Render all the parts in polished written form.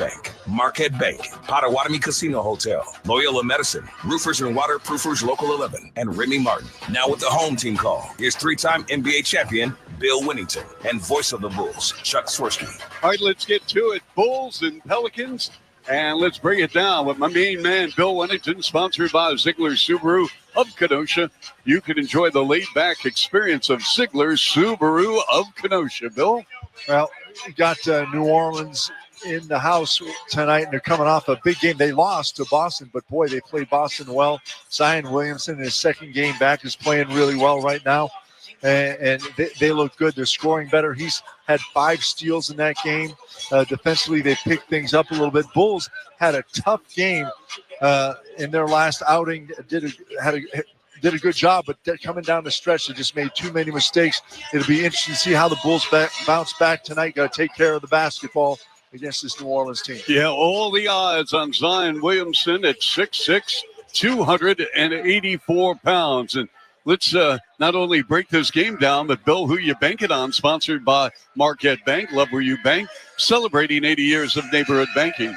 Bank, Marquette Bank, Potawatomi Casino Hotel, Loyola Medicine, Roofers and Waterproofers Local 11, and Remy Martin. Now with the home team call, here's three-time NBA champion Bill Winnington and voice of the Bulls, Chuck Swirsky. All right, let's get to it. Bulls and Pelicans. And let's bring it down with my main man, Bill Winnington, sponsored by Ziegler Subaru of Kenosha. You can enjoy the laid-back experience of Ziegler Subaru of Kenosha. Bill? Well, you got New Orleans in the house tonight, and they're coming off a big game. They lost to Boston, but, boy, they played Boston well. Zion Williamson, in his second game back, is playing really well right now. And they look good. They're scoring better. He's had 5 steals in that game. Defensively, they picked things up a little bit. Bulls had a tough game in their last outing. Did a good job, but coming down the stretch, they just made too many mistakes. It'll be interesting to see how the Bulls bounce back tonight. Got to take care of the basketball against this New Orleans team. Yeah, all the odds on Zion Williamson at 6'6", 284 pounds. And let's not only break this game down, but Bill, who you banking on, sponsored by Marquette Bank. Love where you bank, celebrating 80 years of neighborhood banking.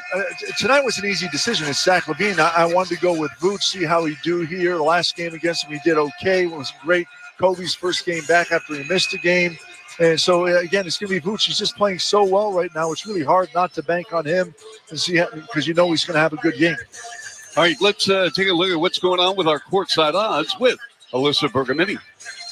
Tonight was an easy decision. It's Zach LaVine. I wanted to go with Vooch, see how he do here. The last game against him, he did okay. It was great. Kobe's first game back after he missed a game. And so, again, it's going to be Vooch. He's just playing so well right now. It's really hard not to bank on him and see, because you know he's going to have a good game. All right, let's take a look at what's going on with our courtside odds with Alyssa Bergamini.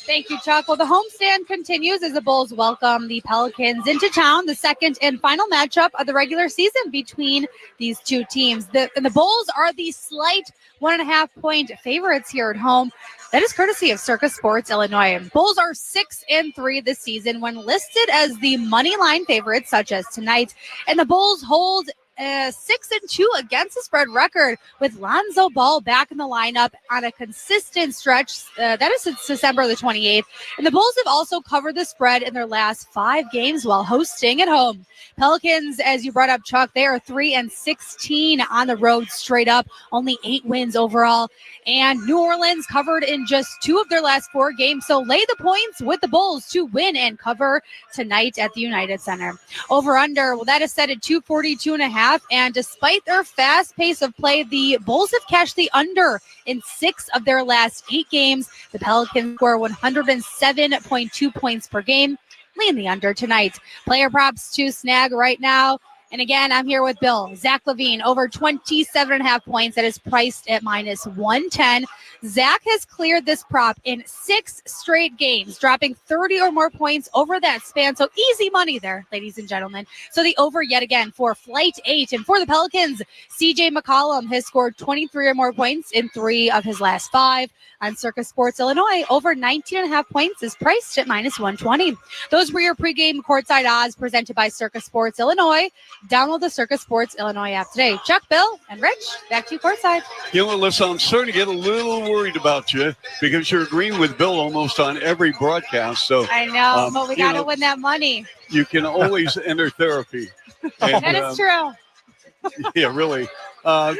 Thank you, Chuck. Well, the homestand continues as the Bulls welcome the Pelicans into town, the second and final matchup of the regular season between these two teams. The Bulls are the slight 1.5-point favorites here at home. That is courtesy of Circus Sports Illinois. Bulls are 6-3 this season when listed as the money line favorites, such as tonight. And the Bulls hold 6-2 against the spread record, with Lonzo Ball back in the lineup on a consistent stretch. That is since December the 28th. And the Bulls have also covered the spread in their last 5 games while hosting at home. Pelicans, as you brought up, Chuck, they are 3-16 on the road straight up, only 8 wins overall. And New Orleans covered in just 2 of their last 4 games. So lay the points with the Bulls to win and cover tonight at the United Center. Over under, well, that is set at 242.5. And despite their fast pace of play, the Bulls have cashed the under in 6 of their last 8 games. The Pelicans score 107.2 points per game. Lean the under tonight. Player props to snag right now. And again, I'm here with Bill. Zach LaVine, over 27.5 points. That is priced at minus 110. Zach has cleared this prop in 6 straight games, dropping 30 or more points over that span. So easy money there, ladies and gentlemen. So the over yet again for Flight 8. And for the Pelicans, CJ McCollum has scored 23 or more points in 3 of his last 5. On Circus Sports Illinois, over 19.5 points is priced at minus 120. Those were your pregame courtside odds presented by Circus Sports Illinois. Download the Circus Sports Illinois app today. Chuck, Bill, and Rich, back to you courtside. You know, Alyssa, I'm starting to get a little worried about you because you're agreeing with Bill almost on every broadcast. So I know, but we got to win that money. You can always enter therapy. And, that is true. Yeah, really.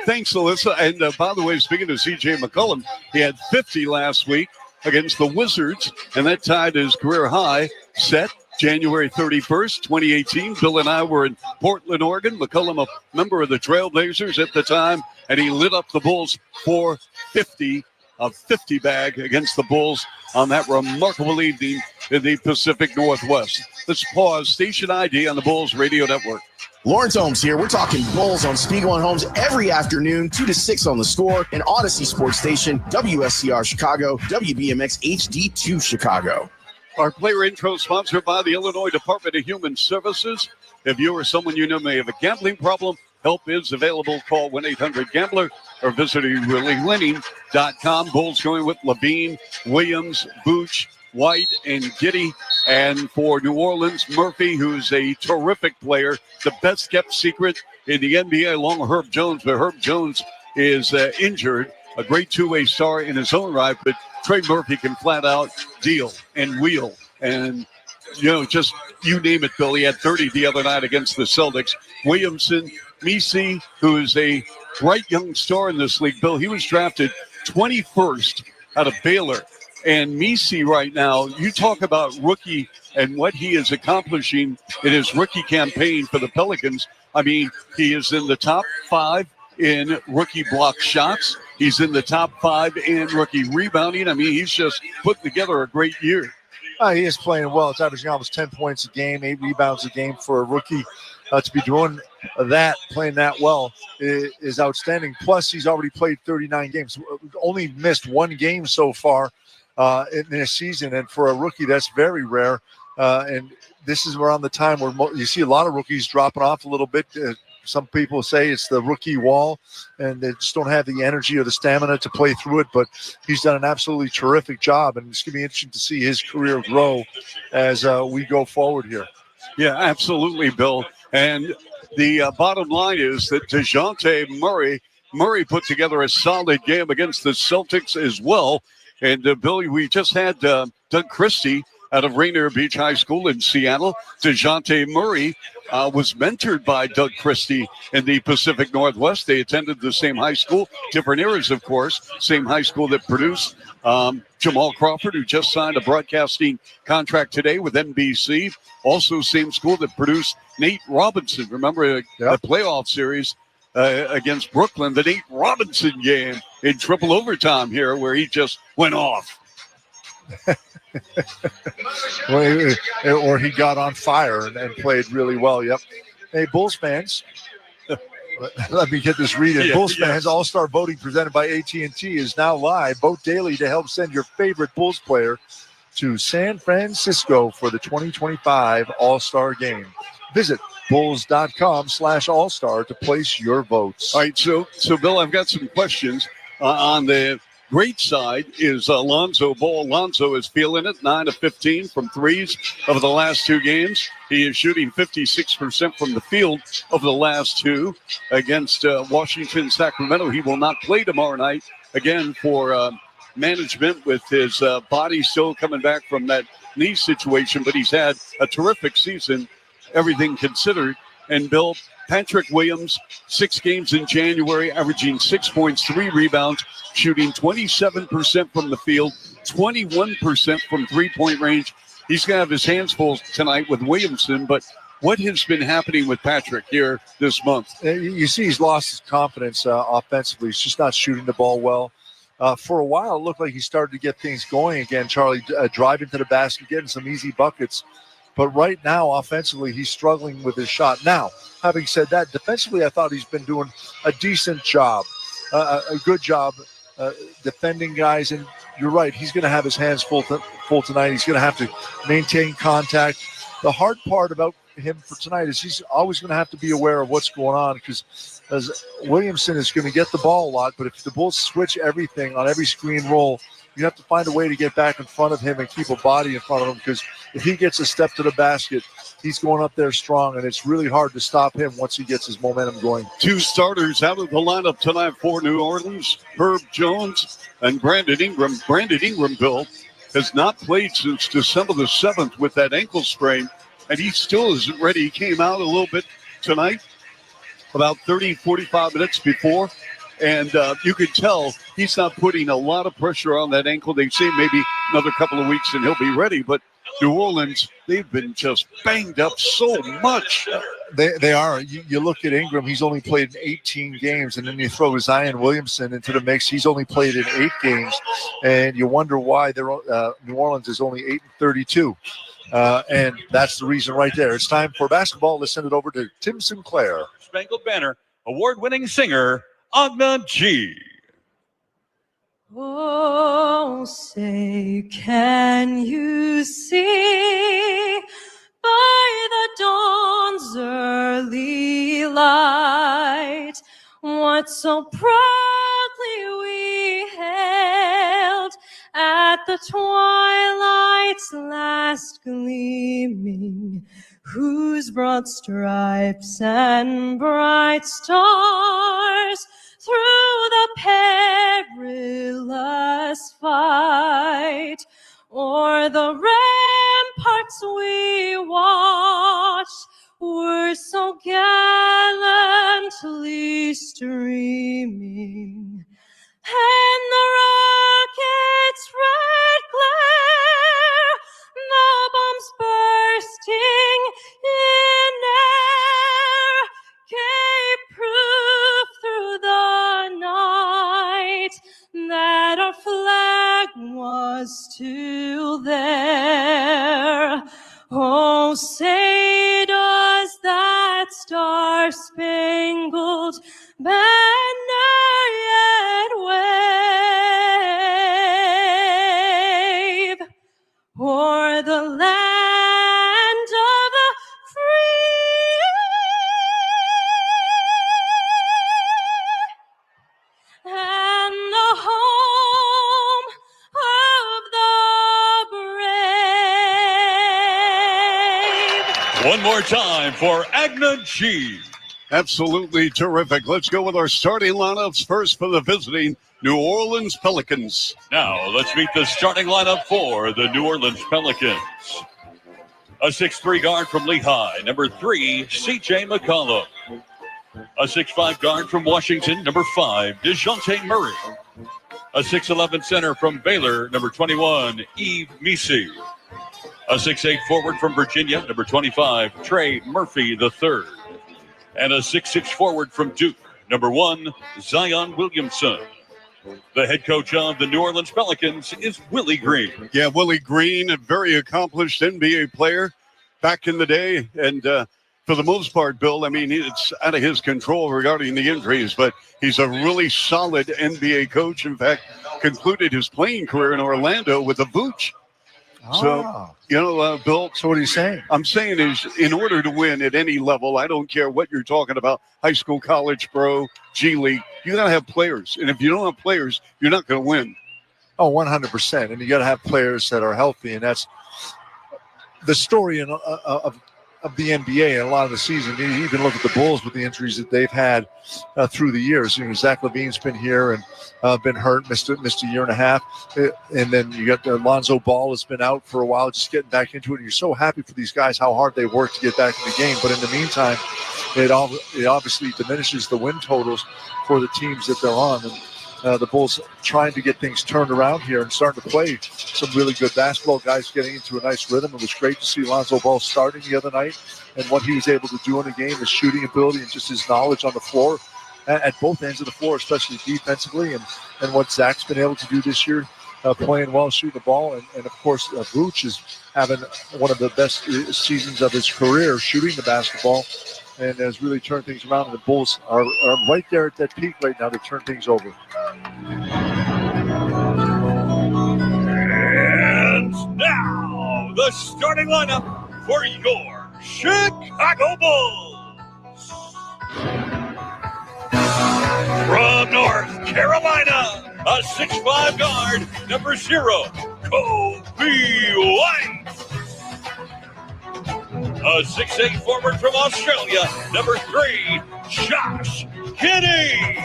Thanks, Alyssa. And by the way, speaking of CJ McCollum, he had 50 last week against the Wizards, and that tied his career high set January 31st, 2018. Bill and I were in Portland, Oregon. McCollum, a member of the Trailblazers at the time, and he lit up the Bulls for 50, a 50 bag against the Bulls on that remarkable evening in the Pacific Northwest. Let's pause. Station ID on the Bulls Radio Network. Lawrence Holmes here. We're talking Bulls on Spiegel and Holmes every afternoon, 2 to 6 on the Score, and Odyssey Sports Station, WSCR Chicago, WBMX HD2 Chicago. Our player intro sponsored by the Illinois Department of Human Services. If you or someone you know may have a gambling problem, help is available. Call 1-800-GAMBLER or visit reallylinning.com. Bulls going with LaVine, Williams, Vooch, White, and Giddey. And for New Orleans, Murphy, who's a terrific player, the best kept secret in the NBA, along with Herb Jones. But Herb Jones is injured, a great two-way star in his own right. But Trey Murphy can flat out deal and wheel. And, you know, just you name it, Bill. He had 30 the other night against the Celtics. Williamson, Misi, who is a bright young star in this league. Bill, he was drafted 21st out of Baylor. And Misi right now, you talk about rookie and what he is accomplishing in his rookie campaign for the Pelicans. I mean, he is in the top 5 in rookie block shots. He's in the top 5 in rookie rebounding. I mean, he's just put together a great year. He is playing well. It's averaging almost 10 points a game, 8 rebounds a game for a rookie. To be doing that, playing that well, is outstanding. Plus, he's already played 39 games. Only missed 1 game so far in this season. And for a rookie, that's very rare. And this is around the time where you see a lot of rookies dropping off a little bit. Some people say it's the rookie wall, and they just don't have the energy or the stamina to play through it. But he's done an absolutely terrific job, and it's going to be interesting to see his career grow as we go forward here. Yeah, absolutely, Bill. And the bottom line is that DeJounte Murray put together a solid game against the Celtics as well. And, Billy, we just had Doug Christie out of Rainier Beach High School in Seattle. DeJounte Murray was mentored by Doug Christie in the Pacific Northwest. They attended the same high school, different eras, of course, same high school that produced Jamal Crawford, who just signed a broadcasting contract today with NBC. Also same school that produced Nate Robinson. Remember the playoff series against Brooklyn, the Nate Robinson game in triple overtime here where he just went off. Or he got on fire and played really well. Yep. Hey, Bulls fans, let me get this read in. Bulls fans, All-Star voting presented by AT&T is now live. Vote daily to help send your favorite Bulls player to San Francisco for the 2025 All-Star Game. Visit bulls.com/all-star to place your votes. All right, so Bill, I've got some questions on the great side is Alonzo Ball. Alonzo is feeling it, 9 of 15 from threes over the last 2 games. He is shooting 56% from the field over the last 2 against Washington, Sacramento. He will not play tomorrow night, again, for management with his body still coming back from that knee situation, but he's had a terrific season, everything considered. And Bill, Patrick Williams, 6 games in January, averaging 6 points, 3 rebounds, shooting 27% from the field, 21% from three-point range. He's going to have his hands full tonight with Williamson, but what has been happening with Patrick here this month? You see he's lost his confidence offensively. He's just not shooting the ball well. For a while, it looked like he started to get things going again, Charlie, driving to the basket, getting some easy buckets. But right now, offensively, he's struggling with his shot. Now, having said that, defensively, I thought he's been doing a decent job, a good job defending guys. And you're right, he's going to have his hands full tonight. He's going to have to maintain contact. The hard part about him for tonight is he's always going to have to be aware of what's going on, because as Williamson is going to get the ball a lot, but if the Bulls switch everything on every screen roll, you have to find a way to get back in front of him and keep a body in front of him, because if he gets a step to the basket, he's going up there strong, and it's really hard to stop him once he gets his momentum going. 2 starters out of the lineup tonight for New Orleans, Herb Jones and Brandon Ingram. Brandon Ingram, Bill, has not played since December the 7th with that ankle sprain, and he still isn't ready. He came out a little bit tonight, about 30, 45 minutes before, and you can tell he's not putting a lot of pressure on that ankle. They say maybe another couple of weeks and he'll be ready, but New Orleans, they've been just banged up so much. They are. You look at Ingram, he's only played in 18 games, and then you throw Zion Williamson into the mix. He's only played in 8 games, and you wonder why New Orleans is only 8-32. And that's the reason right there. It's time for basketball. Let's send it over to Tim Sinclair. Spangled Banner, award-winning singer, Agna G. Oh, say, can you see by the dawn's early light what so proudly we hailed at the twilight's last gleaming, whose broad stripes and bright stars through the perilous fight o'er the ramparts we watched were so gallantly streaming, and the rocket's red glare, the bombs bursting in air, was still there. Oh, say does that star-spangled banner yet wave o'er the land of the free and the home of the brave. One more time for Agna G. Absolutely terrific. Let's go with our starting lineups first for the visiting New Orleans Pelicans. Now, let's meet the starting lineup for the New Orleans Pelicans. A 6'3" guard from Lehigh, number 3, C.J. McCollum. A 6'5" guard from Washington, number 5, DeJounte Murray. A 6'11" center from Baylor, number 21, Yves Missi. A 6'8" forward from Virginia, number 25, Trey Murphy III. And a 6'6" forward from Duke, number 1, Zion Williamson. The head coach of the New Orleans Pelicans is Willie Green. Yeah, Willie Green, a very accomplished NBA player back in the day. And for the most part, Bill, I mean, it's out of his control regarding the injuries, but he's a really solid NBA coach. In fact, concluded his playing career in Orlando with the Vooch. So, Bill. So what are you saying? I'm saying is, in order to win at any level, I don't care what you're talking about, high school, college, pro, G League, you got to have players. And if you don't have players, you're not going to win. Oh, 100%. And you got to have players that are healthy. And that's the story of the NBA and a lot of the season. You even look at the Bulls with the injuries that they've had through the years. You know, Zach LaVine's been here and been hurt, missed a year and a half. And then you got Lonzo Ball has been out for a while, just getting back into it. And you're so happy for these guys, how hard they work to get back in the game. But in the meantime, it obviously diminishes the win totals for the teams that they're on. And the Bulls trying to get things turned around here and starting to play some really good basketball. Guys getting into a nice rhythm. It was great to see Lonzo Ball starting the other night and what he was able to do in the game, his shooting ability and just his knowledge on the floor at both ends of the floor, especially defensively, and what Zach's been able to do this year, playing well, shooting the ball. And of course, Vooch is having one of the best seasons of his career shooting the basketball and has really turned things around. And the Bulls are right there at that peak right now to turn things over. And now, the starting lineup for your Chicago Bulls. From North Carolina, a 6'5" guard, number 0, Kobe White. A 6'8" forward from Australia, number 3, Josh Giddey.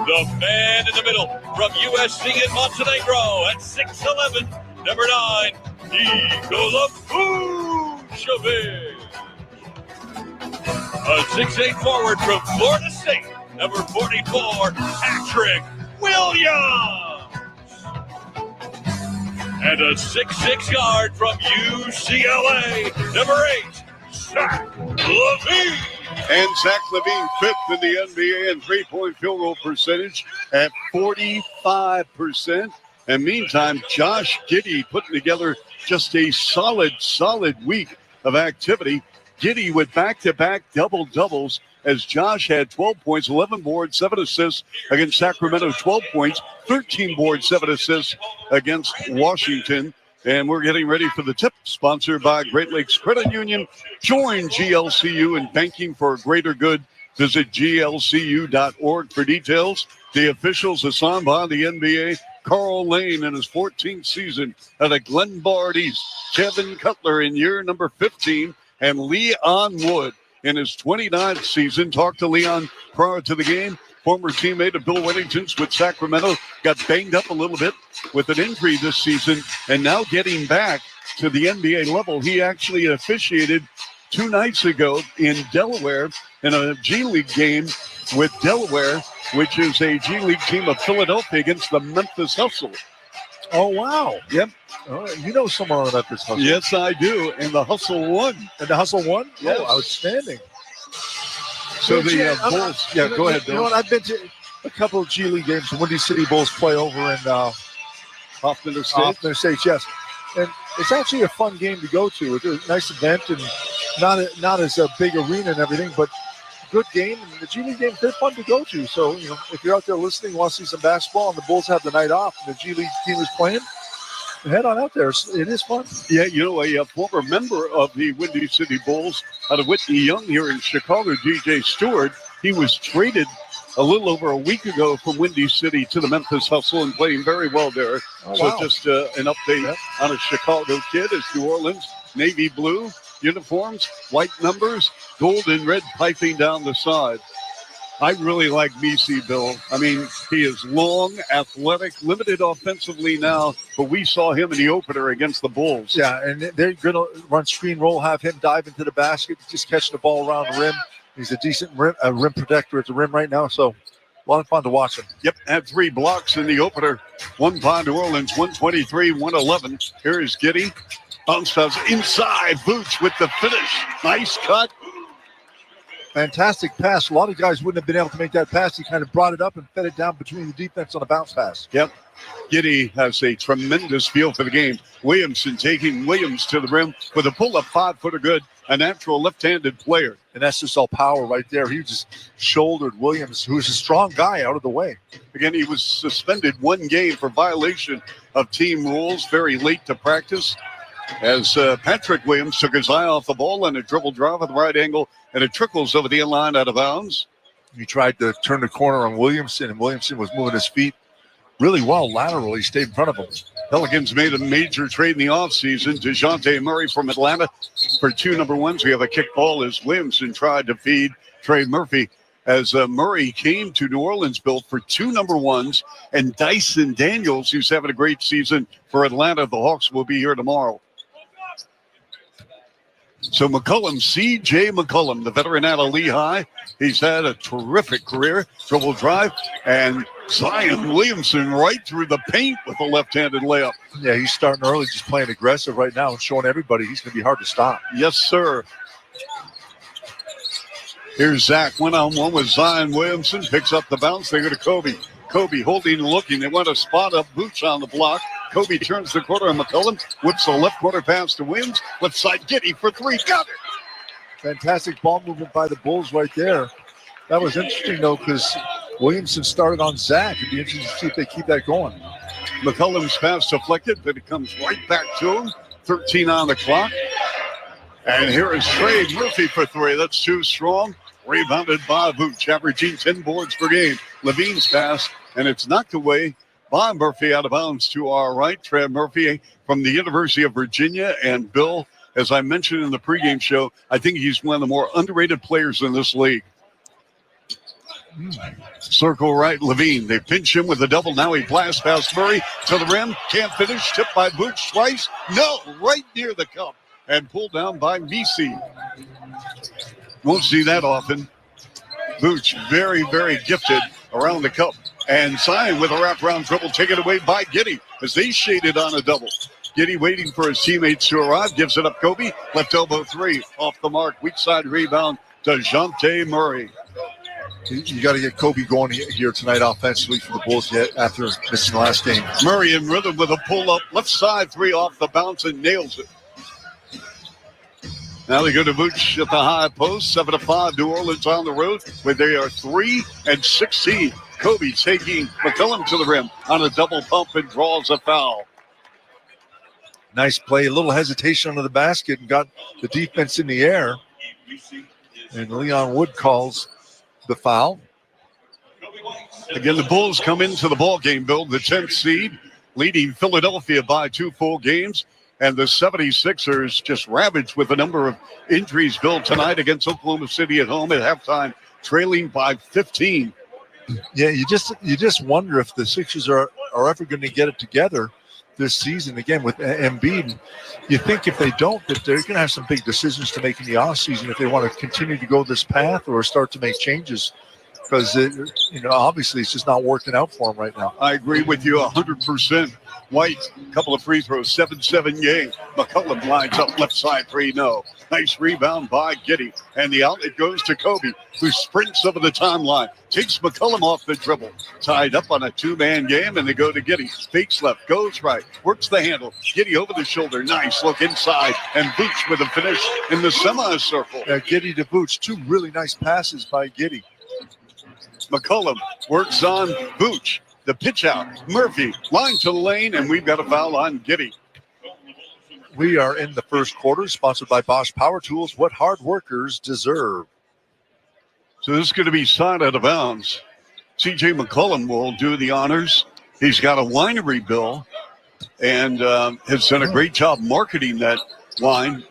The man in the middle from USC in Montenegro at 6'11", number 9, Nikola Vucevic. A 6'8" forward from Florida State, number 44, Patrick Williams. And a 6'6" guard from UCLA, number 8, Zach LaVine. And Zach LaVine, 5th in the NBA in three-point field goal percentage at 45%. And meantime, Josh Giddey putting together just a solid week of activity. Giddey with back-to-back double-doubles as Josh had 12 points, 11 boards, 7 assists against Sacramento, 12 points, 13 boards, 7 assists against Washington. And we're getting ready for the tip, sponsored by Great Lakes Credit Union. Join GLCU in banking for a greater good. Visit glcu.org for details. The officials assigned by the NBA, Carl Lane in his 14th season at the Glenbard East, Kevin Cutler in year number 15, and Leon Wood in his 29th season. Talked to Leon prior to the game. Former teammate of Bill Whittington's with Sacramento, got banged up a little bit with an injury this season, and now getting back to the NBA level. He actually officiated 2 nights ago in Delaware in a G League game with Delaware, which is a G League team of Philadelphia, against the Memphis Hustle. Oh, wow. Yep. Oh, you know someone on the Memphis Hustle. Yes, I do. And the Hustle won. And the Hustle won? Yes. Oh, outstanding. So the Bulls, go ahead, Bill. You know what? I've been to a couple of G League games. The Windy City Bulls play over in Hoffman Estates. Hoffman Estates, yes. And it's actually a fun game to go to. It's a nice event and not as a big arena and everything, but good game. And the G League games, they're fun to go to. So, if you're out there listening, want to see some basketball, and the Bulls have the night off, and the G League team is playing, head on out there. It is fun. Yeah, a former member of the Windy City Bulls out of Whitney Young here in Chicago, DJ Stewart, he was traded a little over a week ago from Windy City to the Memphis Hustle and playing very well there. Oh, so wow. just an update on a Chicago kid as New Orleans, navy blue uniforms, white numbers, gold and red piping down the side. I really like Misi, Bill. I mean, he is long, athletic, limited offensively now, but we saw him in the opener against the Bulls. Yeah, and they're going to run screen roll, have him dive into the basket, just catch the ball around the rim. He's a decent rim protector at the rim right now, so a lot of fun to watch him. Yep, had 3 blocks in the opener. One by New Orleans, 123-111. Here is Giddey. Bounce pass inside. Boots with the finish. Nice cut. Fantastic pass. A lot of guys wouldn't have been able to make that pass. He kind of brought it up and fed it down between the defense on a bounce pass. Yep. Giddey has a tremendous feel for the game. Williamson taking Williams to the rim with a pull-up 5-footer good, a natural left-handed player. And that's just all power right there. He just shouldered Williams, who's a strong guy, out of the way. Again, he was suspended 1 game for violation of team rules, very late to practice, as Patrick Williams took his eye off the ball and a dribble drive at the right angle, and it trickles over the inline out of bounds. He tried to turn the corner on Williamson, and Williamson was moving his feet really well laterally, stayed in front of him. Pelicans made a major trade in the offseason. DeJounte Murray from Atlanta for 2 number ones. We have a kick ball as Williamson tried to feed Trey Murphy as Murray came to New Orleans built for 2 number ones, and Dyson Daniels, who's having a great season for Atlanta. The Hawks will be here tomorrow. So McCullum, C.J. McCullum, the veteran out of Lehigh. He's had a terrific career. Dribble drive, and Zion Williamson right through the paint with a left-handed layup. Yeah, he's starting early, just playing aggressive right now and showing everybody he's going to be hard to stop. Yes, sir. Here's Zach, 1-on-1 with Zion Williamson. Picks up the bounce. They go to Kobe. Kobe holding and looking. They want to spot up Boots on the block. Kobe turns the corner on McCullum. Whips the left corner pass to Williams. Left side, Giddey for 3. Got it. Fantastic ball movement by the Bulls right there. That was interesting, though, because Williamson started on Zach. It'd be interesting to see if they keep that going. McCullum's pass deflected, but it comes right back to him. 13 on the clock. And here is Trey Murphy for 3. That's too strong. Rebounded by Vooch, averaging 10 boards per game. Levine's pass, and it's knocked away by Murphy out of bounds to our right. Trey Murphy from the University of Virginia. And Bill, as I mentioned in the pregame show, I think he's one of the more underrated players in this league. Circle right, Levine. They pinch him with a double. Now he blasts past Murray to the rim. Can't finish. Tipped by Boots twice. No, right near the cup. And pulled down by Misi. Won't see that often. Boots very, very gifted around the cup. And Zion with a wraparound dribble taken away by Giddey as they shaded on a double. Giddey waiting for his teammates to arrive. Gives it up Kobe. Left elbow 3. Off the mark. Weak side rebound. DeJounte Murray. You got to get Kobe going here tonight offensively for the Bulls yet after missing the last game. Murray in rhythm with a pull-up. Left side 3 off the bounce and nails it. Now they go to Vooch at the high post. 7-5, New Orleans on the road, where they are 3-16. Kobe taking McCullum to the rim on a double pump and draws a foul. Nice play. A little hesitation under the basket and got the defense in the air. And Leon Wood calls the foul. Again, the Bulls come into the ball game, Bill, the 10th seed, leading Philadelphia by 2 full games. And the 76ers just ravaged with a number of injuries, Bill, tonight against Oklahoma City at home at halftime, trailing by 15. Yeah, you just wonder if the Sixers are ever going to get it together this season again with Embiid. You think if they don't, that they're going to have some big decisions to make in the offseason if they want to continue to go this path or start to make changes. Because, obviously it's just not working out for them right now. I agree with you 100%. White, couple of free throws, 7-7 game. McCullum lines up left side 3, no. Nice rebound by Giddy. And the outlet goes to Kobe, who sprints over the timeline. Takes McCullum off the dribble. Tied up on a two-man game, and they go to Giddy. Fakes left, goes right, works the handle. Giddy over the shoulder. Nice look inside. And Booch with a finish in the semicircle. Giddy to Booch. Two really nice passes by Giddy. McCullum works on Booch. The pitch out. Murphy, line to the lane, and we've got a foul on Giddy. We are in the first quarter, sponsored by Bosch Power Tools, what hard workers deserve. So this is going to be side out of bounds. C.J. McCullum will do the honors. He's got a winery bill and has done a great job marketing that wine.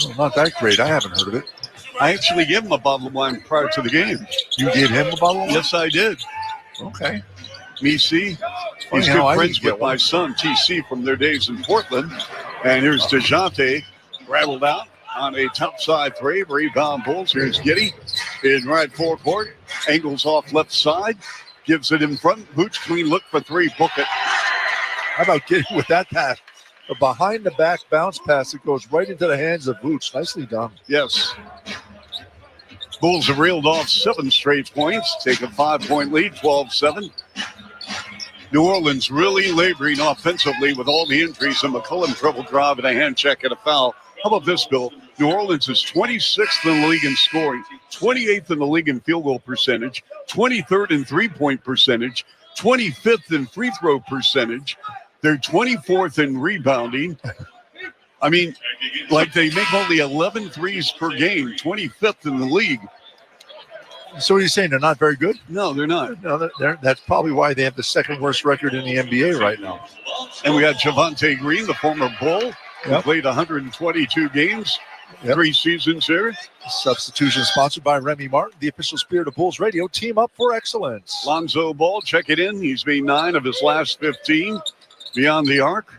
Well, not that great. I haven't heard of it. I actually gave him a bottle of wine prior to the game. You gave him a bottle of wine? Yes, I did. Okay. Me, see? Funny He's how I good friends didn't get with my one. son, TC, from their days in Portland. And here's DeJounte, rattled out on a topside three. Rebound Bulls. Here's Giddy in right forecourt. Angles off left side. Gives it in front. Booch clean look for three. Book it. How about getting with that pass? A behind-the-back bounce pass that goes right into the hands of Booch. Nicely done. Yes. Bulls have reeled off 7 straight points. Take a 5-point lead, 12-7. New Orleans really laboring offensively with all the injuries. And McCullum triple drive and a hand check and a foul. How about this, Bill? New Orleans is 26th in the league in scoring, 28th in the league in field goal percentage, 23rd in three-point percentage, 25th in free throw percentage. They're 24th in rebounding. I mean, like they make only 11 threes per game, 25th in the league. So what are you saying? They're not very good? No, they're not. No, that's probably why they have the second worst record in the NBA right now. And we got Javonte Green, the former Bull, who Yep. played 122 games, Yep. 3 seasons here. Substitution sponsored by Remy Martin, the official Spirit of Bulls Radio. Team up for excellence. Lonzo Ball, check it in. He's made 9 of his last 15 beyond the arc.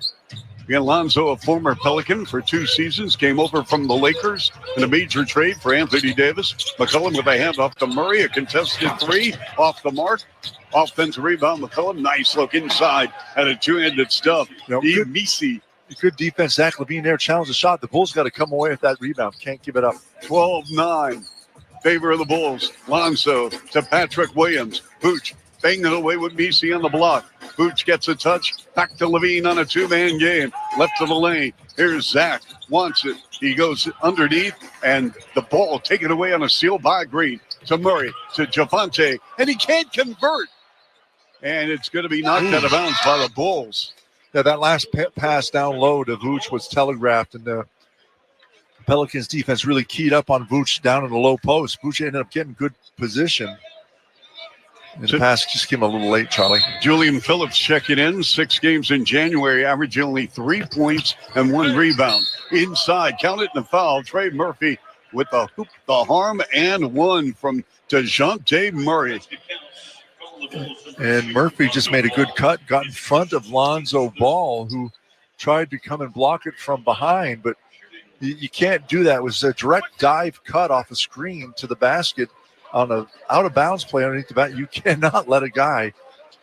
Again, Lonzo, a former Pelican for 2 seasons, came over from the Lakers in a major trade for Anthony Davis. McCullum with a handoff to Murray, a contested 3 off the mark. Offensive rebound, McCullum, nice look inside at a two-handed stuff. Misi. Good defense. Zach LaVine there challenged the shot. The Bulls got to come away with that rebound. Can't give it up. 12-9. Favor of the Bulls. Lonzo to Patrick Williams. Booch banging it away with Misi on the block. Booch gets a touch. Back to LaVine on a 2-man game. Left of the lane. Here's Zach. Wants it. He goes underneath, and the ball taken away on a steal by Green. To Murray. To Javonte. And he can't convert. And it's going to be knocked out of bounds by the Bulls. Yeah, that last pass down low to Vooch was telegraphed, and the Pelicans defense really keyed up on Vooch down in the low post. Vooch ended up getting good position. And the pass just came a little late, Charlie. Julian Phillips checking in. 6 games in January, averaging only 3 points and 1 rebound. Inside, count it in the foul. Trey Murphy with the hoop, the harm, and 1 from DeJounte Murray. And Murphy just made a good cut, got in front of Lonzo Ball, who tried to come and block it from behind, but you can't do that. It was a direct dive cut off a screen to the basket on an out-of-bounds play underneath the bat. You cannot let a guy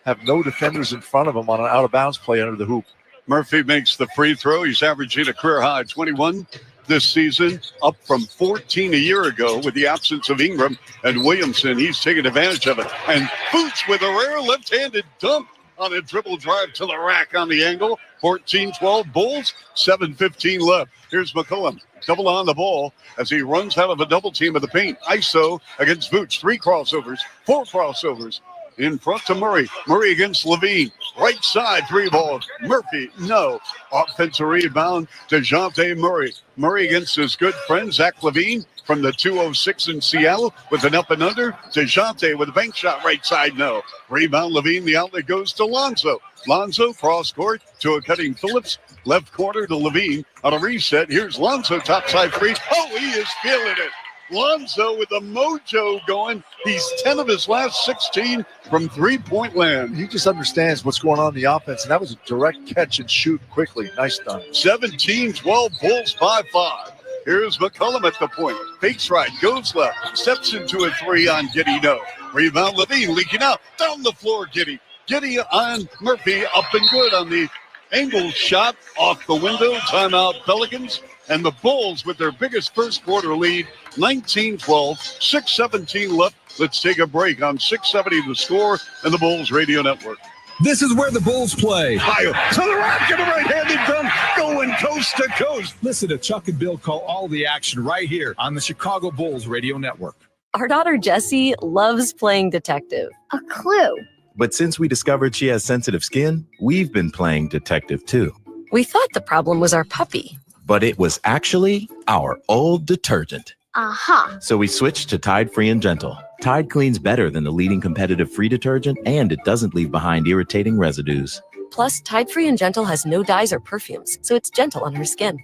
have no defenders in front of him on an out-of-bounds play under the hoop. Murphy makes the free throw. He's averaging a career-high 21 this season, up from 14 a year ago with the absence of Ingram and Williamson. He's taking advantage of it. And Booch with a rare left-handed dunk on a dribble drive to the rack on the angle. 14-12 Bulls, 7:15 left. Here's McCullum. Double on the ball as he runs out of a double team of the paint. ISO against Booch. 3 crossovers, 4 crossovers. In front to Murray. Murray against LaVine. Right side, 3 ball. Murphy, no. Offensive rebound to DeJounte Murray. Murray against his good friend, Zach LaVine, from the 206 in Seattle with an up and under. DeJounte with a bank shot right side, no. Rebound LaVine, the outlet goes to Lonzo. Lonzo cross court to a cutting Phillips. Left corner to LaVine on a reset. Here's Lonzo, topside 3. Oh, he is feeling it. Lonzo with the mojo going. He's 10 of his last 16 from three-point land. He just understands what's going on in the offense, and that was a direct catch and shoot quickly. Nice done. 17-12 Bulls by 5. Here's McCullum at the point. Fakes right, goes left, steps into a 3 on Giddy, no. Rebound LaVine leaking out. Down the floor, Giddy. Giddy on Murphy, up and good on the angle shot off the window. Timeout Pelicans. And the Bulls with their biggest first quarter lead, 19-12, 6:17 left. Let's take a break on 670 The Score and the Bulls Radio Network. This is where the Bulls play. Fire to the rack and a right-handed dunk, going coast to coast. Listen to Chuck and Bill call all the action right here on the Chicago Bulls Radio Network. Our daughter Jessie loves playing detective. A clue. But since we discovered she has sensitive skin, we've been playing detective too. We thought the problem was our puppy. But it was actually our old detergent. Aha. So we switched to Tide Free and Gentle. Tide cleans better than the leading competitive free detergent, and it doesn't leave behind irritating residues. Plus, Tide Free and Gentle has no dyes or perfumes, so it's gentle on her skin.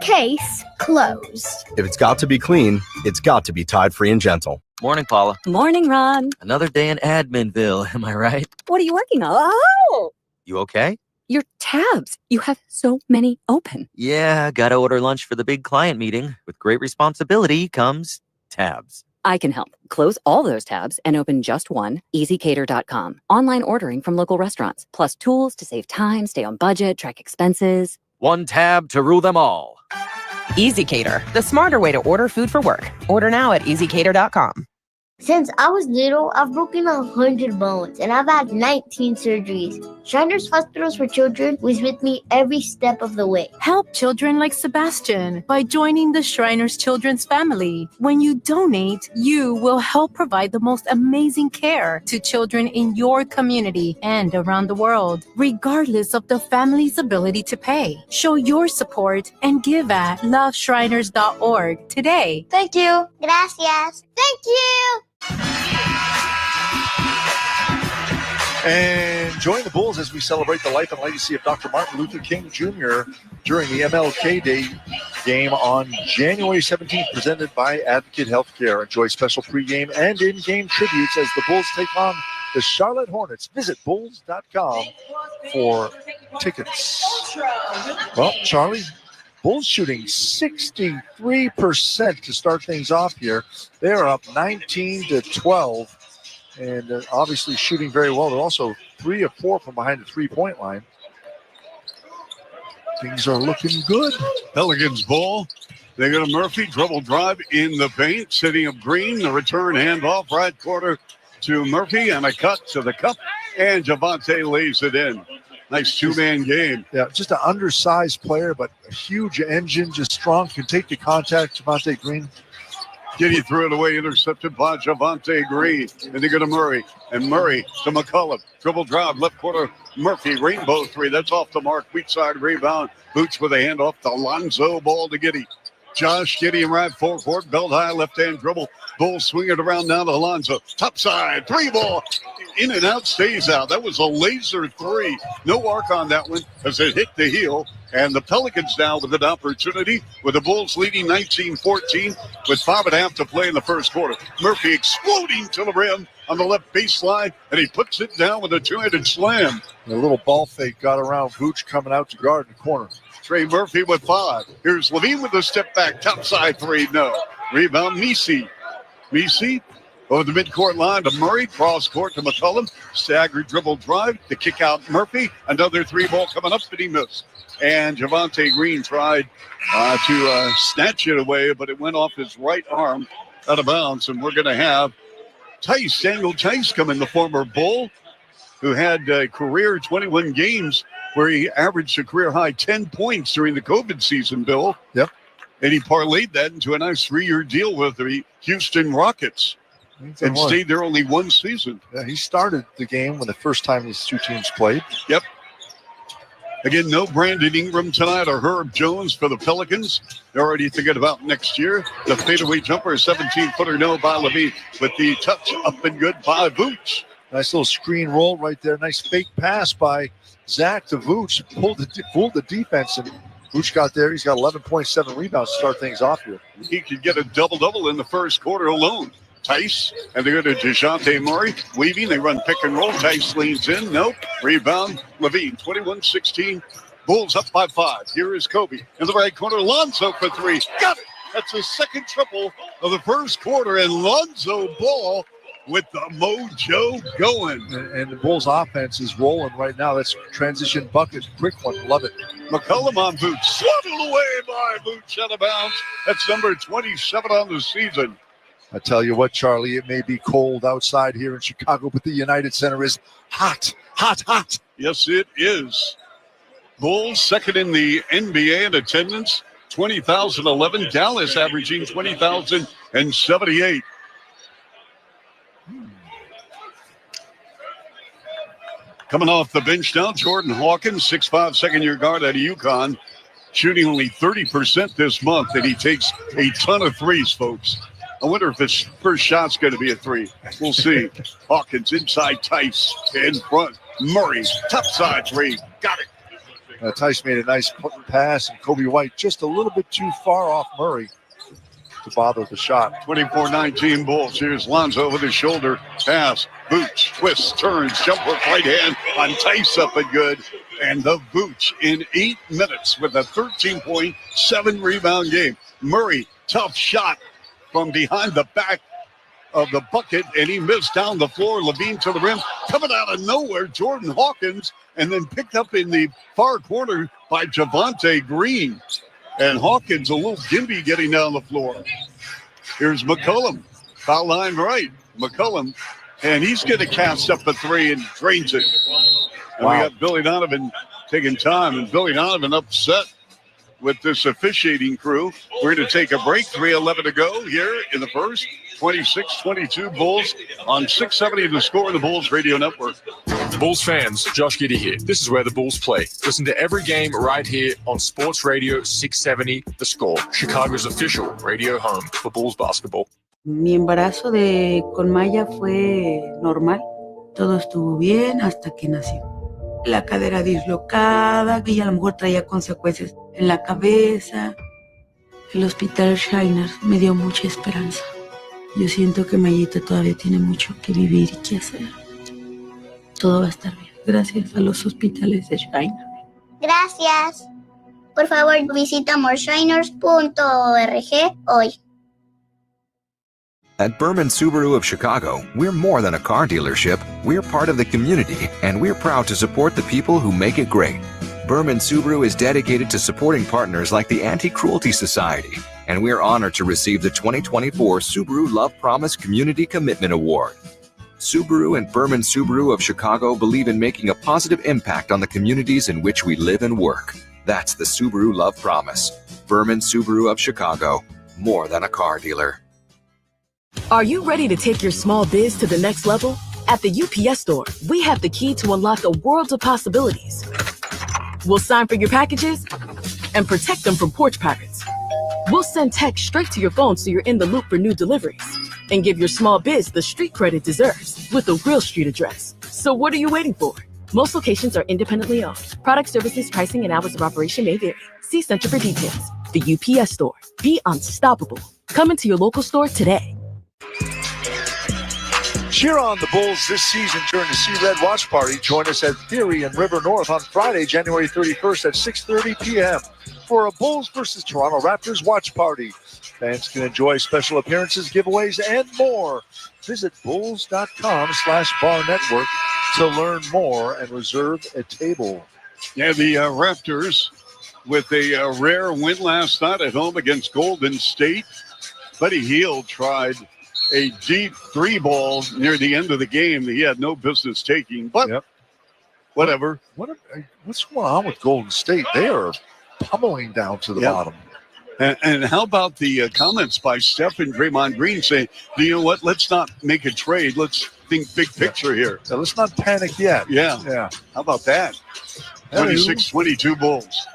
Case closed. If it's got to be clean, it's got to be Tide Free and Gentle. Morning, Paula. Morning, Ron. Another day in Adminville, am I right? What are you working on? Oh! You okay? Your tabs. You have so many open. Yeah, gotta order lunch for the big client meeting. With great responsibility comes tabs. I can help. Close all those tabs and open just one, easycater.com. Online ordering from local restaurants, plus tools to save time, stay on budget, track expenses. One tab to rule them all. EasyCater, the smarter way to order food for work. Order now at easycater.com. Since I was little, I've broken 100 bones and I've had 19 surgeries. Shriners Hospitals for Children was with me every step of the way. Help children like Sebastian by joining the Shriners Children's family. When you donate, you will help provide the most amazing care to children in your community and around the world, regardless of the family's ability to pay. Show your support and give at loveshriners.org today. Thank you. Gracias. Thank you. And join the Bulls as we celebrate the life and legacy of Dr. Martin Luther King Jr. during the MLK Day game on January 17th, presented by Advocate Healthcare. Enjoy special pregame and in-game tributes as the Bulls take on the Charlotte Hornets. Visit bulls.com for tickets. Well, Charlie, Bulls shooting 63% to start things off here. They're up 19-12. And obviously shooting very well. They're also 3 of 4 from behind the three-point line. Things are looking good. Pelicans ball. They got a Murphy dribble drive in the paint. Sitting up Green. The return handoff right quarter to Murphy and a cut to the cup. And Javante lays it in. Nice two-man game. Yeah, just an undersized player, but a huge engine, just strong, can take the contact. Javante Green. Giddy threw it away, intercepted by Javante Green. And they go to Murray. And Murray to McCullum. Dribble drive, left corner, Murphy, rainbow three. That's off the mark. Weak side rebound. Boots with a handoff to Lonzo. Ball to Giddy. Josh Giddy in right forecourt. Belt high, left-hand dribble. Bull swing it around now to Lonzo. Top side, three ball. In and out, stays out. That was a laser three. No arc on that one as it hit the heel. And the Pelicans now with an opportunity with the Bulls leading 19-14 with 5.5 to play in the first quarter. Murphy exploding to the rim on the left baseline, and he puts it down with a two-handed slam. A little ball fake got around Vooch coming out to guard in the corner. Trey Murphy with 5. Here's Levine with a step back, top side three, no. Rebound, Misi over the midcourt line to Murray, cross court to McCullum, staggered dribble drive to kick out Murphy. Another three ball coming up, but he missed. And Javante Green tried to snatch it away, but it went off his right arm out of bounds. And we're going to have Daniel Tice come in, the former Bull, who had a career 21 games where he averaged a career high 10 points during the COVID season, Bill. Yep. And he parlayed that into a nice 3-year deal with the Houston Rockets and stayed there only one season. Yeah, he started the game when the first time these two teams played. Yep. Again, no Brandon Ingram tonight or Herb Jones for the Pelicans. They're already thinking about next year. The fadeaway jumper, 17-footer, no by Levine, with the touch up and good by Vooch. Nice little screen roll right there. Nice fake pass by Zach to Vooch. Fooled the defense, and Vooch got there. He's got 11.7 rebounds to start things off here. He could get a double-double in the first quarter alone. Tice, and they go to DeJounte Murray. Weaving, they run pick and roll. Tice leans in. Nope. Rebound. Levine, 21-16. Bulls up by 5. Here is Kobe. In the right corner, Lonzo for 3. Got it. That's his second triple of the first quarter, and Lonzo Ball with the mojo going. And the Bulls offense is rolling right now. That's transition bucket. Quick one. Love it. McCollum on Boots. Swaddled away by Boots out of bounds. That's number 27 on the season. I tell you what, Charlie, it may be cold outside here in Chicago, but the United Center is hot, hot, hot. Yes, it is. Bulls second in the NBA in attendance, 20,011. Dallas averaging 20,078. Coming off the bench now, Jordan Hawkins, 6'5", second-year guard out of UConn, shooting only 30% this month, and he takes a ton of threes, folks. I wonder if his first shot's going to be a three. We'll see. Hawkins inside Tice, in front. Murray, top side three. Got it. Tice made a nice pass, and Kobe White just a little bit too far off Murray to bother the shot. 24-19 Bulls. Here's Lonzo with his shoulder pass. Boots, twists, turns, jump hook right hand on Tice up and good. And the Boots in 8 minutes with a 13.7 rebound game. Murray, tough shot from behind the back of the bucket, and he missed down the floor. Levine to the rim, coming out of nowhere, Jordan Hawkins, and then picked up in the far corner by Javonte Green. And Hawkins a little gimpy getting down the floor. Here's McCollum, foul line right. McCollum, and he's going to cast up a three and drains it. And we got Billy Donovan taking time, and Billy Donovan upset with this officiating crew. We're going to take a break. 3:11 to go here in the first. 26-22 Bulls on 670 The Score in the Bulls Radio Network. Bulls fans, Josh Giddey here. This is where the Bulls play. Listen to every game right here on Sports Radio 670 The Score, Chicago's official radio home for Bulls basketball. Mi embarazo con Maya fue normal. Todo estuvo bien hasta que nació. La cadera dislocada, que ya a lo mejor traía consecuencias en la cabeza. El hospital Shriners me dio mucha esperanza. Yo siento que Mayita todavía tiene mucho que vivir y que hacer. Todo va a estar bien, gracias a los hospitales de Shriners. Gracias. Por favor, visita moreshriners.org hoy. At Berman Subaru of Chicago, we're more than a car dealership. We're part of the community, and we're proud to support the people who make it great. Berman Subaru is dedicated to supporting partners like the Anti-Cruelty Society, and we're honored to receive the 2024 Subaru Love Promise Community Commitment Award. Subaru and Berman Subaru of Chicago believe in making a positive impact on the communities in which we live and work. That's the Subaru Love Promise. Berman Subaru of Chicago, more than a car dealer. Are you ready to take your small biz to the next level? At the UPS Store, we have the key to unlock a world of possibilities. We'll sign for your packages and protect them from porch pirates. We'll send text straight to your phone so you're in the loop for new deliveries. And give your small biz the street cred it deserves with a real street address. So what are you waiting for? Most locations are independently owned. Product, services, pricing, and hours of operation may vary. See Center for details. The UPS Store. Be unstoppable. Come into your local store today. Cheer on the Bulls this season during the Sea Red Watch Party. Join us at Theory in River North on Friday, January 31st at 6:30 p.m. for a Bulls versus Toronto Raptors watch party. Fans can enjoy special appearances, giveaways, and more. Visit bulls.com/bar network to learn more and reserve a table. Yeah, the Raptors with a rare win last night at home against Golden State. Buddy Hield tried a deep three ball near the end of the game that he had no business taking, but whatever. What's going on with Golden State? They are pummeling down to the bottom. And how about the comments by Steph and Draymond Green saying, you know what, let's not make a trade. Let's think big picture here. So let's not panic yet. Yeah. How about that? 26-22 Bulls.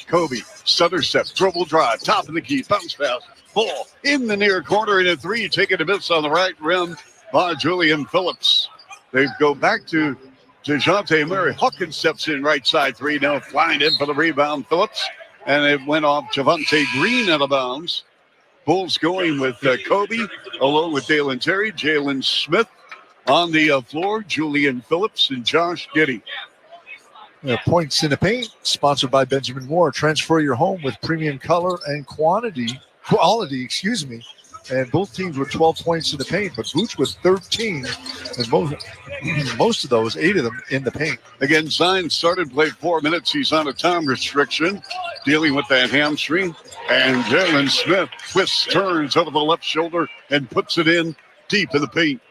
Kobe, stutter step, dribble drive, top of the key, bounce pass. Ball in the near corner in a three, taking a miss on the right rim by Julian Phillips. They go back to DeJounte Murray. Hawkins steps in right side three, now flying in for the rebound, Phillips. And it went off Javonte Green out of bounds. Bulls going with Kobe, along with Dalen Terry, Jalen Smith on the floor, Julian Phillips and Josh Giddey. Points in the Paint, sponsored by Benjamin Moore. Transfer your home with premium color and quality, and both teams with 12 points in the paint, but Vooch with 13, and most of those, 8 of them, in the paint. Again, Zion started, played 4 minutes. He's on a time restriction, dealing with that hamstring. And Jalen Smith twists, turns over the left shoulder, and puts it in deep in the paint.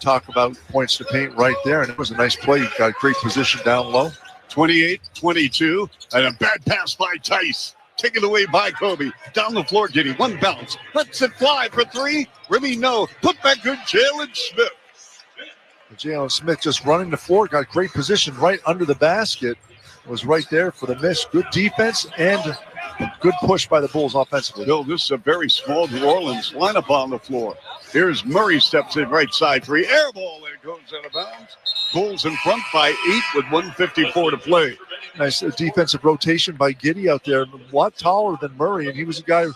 Talk about points to paint right there, and it was a nice play. Got great position down low. 28-22, and a bad pass by Tice. Taken away by Kobe. Down the floor, Giddy. One bounce. Lets it fly for 3. Remy, no. Put back good, Jalen Smith. Jalen Smith just running the floor. Got great position right under the basket. Was right there for the miss. Good defense and good push by the Bulls offensively. Bill, this is a very small New Orleans lineup on the floor. Here's Murray, steps in right side 3. Air ball, and it goes out of bounds. Bulls in front by 8 with 1:54 to play. Nice defensive rotation by Giddy out there. A lot taller than Murray, and he was a guy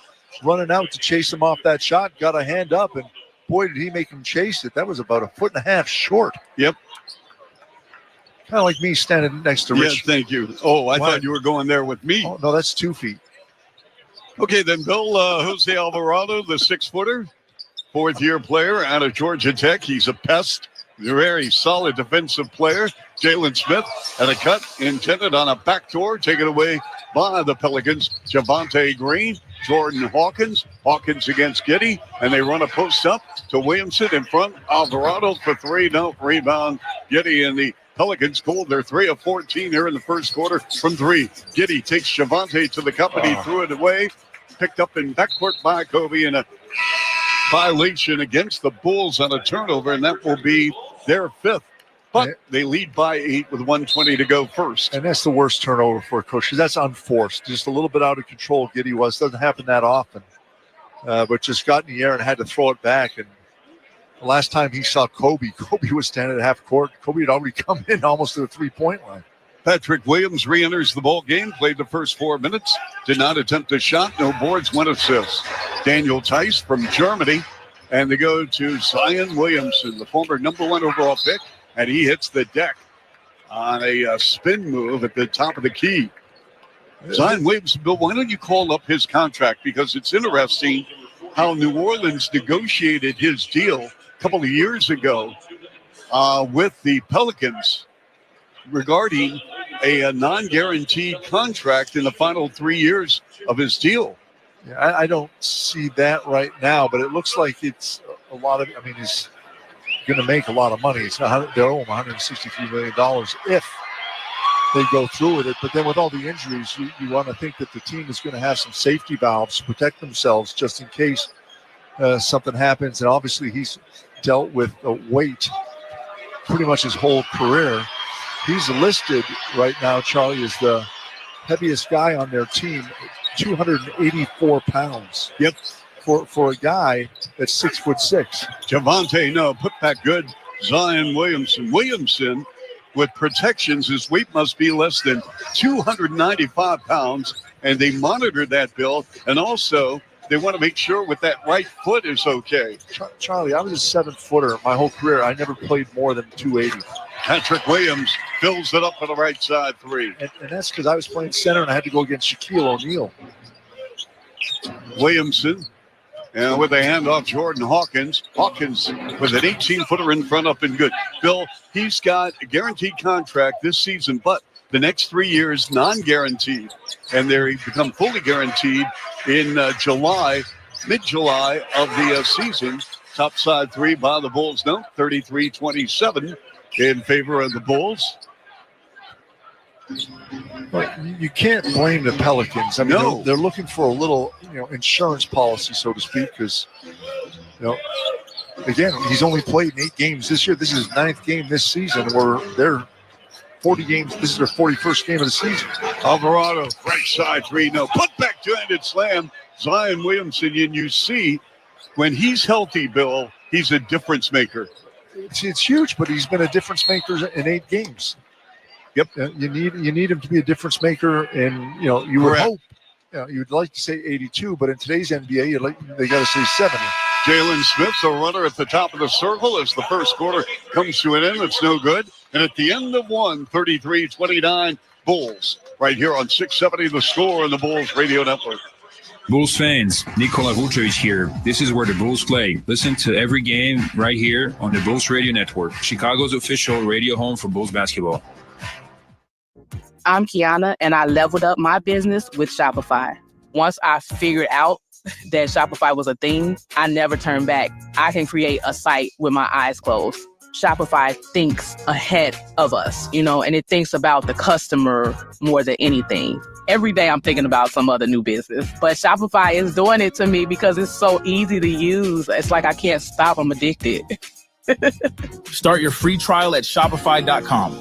running out to chase him off that shot. Got a hand up, and boy, did he make him chase it. That was about 1.5 feet short. Yep. Kind of like me standing next to Rich. Yes, thank you. Oh, I thought you were going there with me. Oh, no, that's 2 feet. Okay, then Bill, Jose Alvarado, the 6-footer, 4th-year player out of Georgia Tech. He's a pest, very solid defensive player. Jalen Smith had a cut intended on a backdoor, taken away by the Pelicans. Javonte Green, Jordan Hawkins. Hawkins against Giddy, and they run a post up to Williamson in front. Alvarado for 3, no rebound. Giddy and the Pelicans pulled their 3 of 14 here in the first quarter from 3. Giddy takes Javonte to the cup, and he threw it away. Picked up in backcourt by Kobe, and a violation against the Bulls on a turnover, and that will be their 5th. But they lead by 8 with 1:20 to go first. And that's the worst turnover for a coach. That's unforced. Just a little bit out of control, Giddy was. Doesn't happen that often. But just got in the air and had to throw it back. And the last time he saw Kobe was standing at half court. Kobe had already come in almost to the 3-point line. Patrick Williams re-enters the ball game, played the first 4 minutes, did not attempt a shot, no boards, 1 assist. Daniel Tice from Germany, and they go to Zion Williamson, the former #1 overall pick, and he hits the deck on a spin move at the top of the key. Zion Williamson, Bill, why don't you call up his contract? Because it's interesting how New Orleans negotiated his deal a couple of years ago with the Pelicans regarding a non-guaranteed contract in the final 3 years of his deal. Yeah, I don't see that right now, but it looks like it's a lot of, he's going to make a lot of money. It's not, they're owe him $163 million if they go through with it. But then with all the injuries, you want to think that the team is going to have some safety valves to protect themselves just in case something happens. And obviously he's dealt with weight pretty much his whole career. He's listed right now, Charlie, as the heaviest guy on their team, 284 pounds. Yep. For a guy that's 6'6". Javonte, no, put back good. Zion Williamson with protections, his weight must be less than 295 pounds, and they monitor that, Bill. And also, they want to make sure with that right foot is okay. Charlie, I was a 7-footer my whole career. I never played more than 280. Patrick Williams fills it up for the right side 3. And that's because I was playing center and I had to go against Shaquille O'Neal. Williamson, and with a handoff, Jordan Hawkins. Hawkins with an 18-footer in front, up and good. Bill, he's got a guaranteed contract this season, but the next 3 years non-guaranteed, and they become fully guaranteed in mid-July of the season. Top side 3 by the Bulls. No, 33-27 in favor of the Bulls. But you can't blame the Pelicans. No. They're looking for a little, insurance policy, so to speak, because, again, he's only played in 8 games this year. This is his 9th game this season, where they're 40 games. This is their 41st game of the season. Alvarado, right side 3, no. Put back two-handed slam. Zion Williamson, and you see when he's healthy, Bill, he's a difference maker. It's huge, but he's been a difference maker in 8 games. Yep. You need him to be a difference maker, and you would hope. You'd like to say 82, but in today's NBA, they got to say 70. Jalen Smith, a runner at the top of the circle as the first quarter comes to an end. It's no good. And at the end of 1, 33-29 Bulls. Right here on 670 The Score on the Bulls Radio Network. Bulls fans, Nikola Vucevic here. This is where the Bulls play. Listen to every game right here on the Bulls Radio Network, Chicago's official radio home for Bulls basketball. I'm Kiana, and I leveled up my business with Shopify. Once I figured out that Shopify was a thing, I never turned back. I can create a site with my eyes closed. Shopify thinks ahead of us, and it thinks about the customer more than anything. Every day I'm thinking about some other new business, but Shopify is doing it to me because it's so easy to use. It's like I can't stop. I'm addicted. Start your free trial at Shopify.com.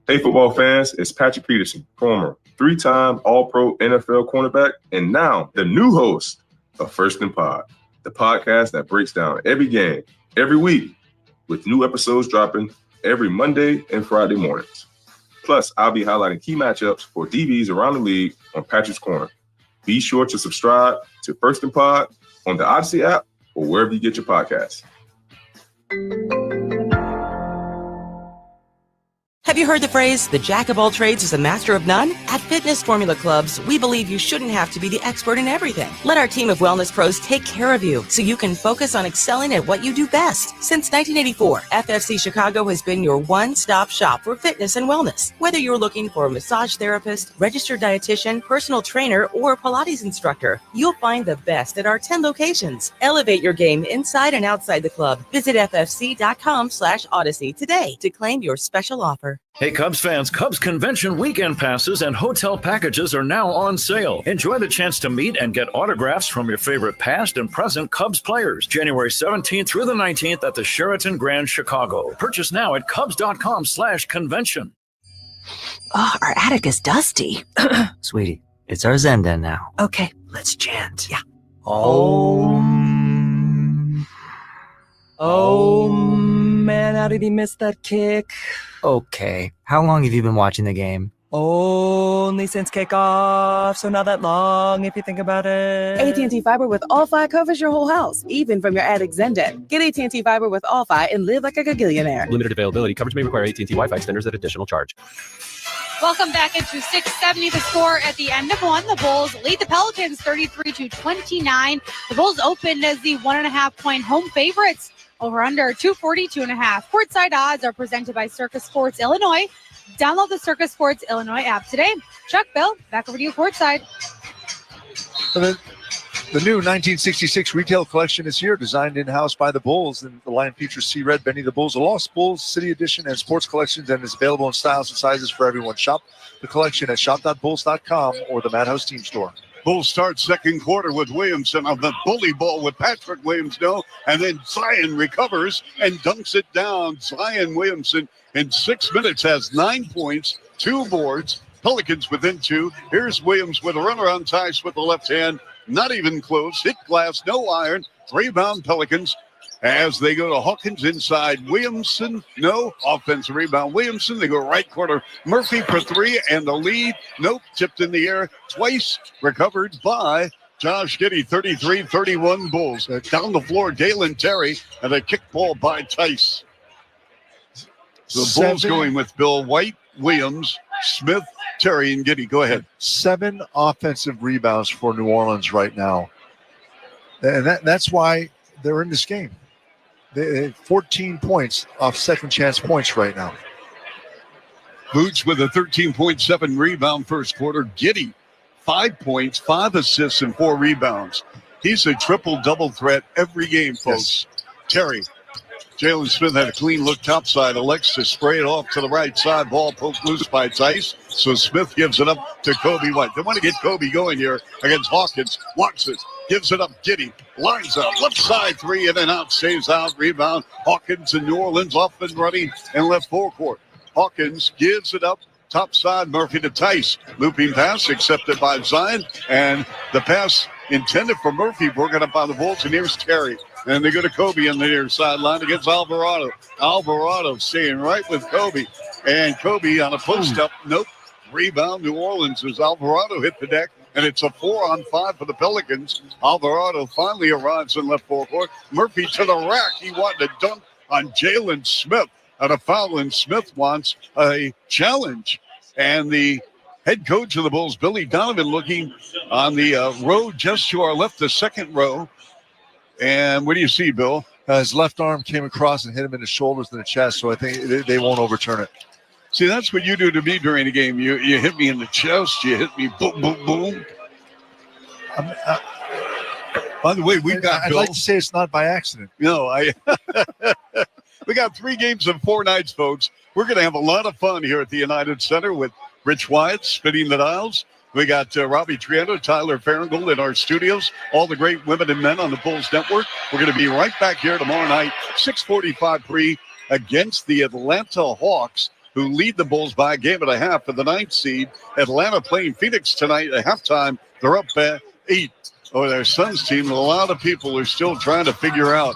Hey, football fans, it's Patrick Peterson, former 3-time All-Pro NFL cornerback, and now the new host of First and Pod, the podcast that breaks down every game, every week, with new episodes dropping every Monday and Friday mornings. Plus, I'll be highlighting key matchups for DBs around the league on Patrick's Corner. Be sure to subscribe to First and Pod on the Odyssey app or wherever you get your podcasts. Have you heard the phrase, the jack of all trades is a master of none? At Fitness Formula Clubs, we believe you shouldn't have to be the expert in everything. Let our team of wellness pros take care of you so you can focus on excelling at what you do best. Since 1984, FFC Chicago has been your one-stop shop for fitness and wellness. Whether you're looking for a massage therapist, registered dietitian, personal trainer, or Pilates instructor, you'll find the best at our 10 locations. Elevate your game inside and outside the club. Visit ffc.com/Odyssey today to claim your special offer. Hey, Cubs fans, Cubs Convention weekend passes and hotel packages are now on sale. Enjoy the chance to meet and get autographs from your favorite past and present Cubs players. January 17th through the 19th at the Sheraton Grand Chicago. Purchase now at Cubs.com/convention. Oh, our attic is dusty. Sweetie, it's our Zen den now. Okay, let's chant. Yeah. Oh, man, how did he miss that kick? okay. How long have you been watching the game? Only since kickoff, so not that long if you think about it. AT&T Fiber with All-Fi covers your whole house, even from your attic Zendet. Get AT&T Fiber with All-Fi and live like a gagillionaire. Limited availability. Coverage may require AT&T Wi-Fi extenders at additional charge. Welcome back into 6:70. The score at the end of one. The Bulls lead the Pelicans 33-29. The Bulls opened as the 1.5-point home favorites. Over under 242.5. Courtside odds are presented by Circus Sports Illinois. Download the Circus Sports Illinois app today. Chuck, Bill, back over to you courtside. The new 1966 retail collection is here, designed in-house by the Bulls. And the line features Sea Red, Benny the Bulls, the Lost Bulls, City Edition, and sports collections, and is available in styles and sizes for everyone. Shop the collection at shop.bulls.com or the Madhouse Team Store. Bulls start second quarter with Williamson on the bully ball with Patrick Williams, and then Zion recovers and dunks it down. Zion Williamson in 6 minutes has 9 points, 2 boards. Pelicans within 2. Here's Williams with a runaround Tice with the left hand. Not even close. Hit glass, no iron. Rebound Pelicans as they go to Hawkins inside. Williamson, no. Offensive rebound. Williamson, they go right corner. Murphy for 3 and the lead. Nope. Tipped in the air twice. Recovered by Josh Giddey. 33-31 Bulls. Down the floor, Dalen Terry and a kick ball by Tice. The Bulls going with Bill White, Williams, Smith, Terry, and Giddey. Go ahead. 7 offensive rebounds for New Orleans right now. And that's why they're in this game. They have 14 points off second chance points right now. Boots with a 13.7 rebound first quarter. Giddey, 5 points, 5 assists, and 4 rebounds. He's a triple-double threat every game, folks. Yes. Terry. Jalen Smith had a clean look topside. Elects to spray it off to the right side. Ball poked loose by Tice. So Smith gives it up to Kobe White. They want to get Kobe going here against Hawkins. Walks it. Gives it up. Giddey. Lines up. Left side 3 in and out. Stays out. Rebound. Hawkins and New Orleans off and running in left forecourt. Hawkins gives it up. Top side. Murphy to Tice. Looping pass accepted by Zion. And the pass intended for Murphy broken up by the Bulls. And here's Terry. And they go to Kobe on the near sideline against Alvarado. Alvarado staying right with Kobe. And Kobe on a post-up. Nope. Rebound New Orleans as Alvarado hit the deck. And it's a 4-on-5 for the Pelicans. Alvarado finally arrives in left forecourt. Murphy to the rack. He wanted to dunk on Jalen Smith. And a foul, and Smith wants a challenge. And the Head coach of the Bulls, Billy Donovan, looking on the row just to our left, the second row. And what do you see, Bill? His left arm came across and hit him in the shoulders and the chest, so I think they won't overturn it. See, that's what you do to me during the game. You hit me in the chest. You hit me boom, boom, boom. By the way, we've got I'd Bill. like to say it's not by accident. No, we got 3 games in 4 nights, folks. We're going to have a lot of fun here at the United Center with Rich Wyatt spinning the dials. We got Robbie Triano, Tyler Farringle in our studios, all the great women and men on the Bulls Network. We're going to be right back here tomorrow night, 6:45 pre against the Atlanta Hawks, who lead the Bulls by a game and a half for the 9th seed. Atlanta playing Phoenix tonight at halftime. They're up 8 over their Suns team. A lot of people are still trying to figure out.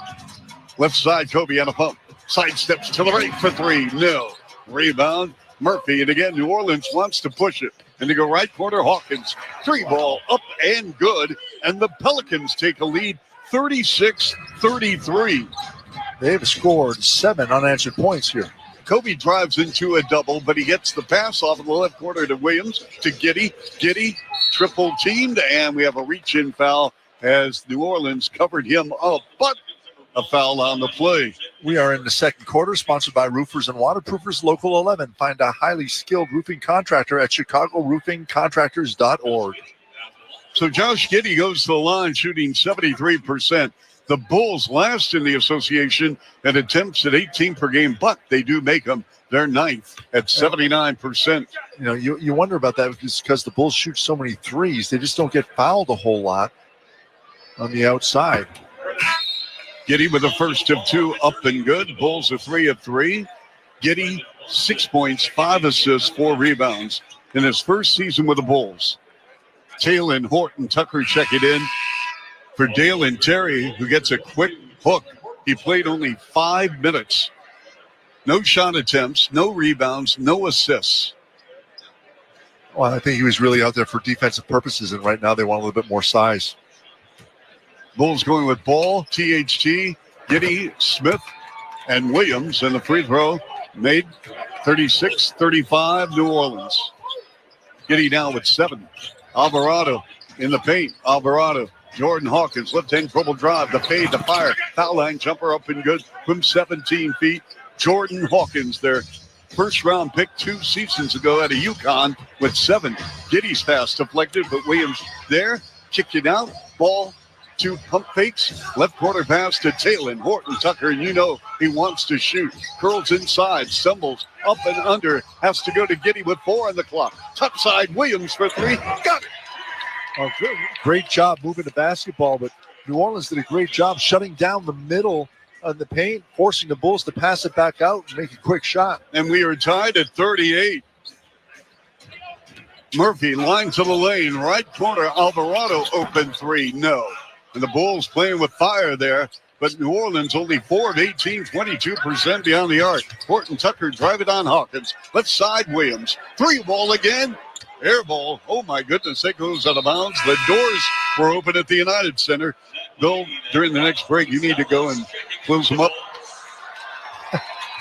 Left side, Kobe on a pump. Side steps to the right for 3. No. Rebound, Murphy. And again, New Orleans wants to push it. And they go right corner, Hawkins. 3 ball up and good. And the Pelicans take a lead, 36-33. They've scored 7 unanswered points here. Kobe drives into a double, but he gets the pass off in the left corner to Williams, to Giddey. Giddey triple teamed, and we have a reach-in foul as New Orleans covered him up, but a foul on the play. We are in the second quarter, sponsored by Roofers and Waterproofers Local 11. Find a highly skilled roofing contractor at ChicagoRoofingContractors.org. So Josh Giddey goes to the line shooting 73%. The Bulls last in the association at attempts at 18 per game, but they do make them. They're 9th at 79%. You know, you wonder about that because the Bulls shoot so many threes. They just don't get fouled a whole lot on the outside. Giddey with the first of 2 up and good. Bulls are 3 of 3. Giddey, 6 points, 5 assists, 4 rebounds in his first season with the Bulls. Taylor, Horton, Tucker check it in for Dalen Terry, who gets a quick hook. He played only 5 minutes. No shot attempts, no rebounds, no assists. Well, I think he was really out there for defensive purposes, and right now they want a little bit more size. Bulls going with Ball, THT, Giddey, Smith, and Williams. And the free throw made 36-35 New Orleans. Giddey now with 7. Alvarado in the paint. Alvarado, Jordan Hawkins, left-hand dribble drive, the fade, the fire. Foul line jumper up and good from 17 feet. Jordan Hawkins, their first-round pick 2 seasons ago out of UConn with 7. Giddey's pass deflected, but Williams there. Kicked it out. Ball. 2 pump fakes, left corner pass to Taylor, Horton, Tucker, and you know he wants to shoot. Curls inside, stumbles up and under, has to go to Giddey with 4 on the clock. Top side, Williams for 3, got it. Great job moving the basketball, but New Orleans did a great job shutting down the middle of the paint, forcing the Bulls to pass it back out and make a quick shot. And we are tied at 38. Murphy, line to the lane, right corner, Alvarado, open 3, no. And the Bulls playing with fire there, but New Orleans only 4 of 18, 22% beyond the arc. Horton Tucker drive it on Hawkins. Left side, Williams. 3 ball again. Air ball. Oh, my goodness, that goes out of bounds. The doors were open at the United Center. Bill, during the next break, you need to go and close them up.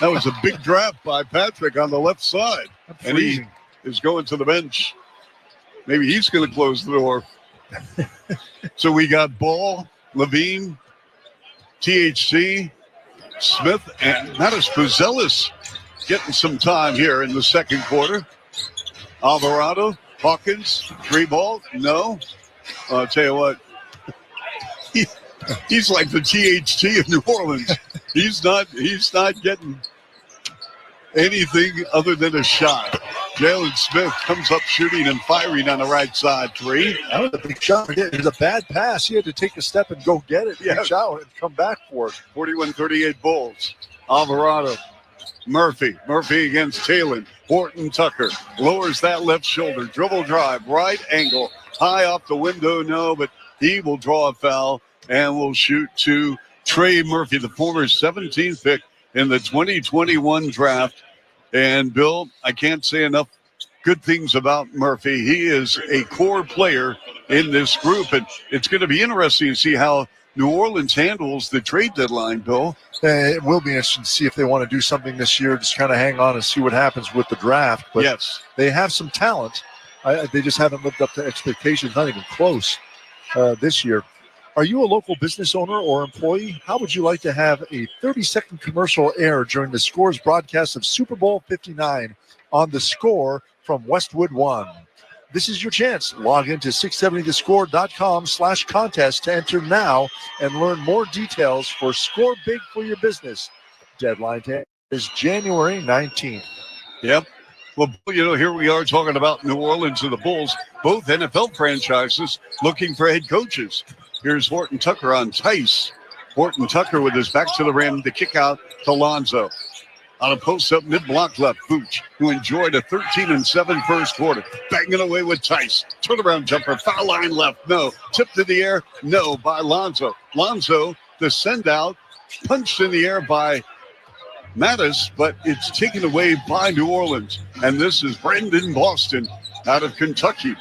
That was a big draft by Patrick on the left side. And he is going to the bench. Maybe he's going to close the door. So we got Ball, Levine, THC, Smith, and Mattis Puzelis getting some time here in the second quarter. Alvarado, Hawkins, 3 ball, no. I'll tell you what, he's like the THT of New Orleans. He's not getting anything other than a shot. Jalen Smith comes up shooting and firing on the right side, 3. That was a big shot. It was a bad pass. He had to take a step and go get it, reach out, and come back for it. 41-38 Bulls. Alvarado, Murphy against Taylor. Horton Tucker lowers that left shoulder. Dribble drive, right angle. High off the window, no, but he will draw a foul and will shoot to Trey Murphy, the former 17th pick in the 2021 draft. And, Bill, I can't say enough good things about Murphy. He is a core player in this group, and it's going to be interesting to see how New Orleans handles the trade deadline, Bill. It will be interesting to see if they want to do something this year, just kind of hang on and see what happens with the draft. But yes, they have some talent. They just haven't lived up to expectations, not even close this year. Are you a local business owner or employee? How would you like to have a 30-second commercial air during the Score's broadcast of Super Bowl 59 on The Score from Westwood One? This is your chance. Log into 670thescore.com/contest to enter now and learn more details for Score Big for your business. Deadline is January 19th. Yep. Well, here we are talking about New Orleans and the Bulls, both NFL franchises looking for head coaches. Here's Horton Tucker on Tice. Horton Tucker with his back to the rim, the kick out to Lonzo. On a post-up mid-block left, Vooch, who enjoyed a 13-7 first quarter, banging away with Tice. Turnaround jumper, foul line left, no. Tip to the air, no, by Lonzo. Lonzo, the send-out, punched in the air by Mattis, but it's taken away by New Orleans. And this is Brandon Boston out of Kentucky.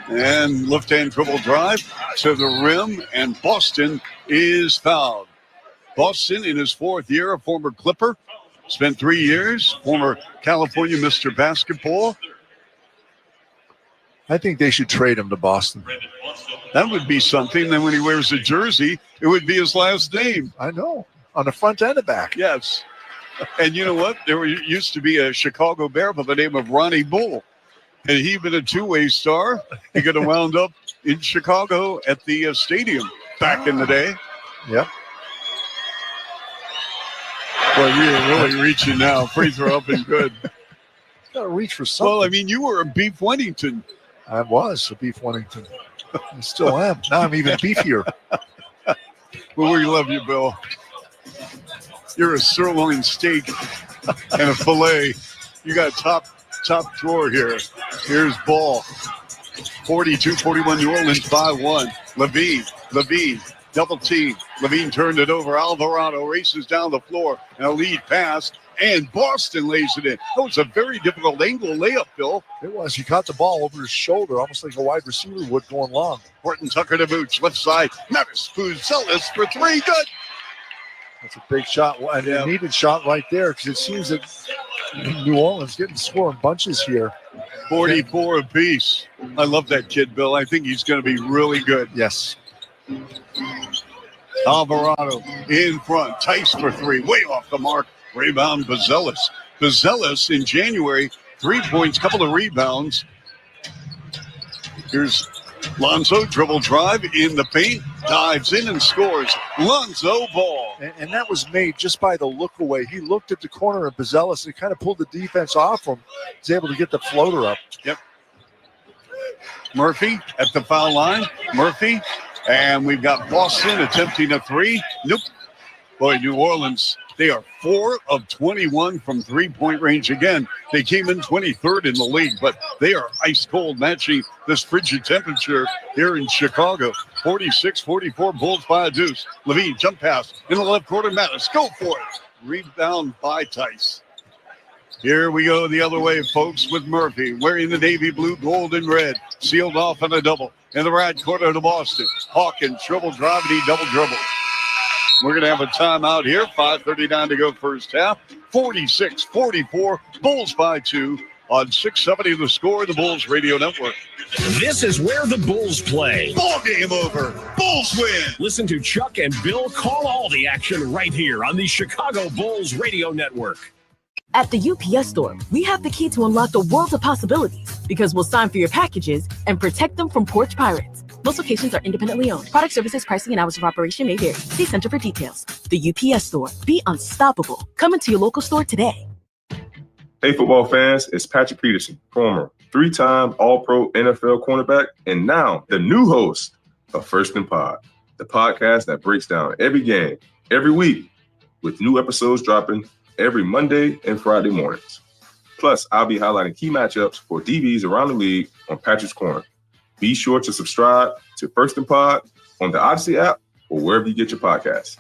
And left-hand dribble drive to the rim, and Boston is fouled. Boston, in his fourth year, a former Clipper, spent 3 years, former California Mr. Basketball. I think they should trade him to Boston. That would be something. Then when he wears a jersey, it would be his last name. I know, on the front and the back. Yes. And you know what? There used to be a Chicago Bear by the name of Ronnie Bull. Had he been a two-way star, he could have wound up in Chicago at the stadium back in the day. Yep. Boy, you're really reaching now. Free throw up and good. Got to reach for something. Well, I mean, you were a Beef Wennington. I was a Beef Wennington. I still am. Now I'm even beefier. Well, we love you, Bill. You're a sirloin steak and a filet. You got top drawer here. Here's ball. 42-41 New Orleans by one. Levine. Double team. Levine turned it over. Alvarado races down the floor. And a lead pass. And Boston lays it in. That was a very difficult angle layup, Bill. It was. He caught the ball over his shoulder, almost like a wide receiver would going long. Horton Tucker to Vooch. Left side. Mattis. Fuzelis for three. Good. That's a big shot. And a needed shot right there, because it seems that New Orleans getting scoring bunches here. 44 apiece. I love that kid, Bill. I think he's going to be really good. Yes. Alvarado in front. Tice for three. Way off the mark. Rebound, Buzelis. Buzelis in January, 3 points, couple of rebounds. Here's Lonzo, dribble drive in the paint, dives in and scores. Lonzo ball. And that was made just by the look away. He looked at the corner of Buzelis and kind of pulled the defense off him. He's able to get the floater up. Yep. Murphy at the foul line. Murphy. And we've got Boston attempting a three. Nope. Boy, New Orleans, they are 4 of 21 from three-point range. Again, they came in 23rd in the league, but they are ice cold, matching this frigid temperature here in Chicago. 46-44, Bulls by a deuce. Levine, jump pass in the left corner. Mattis, go for it. Rebound by Tice. Here we go the other way, folks, with Murphy wearing the navy blue, gold, and red. Sealed off on a double. In the right corner to Boston. Hawkins, dribble, drive, and he double dribble. We're going to have a timeout here. 5:39 to go first half. 46-44, Bulls by 2 on 670 The Score, the Bulls Radio Network. This is where the Bulls play. Ball game over. Bulls win. Listen to Chuck and Bill call all the action right here on the Chicago Bulls Radio Network. At the UPS Store, we have the key to unlock the world of possibilities because we'll sign for your packages and protect them from porch pirates. Most locations are independently owned. Product services, pricing, and hours of operation may vary. See Center for details. The UPS Store. Be unstoppable. Come into your local store today. Hey, football fans, it's Patrick Peterson, former 3-time All-Pro NFL cornerback, and now the new host of First and Pod, the podcast that breaks down every game, every week, with new episodes dropping every Monday and Friday mornings. Plus, I'll be highlighting key matchups for DBs around the league on Patrick's Corner. Be sure to subscribe to First and Pod on the Odyssey app or wherever you get your podcasts.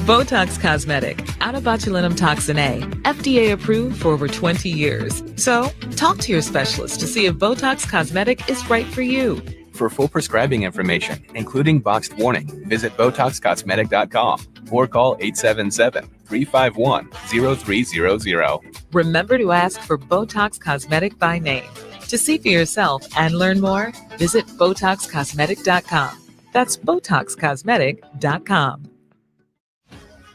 Botox Cosmetic, out of botulinum toxin A, FDA approved for over 20 years. So, talk to your specialist to see if Botox Cosmetic is right for you. For full prescribing information, including boxed warning, visit BotoxCosmetic.com or call 888-351-0300. Remember to ask for Botox Cosmetic by name. To see for yourself and learn more, visit BotoxCosmetic.com. That's BotoxCosmetic.com.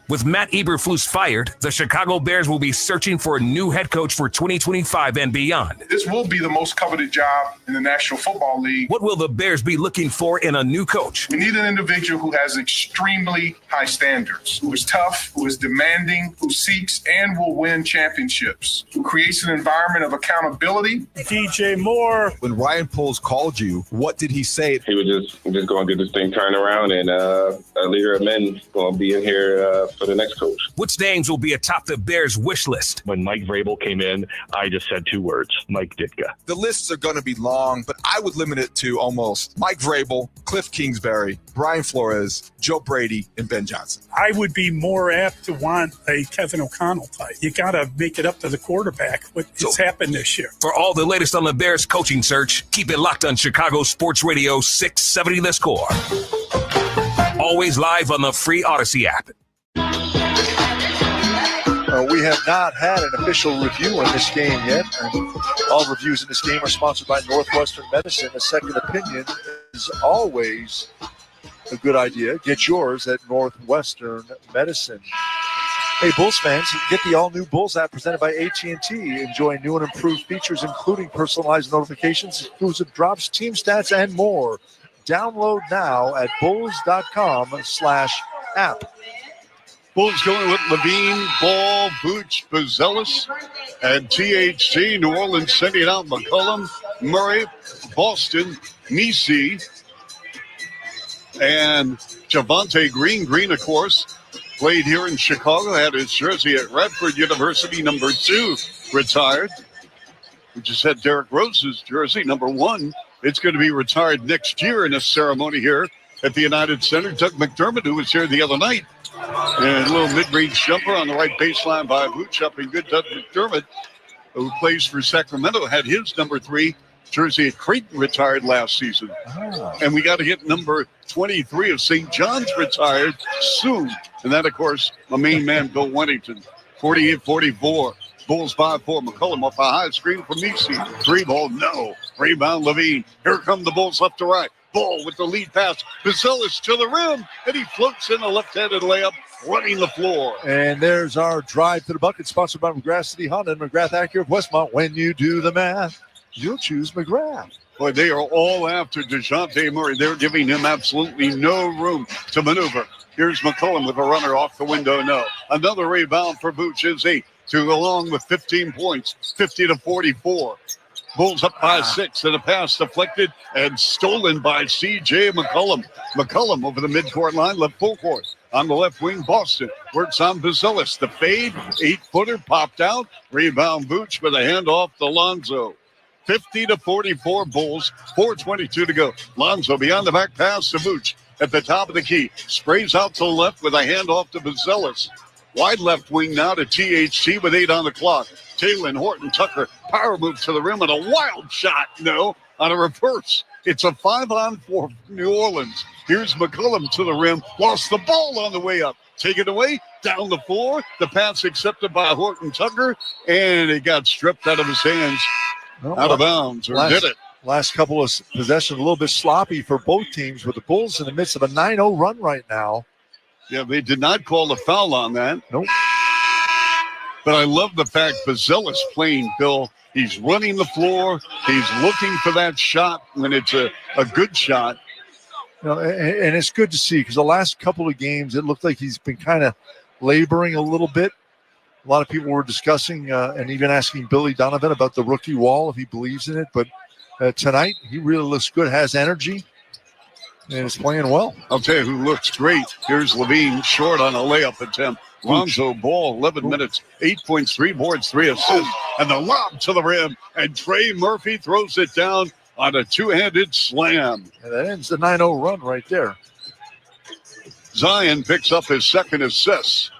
With Matt Eberflus fired, the Chicago Bears will be searching for a new head coach for 2025 and beyond. This will be the most coveted job in the National Football League. What will the Bears be looking for in a new coach? We need an individual who has extremely high standards, who is tough, who is demanding, who seeks and will win championships, who creates an environment of accountability. DJ Moore. When Ryan Poles called you, what did he say? He was just going to get this thing turned around, and a leader of men going to be in here for the next coach. Which names will be atop the Bears' wish list? When Mike Vrabel came in, I just said 2 words: Mike Ditka. The lists are going to be long, but I would limit it to almost Mike Vrabel, Cliff Kingsbury, Brian Flores, Joe Brady, and Ben Johnson. I would be more apt to want a Kevin O'Connell type. You got to make it up to the quarterback. What's happened this year? For all the latest on the Bears coaching search, keep it locked on Chicago Sports Radio 670 The Score. Always live on the free Odyssey app. We have not had an official review in this game yet. And all reviews in this game are sponsored by Northwestern Medicine. A second opinion is always a good idea. Get yours at Northwestern Medicine. Hey, Bulls fans, get the all-new Bulls app presented by AT&T. Enjoy new and improved features, including personalized notifications, exclusive drops, team stats, and more. Download now at bulls.com/app. Bulls going with Levine, Ball, Vooch, Buzelis, and THT. New Orleans sending out McCollum, Murray, Boston, Nisi, and Javonte Green. Green, of course, played here in Chicago, had his jersey at Radford University, number 2, retired. We just had Derrick Rose's jersey, number 1. It's going to be retired next year in a ceremony here at the United Center. Doug McDermott, who was here the other night, and a little mid-range jumper on the right baseline by Vooch up and good. Doug McDermott, who plays for Sacramento, had his number 3 jersey at Creighton retired last season. And we got to get number 23 of St. John's retired soon. And that, of course, my main man, Bill Wennington, 48-44. Bulls 5-4. McCollum off a high screen from Nisi. 3-ball, no. Rebound, Levine. Here come the Bulls left to right. Ball with the lead pass. Buzelis to the rim, and he floats in a left-handed layup, running the floor. And there's our drive to the bucket, sponsored by McGrath City Honda and McGrath Acura of Westmont. When you do the math, you'll choose McGrath. Boy, they are all after DeJounte Murray. They're giving him absolutely no room to maneuver. Here's McCollum with a runner off the window, no. Another rebound for Vooch is 8 to go along with 15 points, 50-44. Bulls up by 6, and a pass deflected and stolen by C.J. McCollum. McCollum over the midcourt line, left full court. On the left wing, Boston works on Buzelis. The fade, 8-footer popped out. Rebound Vooch with a handoff to Lonzo. 50-44 Bulls, 4:22 to go. Lonzo beyond the back pass to Vooch at the top of the key. Sprays out to the left with a handoff to Buzelis. Wide left wing now to THT with 8 on the clock. Taylor, Horton, Tucker, power move to the rim and a wild shot, no, on a reverse. It's a 5-on-4 for New Orleans. Here's McCollum to the rim, lost the ball on the way up. Take it away, down the floor. The pass accepted by Horton Tucker, and it got stripped out of his hands, out of bounds, or did it? Last couple of possessions, a little bit sloppy for both teams, with the Bulls in the midst of a 9-0 run right now. Yeah, they did not call a foul on that. Nope. But I love the fact Buzelis playing, Bill. He's running the floor. He's looking for that shot when it's a good shot. You know, and it's good to see, because the last couple of games, it looked like he's been kind of laboring a little bit. A lot of people were discussing and even asking Billy Donovan about the rookie wall, if he believes in it. But tonight, he really looks good, has energy, and is playing well. I'll tell you who looks great. Here's Levine, short on a layup attempt. Lonzo Ball, 11 minutes, 8 points, 3 boards, 3 assists, and the lob to the rim. And Trey Murphy throws it down on a two-handed slam. And that ends the 9-0 run right there. Zion picks up his second assist.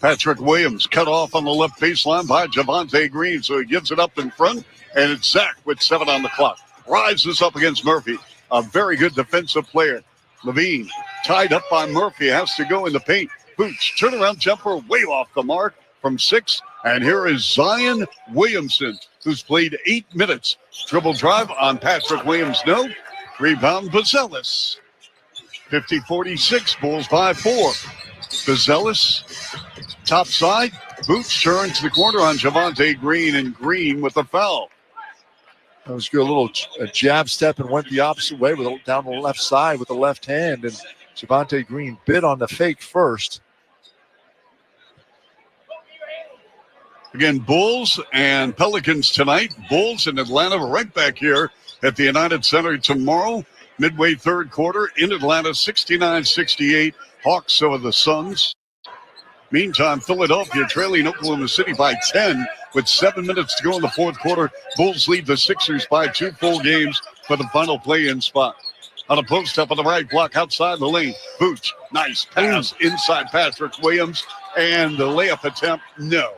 Patrick Williams cut off on the left baseline by Javonte Green, so he gives it up in front, and it's Zach with 7 on the clock. Rises up against Murphy, a very good defensive player. Levine tied up by Murphy, has to go in the paint. Boots, turnaround jumper, way off the mark from 6. And here is Zion Williamson, who's played 8 minutes. Dribble drive on Patrick Williams, no. Rebound, Bazelis. 50-46, Bulls by 4. Bazelis, top side. Boots turns the corner on Javonte Green, and Green with the foul. That was good. A jab step and went the opposite way down the left side with the left hand. And Javonte Green bit on the fake first. Again, Bulls and Pelicans tonight. Bulls in Atlanta right back here at the United Center tomorrow. Midway third quarter in Atlanta, 69-68. Hawks over the Suns. Meantime, Philadelphia trailing Oklahoma City by 10 with 7 minutes to go in the fourth quarter. Bulls lead the Sixers by 2 full games for the final play-in spot. On a post up on the right block outside the lane. Booch, nice pass inside Patrick Williams. And the layup attempt, no.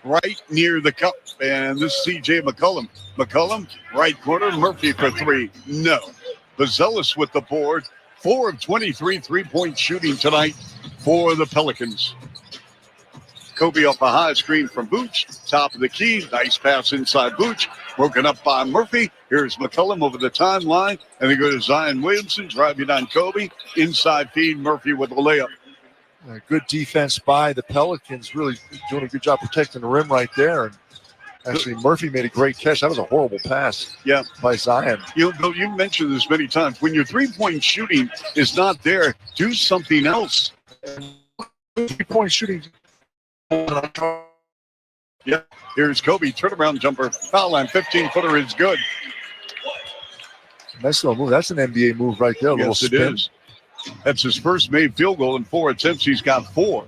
Right near the cup. And this is C.J. McCollum. McCollum, right corner, Murphy for 3. No. Bazelis with the board. 4 of 23 3-point shooting tonight for the Pelicans. Kobe off a high screen from Booch. Top of the key. Nice pass inside Booch. Broken up by Murphy. Here's McCollum over the timeline. And they go to Zion Williamson. Driving on Kobe. Inside feed. Murphy with the layup. Good defense by the Pelicans. Really doing a good job protecting the rim right there. And actually, Murphy made a great catch. That was a horrible pass by Zion. You've mentioned this many times. When your three-point shooting is not there, do something else. Three-point shooting. Yeah, here's Kobe. Turnaround jumper. Foul line. 15-footer is good. Nice little move. That's an NBA move right there. A little spin. It is. That's his first made field goal in 4 attempts. He's got 4.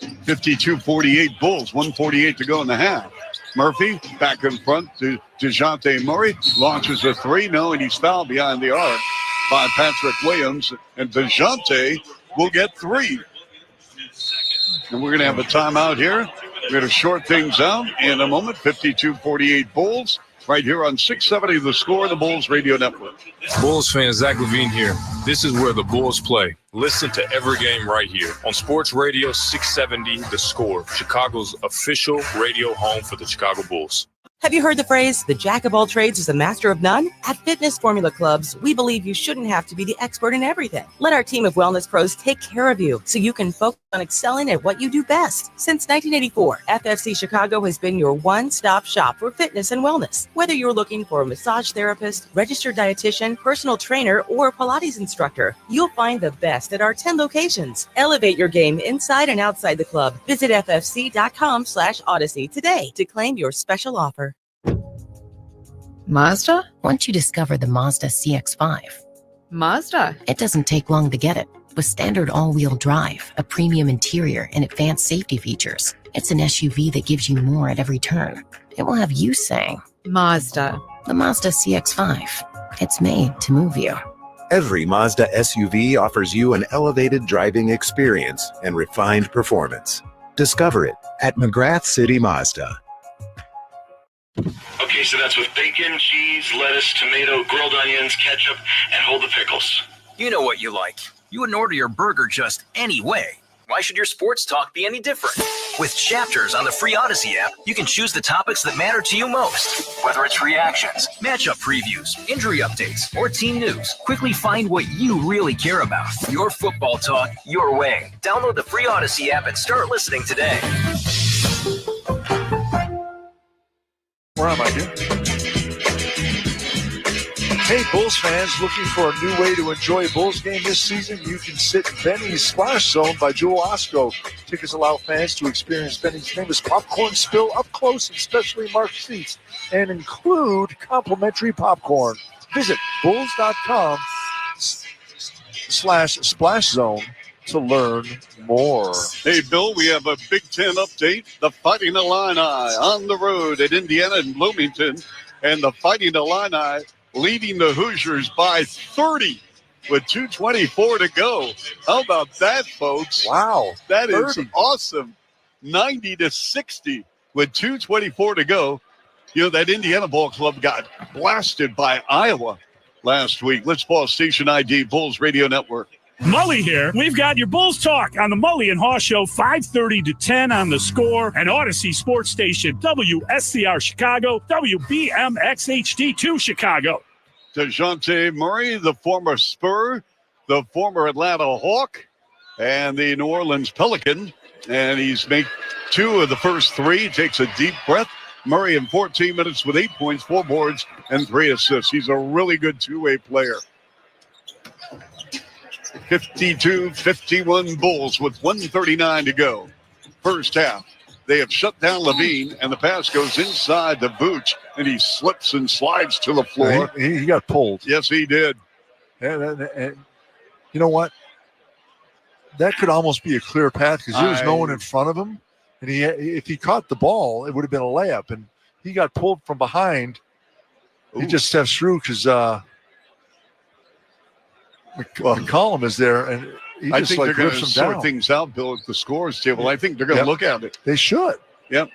52-48 Bulls. 1:48 to go in the half. Murphy back in front to DeJounte Murray. Launches a 3. No, and he's fouled behind the arc by Patrick Williams. And DeJounte will get 3. And we're going to have a timeout here. We're going to short things out in a moment. 52-48 Bulls. Right here on 670 The Score, the Bulls Radio Network. Bulls fan Zach Levine here. This is where the Bulls play. Listen to every game right here on Sports Radio 670 The Score, Chicago's official radio home for the Chicago Bulls. Have you heard the phrase, the jack of all trades is the master of none? At Fitness Formula Clubs, we believe you shouldn't have to be the expert in everything. Let our team of wellness pros take care of you so you can focus on excelling at what you do best. Since 1984, FFC Chicago has been your one-stop shop for fitness and wellness. Whether you're looking for a massage therapist, registered dietitian, personal trainer, or Pilates instructor, you'll find the best at our 10 locations. Elevate your game inside and outside the club. Visit ffc.com/Odyssey today to claim your special offer. Mazda? Once you discover the Mazda CX-5. Mazda? It doesn't take long to get it. With standard all-wheel drive, a premium interior, and advanced safety features, it's an SUV that gives you more at every turn. It will have you saying, Mazda. The Mazda CX-5. It's made to move you. Every Mazda SUV offers you an elevated driving experience and refined performance. Discover it at McGrath City Mazda. Okay, so that's with bacon, cheese, lettuce, tomato, grilled onions, ketchup, and hold the pickles. You know what you like. You wouldn't order your burger just any way. Why should your sports talk be any different? With chapters on the free Odyssey app, you can choose the topics that matter to you most. Whether it's reactions, matchup previews, injury updates, or team news, quickly find what you really care about. Your football talk, your way. Download the free Odyssey app and start listening today. Where am I here? Hey, Bulls fans, looking for a new way to enjoy a Bulls game this season? You can sit in Benny's Splash Zone by Jewel Osco. Tickets allow fans to experience Benny's famous popcorn spill up close in specially marked seats and include complimentary popcorn. Visit bulls.com/splash zone to learn more. Hey, Bill, we have a Big Ten update. The Fighting Illini on the road at Indiana and Bloomington. And the Fighting Illini leading the Hoosiers by 30 with 2:24 to go. How about that, folks? Wow. That is awesome. 90-60 with 2:24 to go. You know, that Indiana ball club got blasted by Iowa. last week. Let's pause station ID, Bulls Radio Network. Mully here. We've got your Bulls Talk on the Mully and Haw Show, 5:30 to 10 on the Score and Odyssey Sports Station, WSCR Chicago, WBMX HD2 Chicago. DeJounte Murray, the former Spur, the former Atlanta Hawk, and the New Orleans Pelican. And he's made 2 of the first 3. Takes a deep breath. Murray in 14 minutes with 8 points, 4 boards, and 3 assists. He's a really good two-way player. 52-51 Bulls with 1:39 to go. First half. They have shut down Levine, and the pass goes inside to Vooch, and he slips and slides to the floor. He got pulled. Yes, he did. And you know what? That could almost be a clear path because there was no one in front of him. And if he caught the ball, it would have been a layup. And he got pulled from behind. He just steps through because McCollum is there, and he I just think they're going to rips him sort down. things out, Bill, at the scores table. I think they're going to look at it. They should. Yep.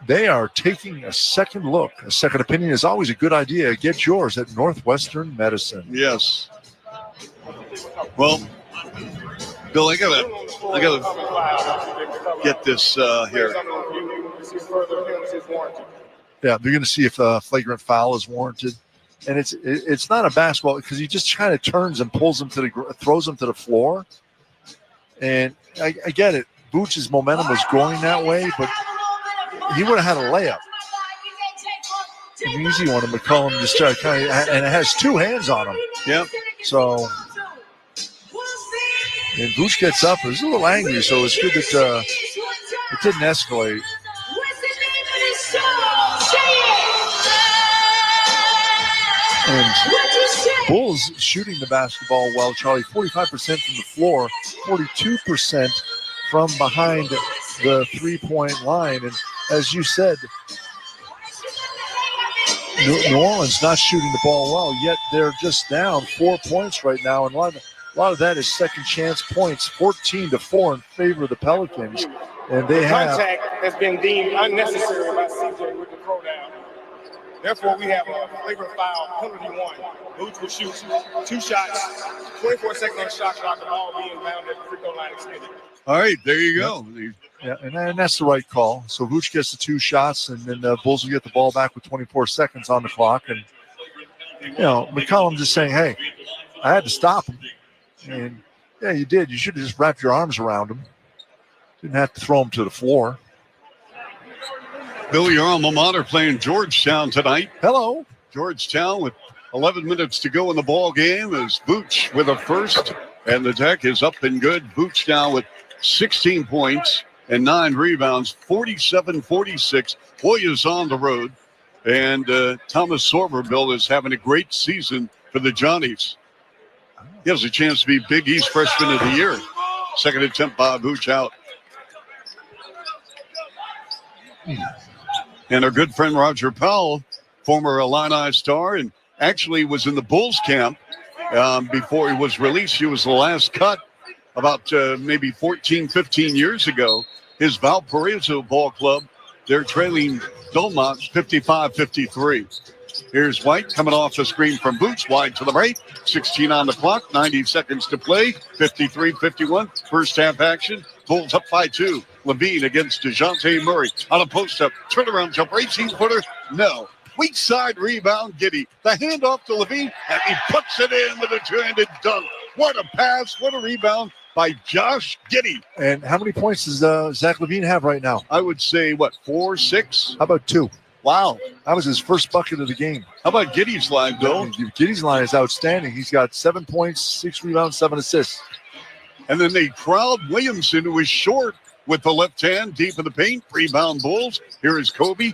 They are taking a second look. A second opinion is always a good idea. Get yours at Northwestern Medicine. Yes. Well, Bill, I gotta get this here. Yeah, they're going to see if a flagrant foul is warranted. And it's not a basketball because he just kind of turns and pulls him throws him to the floor. And I get it. Vooch's momentum was going that way, but he would have had a layup. An easy one, and McCollum just started and it has 2 hands on him. Yep. So, and Vooch gets up. He was a little angry, so it's good that it didn't escalate. And Bulls shooting the basketball well, Charlie. 45% from the floor, 42% from behind the three-point line. And as you said, New Orleans not shooting the ball well, yet they're just down 4 points right now. And a lot of that is second chance points, 14-4 in favor of the Pelicans. And they have contact has been deemed unnecessary by CJ with the throw down. Therefore, we have a flagrant foul, penalty 1. Vooch will shoot 2 shots, 24 seconds on the shot clock, the ball being bound at the free throw line extended. All right, there you go. Yeah, and that's the right call. So Vooch gets the 2 shots, and then the Bulls will get the ball back with 24 seconds on the clock. And, McCollum just saying, hey, I had to stop him. And, yeah, you did. You should have just wrapped your arms around him. Didn't have to throw him to the floor. Billy, your alma mater playing Georgetown tonight. Hello. Georgetown with 11 minutes to go in the ball game as Vooch with a first, and the deck is up and good. Vooch now with 16 points and 9 rebounds, 47-46. Hoyas on the road, and Thomas Sorberville is having a great season for the Johnnies. He has a chance to be Big East Freshman of the Year. Second attempt by Vooch out. And our good friend Roger Powell, former Illini star, and actually was in the Bulls camp before he was released. He was the last cut about maybe 14, 15 years ago. His Valparaiso ball club, they're trailing Belmont 55-53. Here's White coming off the screen from Vooch, wide to the right. 16 on the clock, 90 seconds to play. 53-51, first half action. Bulls up by 2. Levine against DeJounte Murray on a post-up. Turnaround jumper, 18-footer. No. Weak side rebound, Giddey. The handoff to Levine, and he puts it in with a two-handed dunk. What a pass, what a rebound by Josh Giddey. And how many points does Zach LaVine have right now? I would say, 4, 6? How about 2? Wow. That was his first bucket of the game. How about Giddey's line, Bill? Giddey's line is outstanding. He's got 7 points, 6 rebounds, 7 assists. And then they crowd Williamson, who is short with the left hand, deep in the paint. Rebound Bulls. Here is Kobe.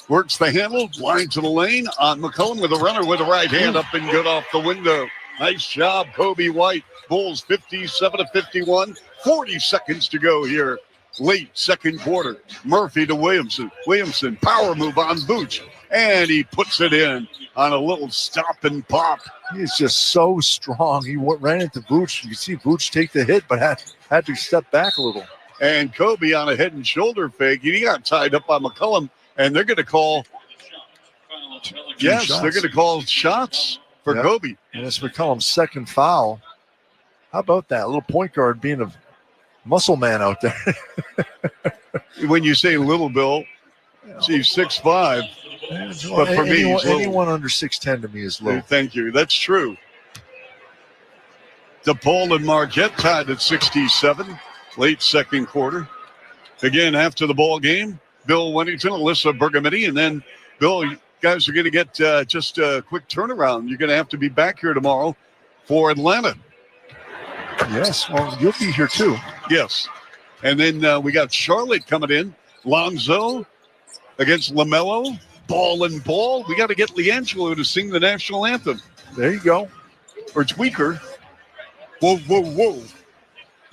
Works the handle, line to the lane on McCollum with a runner with the right hand up and good off the window. Nice job, Kobe White. Bulls 57-51. 40 seconds to go here. Late second quarter. Murphy to Williamson. Williamson, power move on Vooch. And he puts it in on a little stop and pop. He's just so strong. He ran into Vooch. You can see Vooch take the hit, but had to step back a little. And Kobe on a head and shoulder fake. He got tied up by McCollum. And they're going to call, they're going to call shots for Kobe. And it's McCollum's second foul. How about that? A little point guard being a muscle man out there. When you say little, Bill, he's 6'5". But for me, anyone under 6'10" to me is low. Thank you. That's true. DePaul and Marquette tied at 67, late second quarter. Again, after the ball game, Bill Wennington, Alyssa Bergametti, and then, Bill, you guys are going to get just a quick turnaround. You're going to have to be back here tomorrow for Atlanta. Yes, well, you'll be here too. Yes. And then we got Charlotte coming in. Lonzo against LaMelo. Ball and ball. We got to get LiAngelo to sing the national anthem. There you go. Or Tweaker. Whoa, whoa, whoa.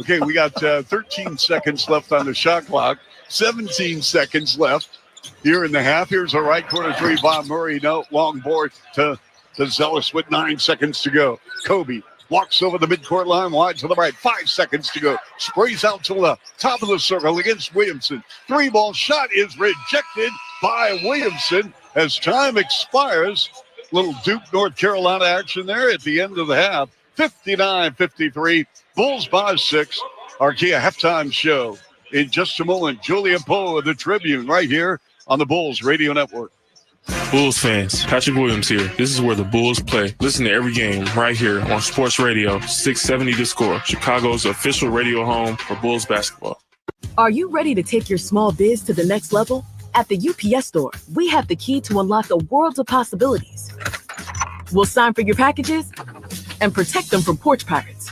Okay, we got 13 seconds left on the shot clock. 17 seconds left here in the half. Here's a right corner three. Bob Murray, no, long board to Zealous with 9 seconds to go. Kobe walks over the midcourt line, wide to the right. 5 seconds to go. Sprays out to the top of the circle against Williamson. 3-ball shot is rejected by Williamson as time expires. Little Duke, North Carolina action there at the end of the half. 59-53. Bulls by 6. Our Kia halftime show. In just a moment, Julia Poe of the Tribune right here on the Bulls Radio Network. Bulls fans, Patrick Williams here. This is where the Bulls play. Listen to every game right here on Sports Radio 670 The Score, Chicago's official radio home for Bulls basketball. Are you ready to take your small biz to the next level? At the UPS Store, we have the key to unlock the worlds of possibilities. We'll sign for your packages and protect them from porch pirates.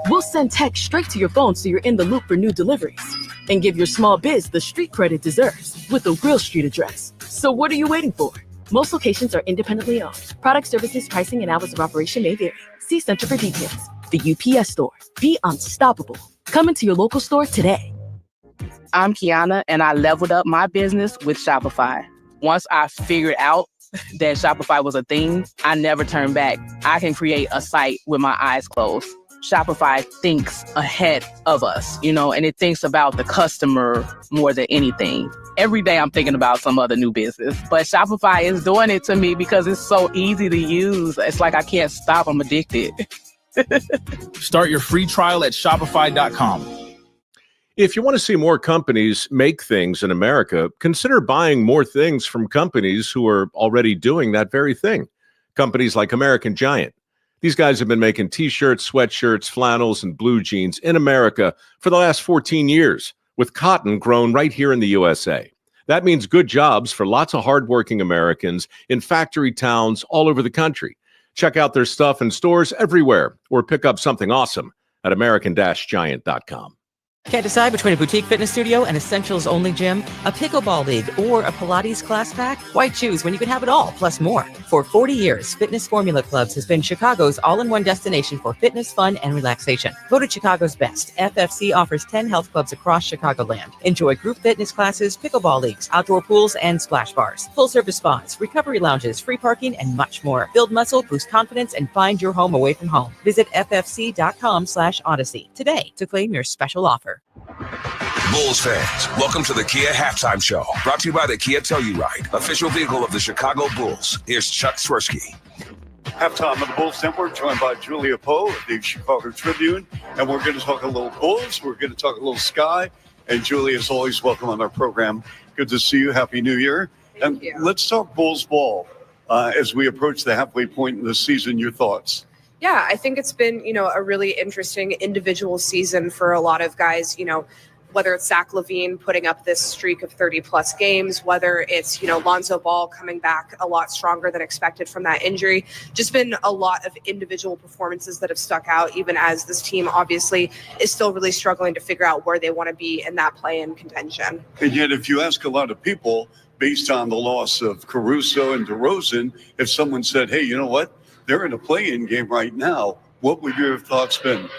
We'll send text straight to your phone so you're in the loop for new deliveries and give your small biz the street cred it deserves with a real street address. So what are you waiting for? Most locations are independently owned. Product, services, pricing, and hours of operation may vary. See Center for details. The UPS Store. Be unstoppable. Come into your local store today. I'm Kiana, and I leveled up my business with Shopify. Once I figured out that Shopify was a thing, I never turned back. I can create a site with my eyes closed. Shopify thinks ahead of us, and it thinks about the customer more than anything. Every day I'm thinking about some other new business, but Shopify is doing it to me because it's so easy to use. It's like I can't stop. I'm addicted. Start your free trial at Shopify.com. If you want to see more companies make things in America, consider buying more things from companies who are already doing that very thing. Companies like American Giant. These guys have been making T-shirts, sweatshirts, flannels, and blue jeans in America for the last 14 years, with cotton grown right here in the USA. That means good jobs for lots of hardworking Americans in factory towns all over the country. Check out their stuff in stores everywhere or pick up something awesome at American-Giant.com. Can't decide between a boutique fitness studio, an essentials-only gym, a pickleball league, or a Pilates class pack? Why choose when you can have it all, plus more? For 40 years, Fitness Formula Clubs has been Chicago's all-in-one destination for fitness, fun, and relaxation. Voted Chicago's best, FFC offers 10 health clubs across Chicagoland. Enjoy group fitness classes, pickleball leagues, outdoor pools, and splash bars, full-service spas, recovery lounges, free parking, and much more. Build muscle, boost confidence, and find your home away from home. Visit ffc.com/Odyssey today to claim your special offer. Bulls fans, welcome to the Kia Halftime Show, brought to you by the Kia Telluride, official vehicle of the Chicago Bulls. Here's Chuck Swirsky. Halftime of the Bulls Network, joined by Julia Poe of the Chicago Tribune. And we're going to talk a little Bulls. We're going to talk a little Sky. And Julia is always welcome on our program. Good to see you. Happy New Year. Thank you. Let's talk Bulls ball as we approach the halfway point in the season. Your thoughts? Yeah, I think it's been, a really interesting individual season for a lot of guys, whether it's Zach LaVine putting up this streak of 30-plus games, whether it's, Lonzo Ball coming back a lot stronger than expected from that injury. Just been a lot of individual performances that have stuck out, even as this team obviously is still really struggling to figure out where they want to be in that play-in contention. And yet, if you ask a lot of people, based on the loss of Caruso and DeRozan, if someone said, hey, you know what? They're in a play-in game right now. What would your thoughts been?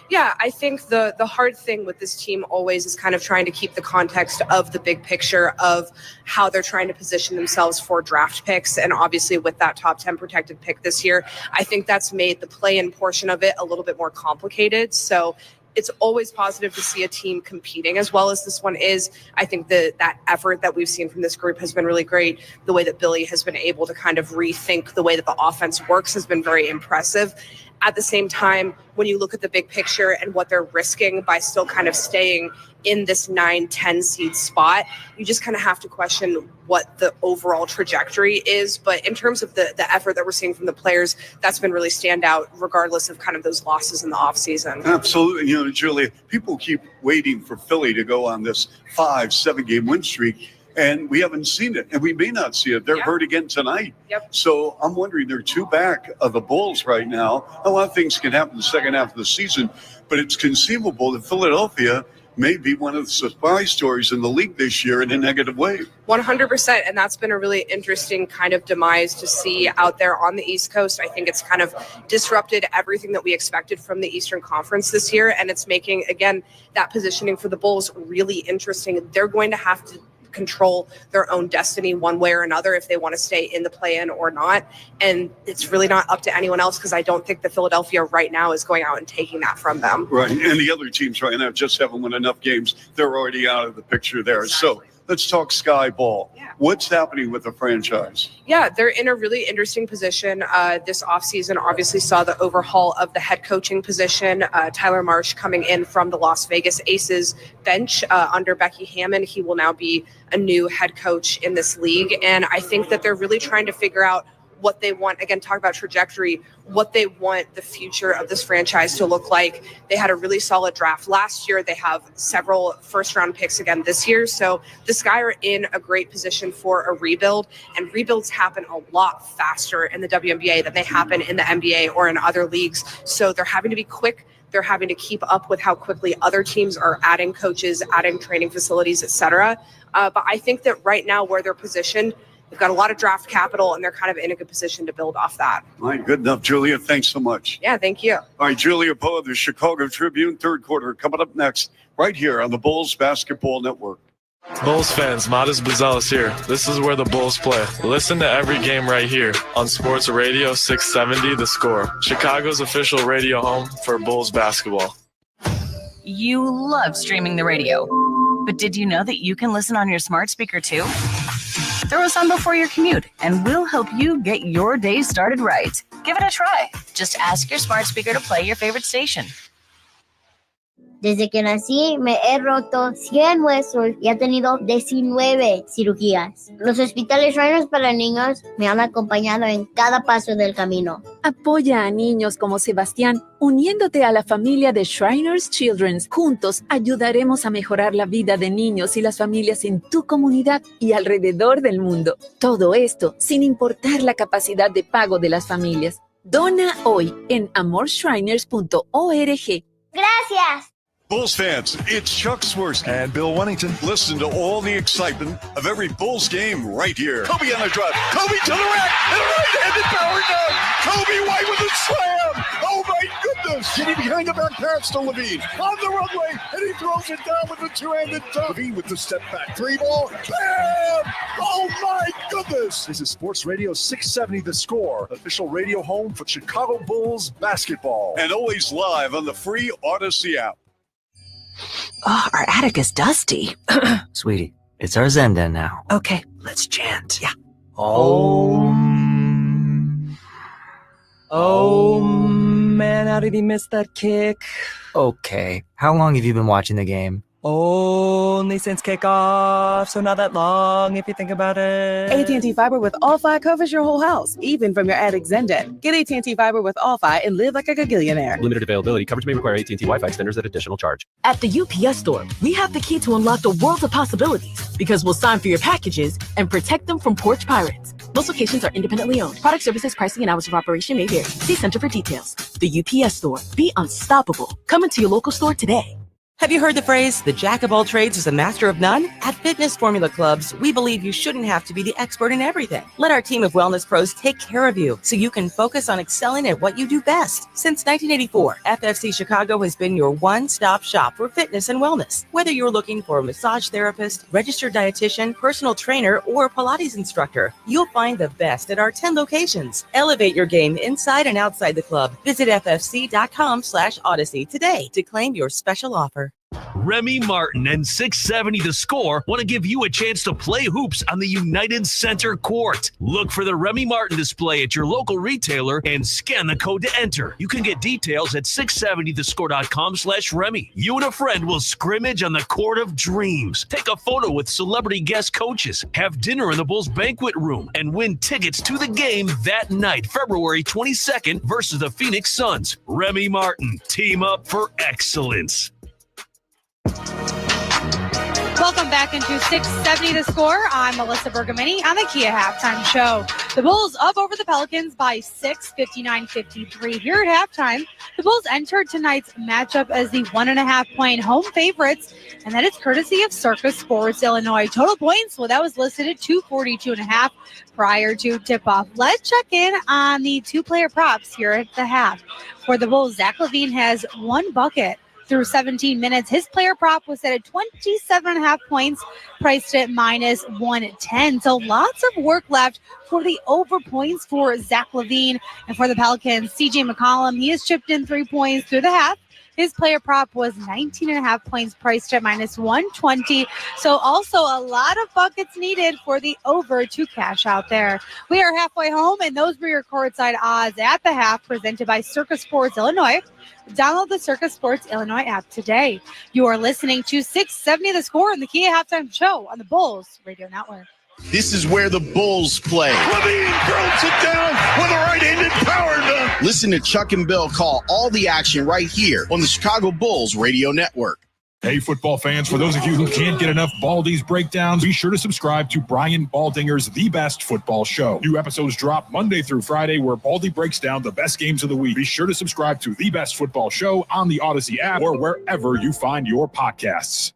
Yeah, I think the hard thing with this team always is kind of trying to keep the context of the big picture of how they're trying to position themselves for draft picks. And obviously with that top 10 protected pick this year, I think that's made the play-in portion of it a little bit more complicated. So it's always positive to see a team competing as well as this one is. I think that effort that we've seen from this group has been really great. The way that Billy has been able to kind of rethink the way that the offense works has been very impressive. At the same time, when you look at the big picture and what they're risking by still kind of staying in this 9-10 seed spot, you just kind of have to question what the overall trajectory is. But in terms of the effort that we're seeing from the players, that's been really stand out regardless of kind of those losses in the offseason. Absolutely. You know, Julia, people keep waiting for Philly to go on this 5-7 game win streak, and we haven't seen it, and we may not see it. They're hurt again tonight. So I'm wondering, they're 2 back of the Bulls right now. A lot of things can happen in the second half of the season, but it's conceivable that Philadelphia may be one of the surprise stories in the league this year in a negative way. 100%. And that's been a really interesting kind of demise to see out there on the East Coast. I think it's kind of disrupted everything that we expected from the Eastern Conference this year. And it's making, again, that positioning for the Bulls really interesting. They're going to have to control their own destiny one way or another if they want to stay in the play-in or not. And it's really not up to anyone else because I don't think that Philadelphia right now is going out and taking that from them. Right. And the other teams right now just haven't won enough games. They're already out of the picture there. Exactly. So let's talk Sky Ball. What's happening with the franchise? Yeah, they're in a really interesting position. This offseason obviously saw the overhaul of the head coaching position. Tyler Marsh coming in from the Las Vegas Aces bench under Becky Hammon. He will now be a new head coach in this league. And I think that they're really trying to figure out what they want, again, talk about trajectory, what they want the future of this franchise to look like. They had a really solid draft last year. They have several first-round picks again this year. So the Sky are in a great position for a rebuild, and rebuilds happen a lot faster in the WNBA than they happen in the NBA or in other leagues. So they're having to be quick. They're having to keep up with how quickly other teams are adding coaches, adding training facilities, et cetera. But I think that right now where they're positioned, they've got a lot of draft capital, and they're kind of in a good position to build off that. All right, good enough, Julia. Thanks so much. Yeah, thank you. All right, Julia Poe, the Chicago Tribune, third quarter coming up next, right here on the Bulls Basketball Network. Bulls fans, Modest Buzelis here. This is where the Bulls play. Listen to every game right here on Sports Radio 670 The Score, Chicago's official radio home for Bulls basketball. You love streaming the radio, but did you know that you can listen on your smart speaker too? Throw us on before your commute, and we'll help you get your day started right. Give it a try. Just ask your smart speaker to play your favorite station. Desde que nací me he roto 100 huesos y he tenido 19 cirugías. Los hospitales Shriners para niños me han acompañado en cada paso del camino. Apoya a niños como Sebastián, uniéndote a la familia de Shriners Children's. Juntos ayudaremos a mejorar la vida de niños y las familias en tu comunidad y alrededor del mundo. Todo esto sin importar la capacidad de pago de las familias. Dona hoy en amorshriners.org. Gracias. Bulls fans, it's Chuck Swirsky and Bill Wennington. Listen to all the excitement of every Bulls game right here. Kobe on a drive. Kobe to the rack. And a right-handed power dunk. Kobe White with a slam. Oh, my goodness. Getting behind the back pass to Levine. On the runway. And he throws it down with a two-handed dunk. Levine with the step back. Three ball. Bam! Oh, my goodness. This is Sports Radio 670 The Score, official radio home for Chicago Bulls basketball. And always live on the free Odyssey app. Oh, our attic is dusty. Sweetie, it's our Zen den now. Okay, let's chant. Yeah. Oh, man, how did he miss that kick? okay. How long have you been watching the game? Only since kickoff, so not that long if you think about it. AT&T Fiber with All-Fi covers your whole house, even from your attic Zendet. Get AT&T Fiber with All-Fi and live like a gagillionaire. Limited availability. Coverage may require AT&T Wi-Fi extenders at additional charge. At the UPS Store, we have the key to unlock the world of possibilities because we'll sign for your packages and protect them from porch pirates. Most locations are independently owned. Product services, pricing, and hours of operation may vary. See Center for details. The UPS Store. Be unstoppable. Come into your local store today. Have you heard the phrase, the jack of all trades is a master of none? At Fitness Formula Clubs, we believe you shouldn't have to be the expert in everything. Let our team of wellness pros take care of you so you can focus on excelling at what you do best. Since 1984, FFC Chicago has been your one-stop shop for fitness and wellness. Whether you're looking for a massage therapist, registered dietitian, personal trainer, or Pilates instructor, you'll find the best at our 10 locations. Elevate your game inside and outside the club. Visit ffc.com/Odyssey today to claim your special offer. Remy Martin and 670 The Score want to give you a chance to play hoops on the United Center court. Look for the Remy Martin display at your local retailer and scan the code to enter. You can get details at 670thescore.com/Remy. You and a friend will scrimmage on the court of dreams. Take a photo with celebrity guest coaches, have dinner in the Bulls banquet room, and win tickets to the game that night, February 22nd versus the Phoenix Suns. Remy Martin, team up for excellence. Welcome back into 670 The Score. I'm Melissa Bergamini on the Kia Halftime Show. The Bulls up over the Pelicans by 6, 59-53. Here at halftime, the Bulls entered tonight's matchup as the 1.5-point home favorites, and that is courtesy of Circus Sports Illinois. Total points, well, that was listed at 242.5 prior to tip-off. Let's check in on the two-player props here at the half. For the Bulls, Zach LaVine has one bucket through 17 minutes. His player prop was set at 27.5 points, priced at -110. So lots of work left for the over points for Zach LaVine. And for the Pelicans, CJ McCollum, he has chipped in 3 points through the half. His player prop was 19.5 points, priced at -120. So also a lot of buckets needed for the over to cash out there. We are halfway home, and those were your courtside odds at the half, presented by Circus Sports Illinois. Download the Circus Sports Illinois app today. You are listening to 670 The Score in the Kia Halftime Show on the Bulls Radio Network. This is where the Bulls play. LaVine throws it down with a right-handed power dunk. Listen to Chuck and Bill call all the action right here on the Chicago Bulls Radio Network. Hey, football fans, for those of you who can't get enough Baldy's breakdowns, be sure to subscribe to Brian Baldinger's The Best Football Show. New episodes drop Monday through Friday, where Baldy breaks down the best games of the week. Be sure to subscribe to The Best Football Show on the Odyssey app or wherever you find your podcasts.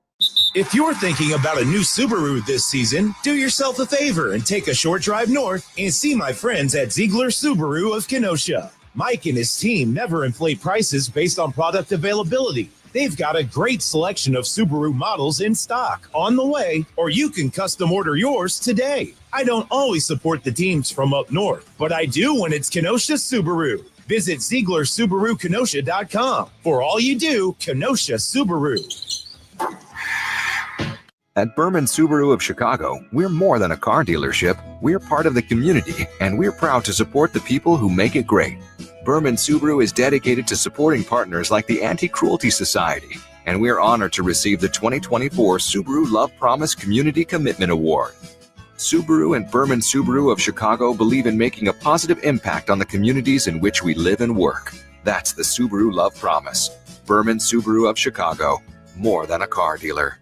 If you're thinking about a new Subaru this season, do yourself a favor and take a short drive north and see my friends at Ziegler Subaru of Kenosha. Mike and his team never inflate prices based on product availability. They've got a great selection of Subaru models in stock on the way, or you can custom order yours today. I don't always support the teams from up north, but I do when it's Kenosha Subaru. Visit ZieglerSubaruKenosha.com. For all you do, Kenosha Subaru. At Berman Subaru of Chicago, we're more than a car dealership. We're part of the community, and we're proud to support the people who make it great. Berman Subaru is dedicated to supporting partners like the Anti-Cruelty Society, and we're honored to receive the 2024 Subaru Love Promise Community Commitment Award. Subaru and Berman Subaru of Chicago believe in making a positive impact on the communities in which we live and work. That's the Subaru Love Promise. Berman Subaru of Chicago, more than a car dealer.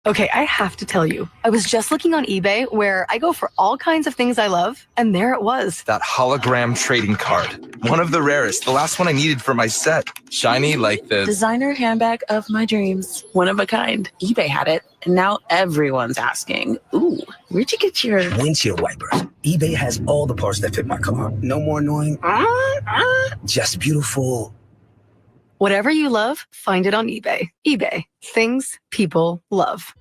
Okay, I have to tell you, I was just looking on eBay where I go for all kinds of things I love, and there it was. That hologram trading card. One of the rarest. The last one I needed for my set. Shiny like this. Designer handbag of my dreams. One of a kind. eBay had it, and now everyone's asking, ooh, where'd you get your... Windshield wipers. eBay has all the parts that fit my car. No more annoying. Just beautiful. Whatever you love, find it on eBay. eBay. Things people love.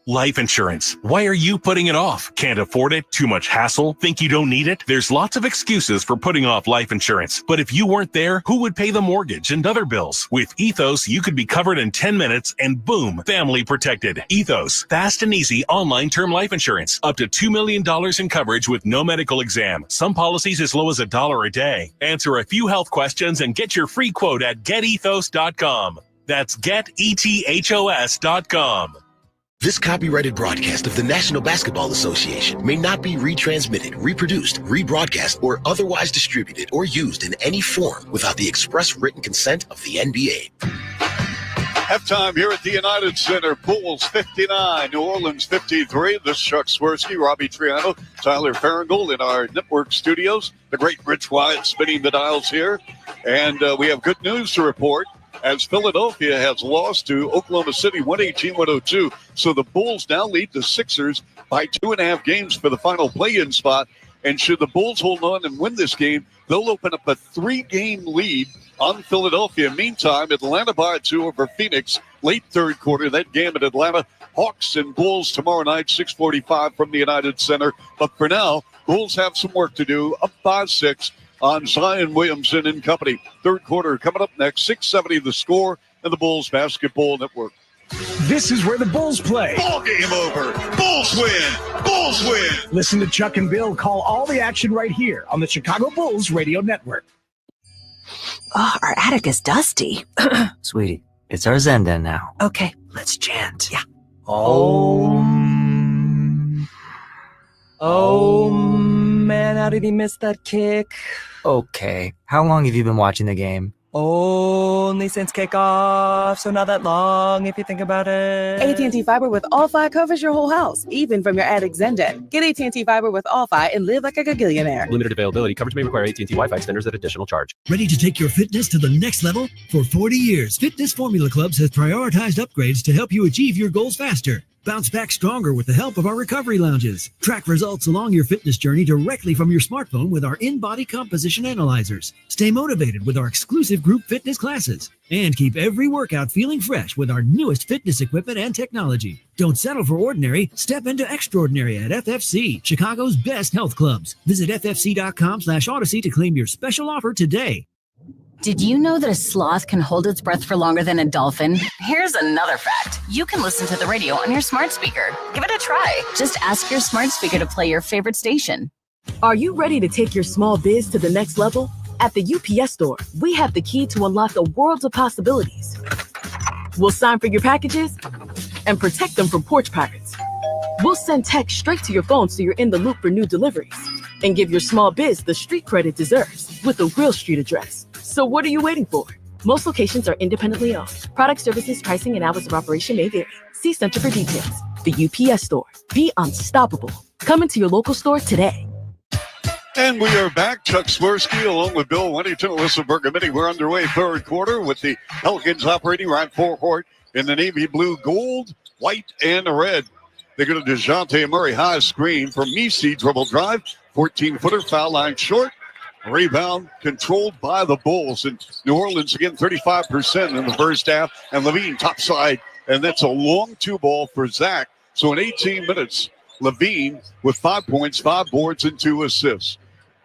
Life insurance. Why are you putting it off? Can't afford it? Too much hassle? Think you don't need it? There's lots of excuses for putting off life insurance. But if you weren't there, who would pay the mortgage and other bills? With Ethos, you could be covered in 10 minutes and boom, family protected. Ethos, fast and easy online term life insurance. Up to $2 million in coverage with no medical exam. Some policies as low as $1 a day. Answer a few health questions and get your free quote at getethos.com. That's getethos.com. This copyrighted broadcast of the National Basketball Association may not be retransmitted, reproduced, rebroadcast, or otherwise distributed or used in any form without the express written consent of the NBA. Halftime here at the United Center. Bulls 59, New Orleans 53. This is Chuck Swirsky, Robbie Triano, Tyler Farringold in our network studios. The great Rich Wyatt spinning the dials here. And we have good news to report as Philadelphia has lost to Oklahoma City 118-102. So the Bulls now lead the Sixers by 2.5 games for the final play-in spot. And should the Bulls hold on and win this game, they'll open up a 3-game lead on Philadelphia. Meantime, Atlanta by 2 over Phoenix late third quarter. That game at Atlanta, Hawks and Bulls tomorrow night, 6:45 from the United Center. But for now, Bulls have some work to do, up by 6 on Zion Williamson and company. Third quarter coming up next, 6:70 the score, and the Bulls Basketball Network. This is where the Bulls play. Ball game over. Bulls win. Bulls win. Listen to Chuck and Bill call all the action right here on the Chicago Bulls Radio Network. Oh, our attic is dusty. Sweetie, it's our Zen den now. Okay, let's chant. Yeah. Oh, man, how did he miss that kick? Okay, how long have you been watching the game? Only since kickoff, so not that long if you think about it. AT&T Fiber with All-Fi covers your whole house, even from your attic Zen-Den. Get AT&T Fiber with All-Fi and live like a gagillionaire. Limited availability. Coverage may require AT&T Wi-Fi extenders at additional charge. Ready to take your fitness to the next level? For 40 years, Fitness Formula Clubs has prioritized upgrades to help you achieve your goals faster. Bounce back stronger with the help of our recovery lounges. Track results along your fitness journey directly from your smartphone with our in-body composition analyzers. Stay motivated with our exclusive group fitness classes. And keep every workout feeling fresh with our newest fitness equipment and technology. Don't settle for ordinary. Step into extraordinary at FFC, Chicago's best health clubs. Visit ffc.com/Odyssey to claim your special offer today. Did you know that a sloth can hold its breath for longer than a dolphin? Here's another fact. You can listen to the radio on your smart speaker. Give it a try. Just ask your smart speaker to play your favorite station. Are you ready to take your small biz to the next level? At the UPS Store, we have the key to unlock the worlds of possibilities. We'll sign for your packages and protect them from porch pirates. We'll send text straight to your phone so you're in the loop for new deliveries. And give your small biz the street cred it deserves with a real street address. So what are you waiting for? Most locations are independently owned. Product services, pricing, and hours of operation may vary. See Center for details. The UPS Store. Be unstoppable. Come into your local store today. And we are back. Chuck Swirsky along with Bill Wennington, Alyssa Bergamini. We're underway third quarter with the Pelicans operating right forward in the navy blue, gold, white, and red. They go to DeJounte Murray, high screen from Misi, dribble drive, 14-footer, foul line short. Rebound controlled by the Bulls. And New Orleans, again, 35% in the first half. And Levine topside. And that's a long 2-ball for Zach. So in 18 minutes, Levine with 5 points, 5 boards, and 2 assists.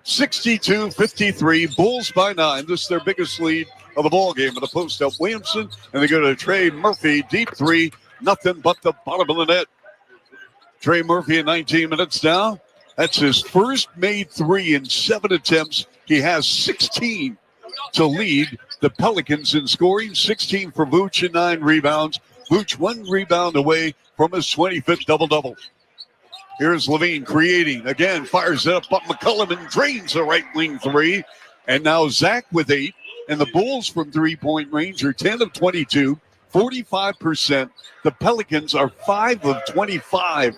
62-53, Bulls by 9. This is their biggest lead of the ball game. With a post up Williamson. And they go to Trey Murphy, deep 3. Nothing but the bottom of the net. Trey Murphy in 19 minutes now. That's his first made 3 in 7 attempts. He has 16 to lead the Pelicans in scoring. 16 for Vooch and 9 rebounds. Vooch 1 rebound away from his 25th double-double. Here's Levine creating. Again, fires it up, but McCullum and drains the right wing 3. And now Zach with 8. And the Bulls from three-point range are 10 of 22, 45%. The Pelicans are 5 of 25.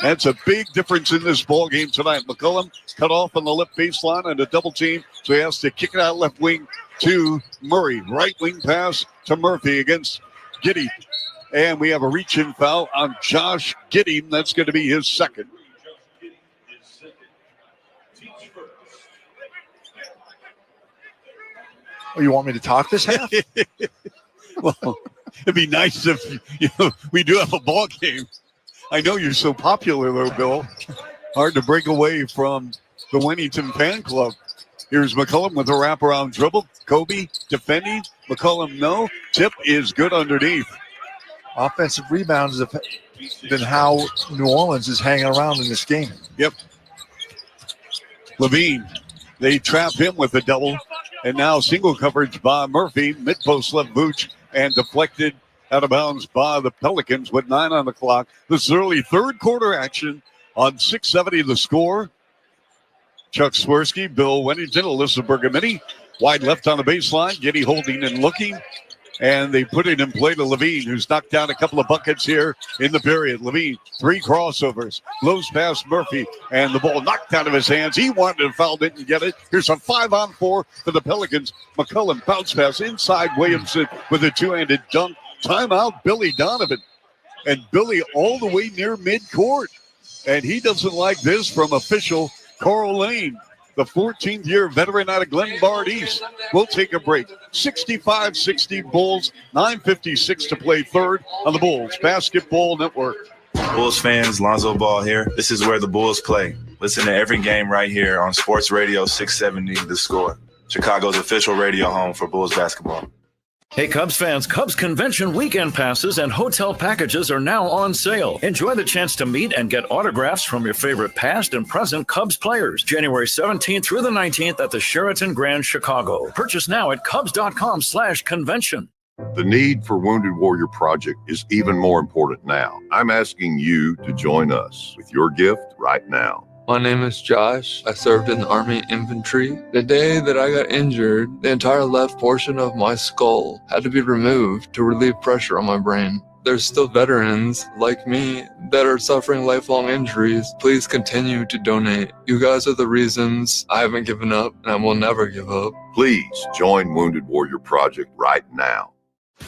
That's a big difference in this ball game tonight. McCullum cut off on the left baseline and a double team, so he has to kick it out left wing to Murray. Right wing pass to Murphy against Giddey. And we have a reach-in foul on Josh Giddey. That's going to be his second. Oh, you want me to talk this half? Well, it'd be nice if we do have a ball game. I know you're so popular, though, Bill. Hard to break away from the Wennington fan club. Here's McCullum with a wraparound dribble. Kobe defending. McCullum, no. Tip is good underneath. Offensive rebounds have been how New Orleans is hanging around in this game. Yep. Levine, they trap him with a double. And now single coverage by Murphy. Mid-post left Vooch and deflected out of bounds by the Pelicans with 9 on the clock. This is early third quarter action on 6:70 the score. Chuck Swirsky, Bill Wennington, Alyssa Bergamini. Wide left on the baseline. Giddey holding and looking. And they put it in play to Levine, who's knocked down a couple of buckets here in the period. Levine, 3 crossovers, blows past Murphy, and the ball knocked out of his hands. He wanted to foul, didn't get it. Here's a 5-on-4 for the Pelicans. McCullum bounce pass inside Williamson with a 2-handed dunk. Timeout, Billy Donovan. And Billy all the way near midcourt. And he doesn't like this from official Carl Lane, the 14th-year veteran out of Glenbard East. We'll take a break. 65-60 Bulls, 9:56 to play third on the Bulls Basketball Network. Bulls fans, Lonzo Ball here. This is where the Bulls play. Listen to every game right here on Sports Radio 670 The Score, Chicago's official radio home for Bulls basketball. Hey, Cubs fans, Cubs Convention weekend passes and hotel packages are now on sale. Enjoy the chance to meet and get autographs from your favorite past and present Cubs players. January 17th through the 19th at the Sheraton Grand Chicago. Purchase now at Cubs.com/convention. The need for Wounded Warrior Project is even more important now. I'm asking you to join us with your gift right now. My name is Josh. I served in the Army Infantry. The day that I got injured, the entire left portion of my skull had to be removed to relieve pressure on my brain. There's still veterans like me that are suffering lifelong injuries. Please continue to donate. You guys are the reasons I haven't given up and I will never give up. Please join Wounded Warrior Project right now.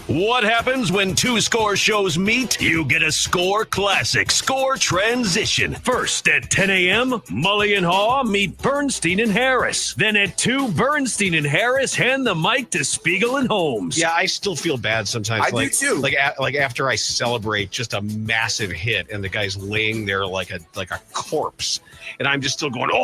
What happens when 2 Score shows meet? You get a Score Classic, Score Transition. First at 10 a.m., Mully and Haw meet Bernstein and Harris. Then at 2, Bernstein and Harris hand the mic to Spiegel and Holmes. Yeah, I still feel bad sometimes. I do too. Like after I celebrate just a massive hit and the guy's laying there like a corpse, and I'm just still going, and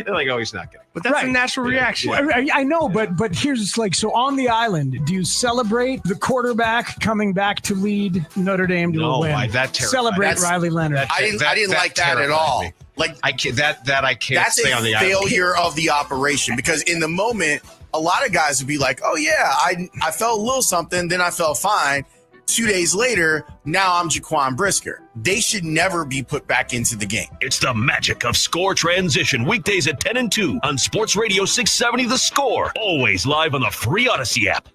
like, oh, he's not getting. But that's a natural reaction. I know, but here's so on the island, do you celebrate the quarterback coming back to lead Notre Dame to a win? Celebrate Riley Leonard. I didn't like that at all. Me. Like I can't That's stay on the island. That's a failure of the operation, because in the moment, a lot of guys would be like, "Oh yeah, I felt a little something, then I felt fine." 2 days later, now I'm Jaquan Brisker. They should never be put back into the game. It's the magic of Score Transition. Weekdays at 10 and 2 on Sports Radio 670 The Score. Always live on the free Odyssey app.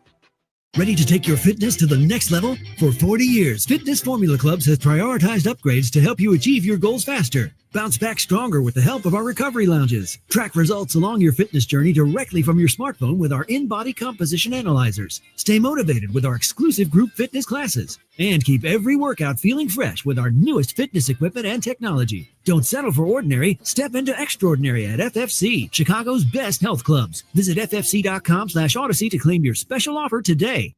Ready to take your fitness to the next level? For 40 years, Fitness Formula Clubs has prioritized upgrades to help you achieve your goals faster. Bounce back stronger with the help of our recovery lounges. Track results along your fitness journey directly from your smartphone with our in-body composition analyzers. Stay motivated with our exclusive group fitness classes. And keep every workout feeling fresh with our newest fitness equipment and technology. Don't settle for ordinary. Step into extraordinary at FFC, Chicago's best health clubs. Visit ffc.com/Odyssey to claim your special offer today.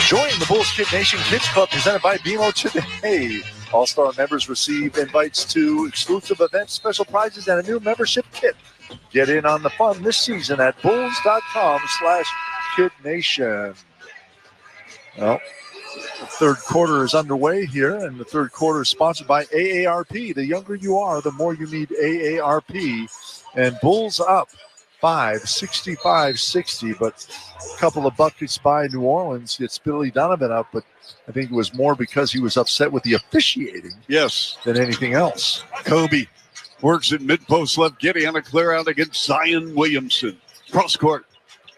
Join the Bulls Kid Nation Kids Club presented by BMO today. All-Star members receive invites to exclusive events, special prizes, and a new membership kit. Get in on the fun this season at bulls.com/kidnation. Well, the third quarter is underway here, and the third quarter is sponsored by AARP. The younger you are, the more you need AARP. And Bulls up 5, 65-60, but a couple of buckets by New Orleans gets Billy Donovan up, but I think it was more because he was upset with the officiating than anything else. Kobe works at mid-post left. Giddy on a clear out against Zion Williamson. Cross court.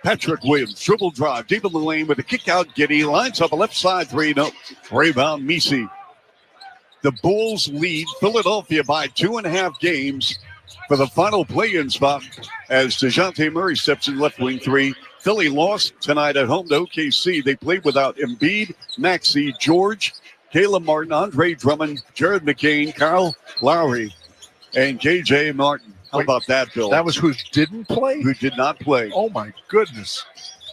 Patrick Williams, dribble drive, deep in the lane with a kick out. Giddy lines up a left side three. No. Rebound, Misi. The Bulls lead Philadelphia by 2.5 games for the final play-in spot as DeJounte Murray steps in left wing three. Philly lost tonight at home to OKC. They played without Embiid, Maxey, George, Caleb Martin, Andre Drummond, Jared McCain, Kyle Lowry, and KJ Martin. How about that, Bill? That was who didn't play? Who did not play. Oh, my goodness.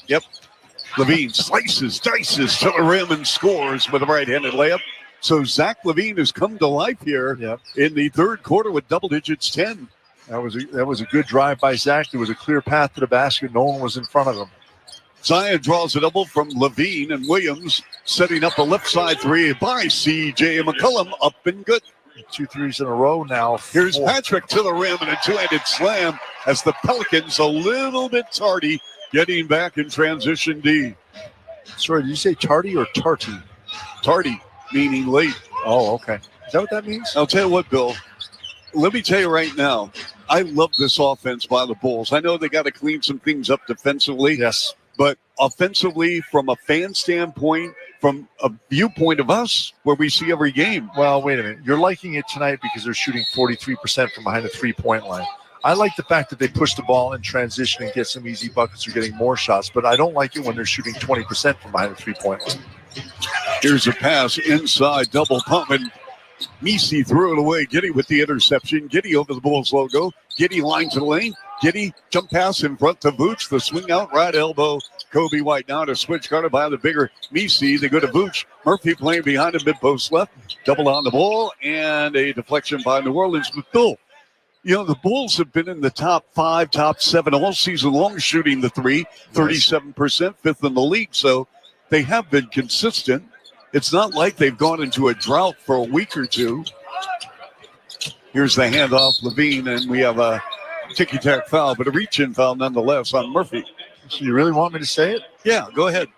Yep. Levine slices, dices to the rim and scores with a right-handed layup. So Zach Levine has come to life here in the third quarter with double digits 10. That was a good drive by Zach. There was a clear path to the basket. No one was in front of him. Zion draws a double from Levine, and Williams setting up a left side three by C.J. McCollum. Up and good. 2 threes in a row now. Here's Patrick to the rim and a two-handed slam as the Pelicans a little bit tardy getting back in transition D. Sorry, did you say tardy or tarty? Tardy, meaning late. Oh, okay. Is that what that means? I'll tell you what, Bill. Let me tell you right now, I love this offense by the Bulls. I know they got to clean some things up defensively. Yes. But offensively, from a fan standpoint, from a viewpoint of us, where we see every game. Well, wait a minute. You're liking it tonight because they're shooting 43% from behind the three-point line. I like the fact that they push the ball in transition and get some easy buckets or getting more shots, but I don't like it when they're shooting 20% from behind the three-point line. Here's a pass inside, double pump, and Misi threw it away. Giddey with the interception. Giddey over the Bulls logo. Giddey lines the lane. Giddey jump pass in front to Vooch. The swing out right elbow. Kobe White now to switch guarded by the bigger Misi. They go to Vooch. Murphy playing behind him, mid post left. Double on the ball and a deflection by New Orleans. But Bill, the Bulls have been in the top 5, top 7 all season long shooting the three, 37%, fifth in the league. So they have been consistent. It's not like they've gone into a drought for a week or two. Here's the handoff, Levine, and we have a ticky-tack foul, but a reach-in foul nonetheless on Murphy. So you really want me to say it? Yeah, go ahead.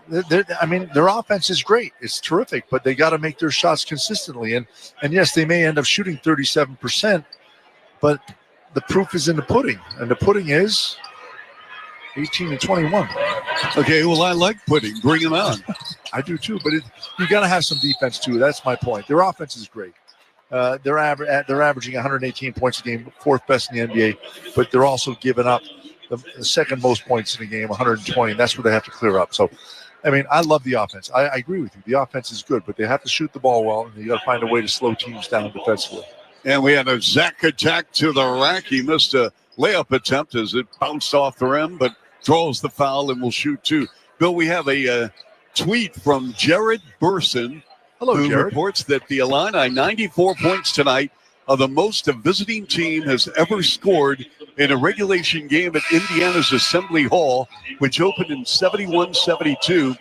Their offense is great. It's terrific, but they got to make their shots consistently. And yes, they may end up shooting 37%, but the proof is in the pudding. And the pudding is 18-21. Okay, well, I like pudding. Bring it on. I do too, but you got to have some defense too. That's my point. Their offense is great. They're averaging 118 points a game, fourth best in the NBA, but they're also giving up the second most points in the game, 120. And that's what they have to clear up. So, I love the offense. I agree with you. The offense is good, but they have to shoot the ball well, and you got to find a way to slow teams down defensively. And we had a Zach attack to the rack. He missed a layup attempt as it bounced off the rim, but draws the foul and will shoot two. Bill, we have a tweet from Jared Burson. Hello, who Jared. Reports that the Illini, 94 points tonight, are the most a visiting team has ever scored in a regulation game at Indiana's Assembly Hall, which opened in 71-72.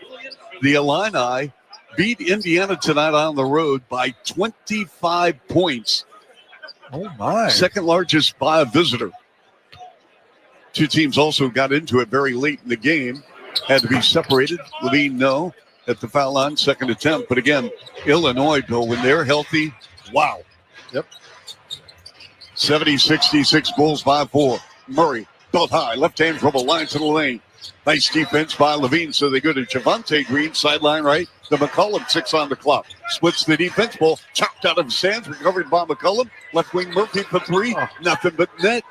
The Illini beat Indiana tonight on the road by 25 points. Oh, my. Second largest by a visitor. Two teams also got into it very late in the game. Had to be separated. Levine, no. At the foul line, second attempt. But again, Illinois, Bill, when they're healthy, wow. Yep. 70-66 Bulls by 4. Murray, built high, left-hand dribble, line to the lane. Nice defense by Levine, so they go to Javonte Green, sideline right. The McCollum, 6 on the clock. Splits the defense, ball chopped out of his hands, recovered by McCollum. Left wing Murphy for 3, nothing but net.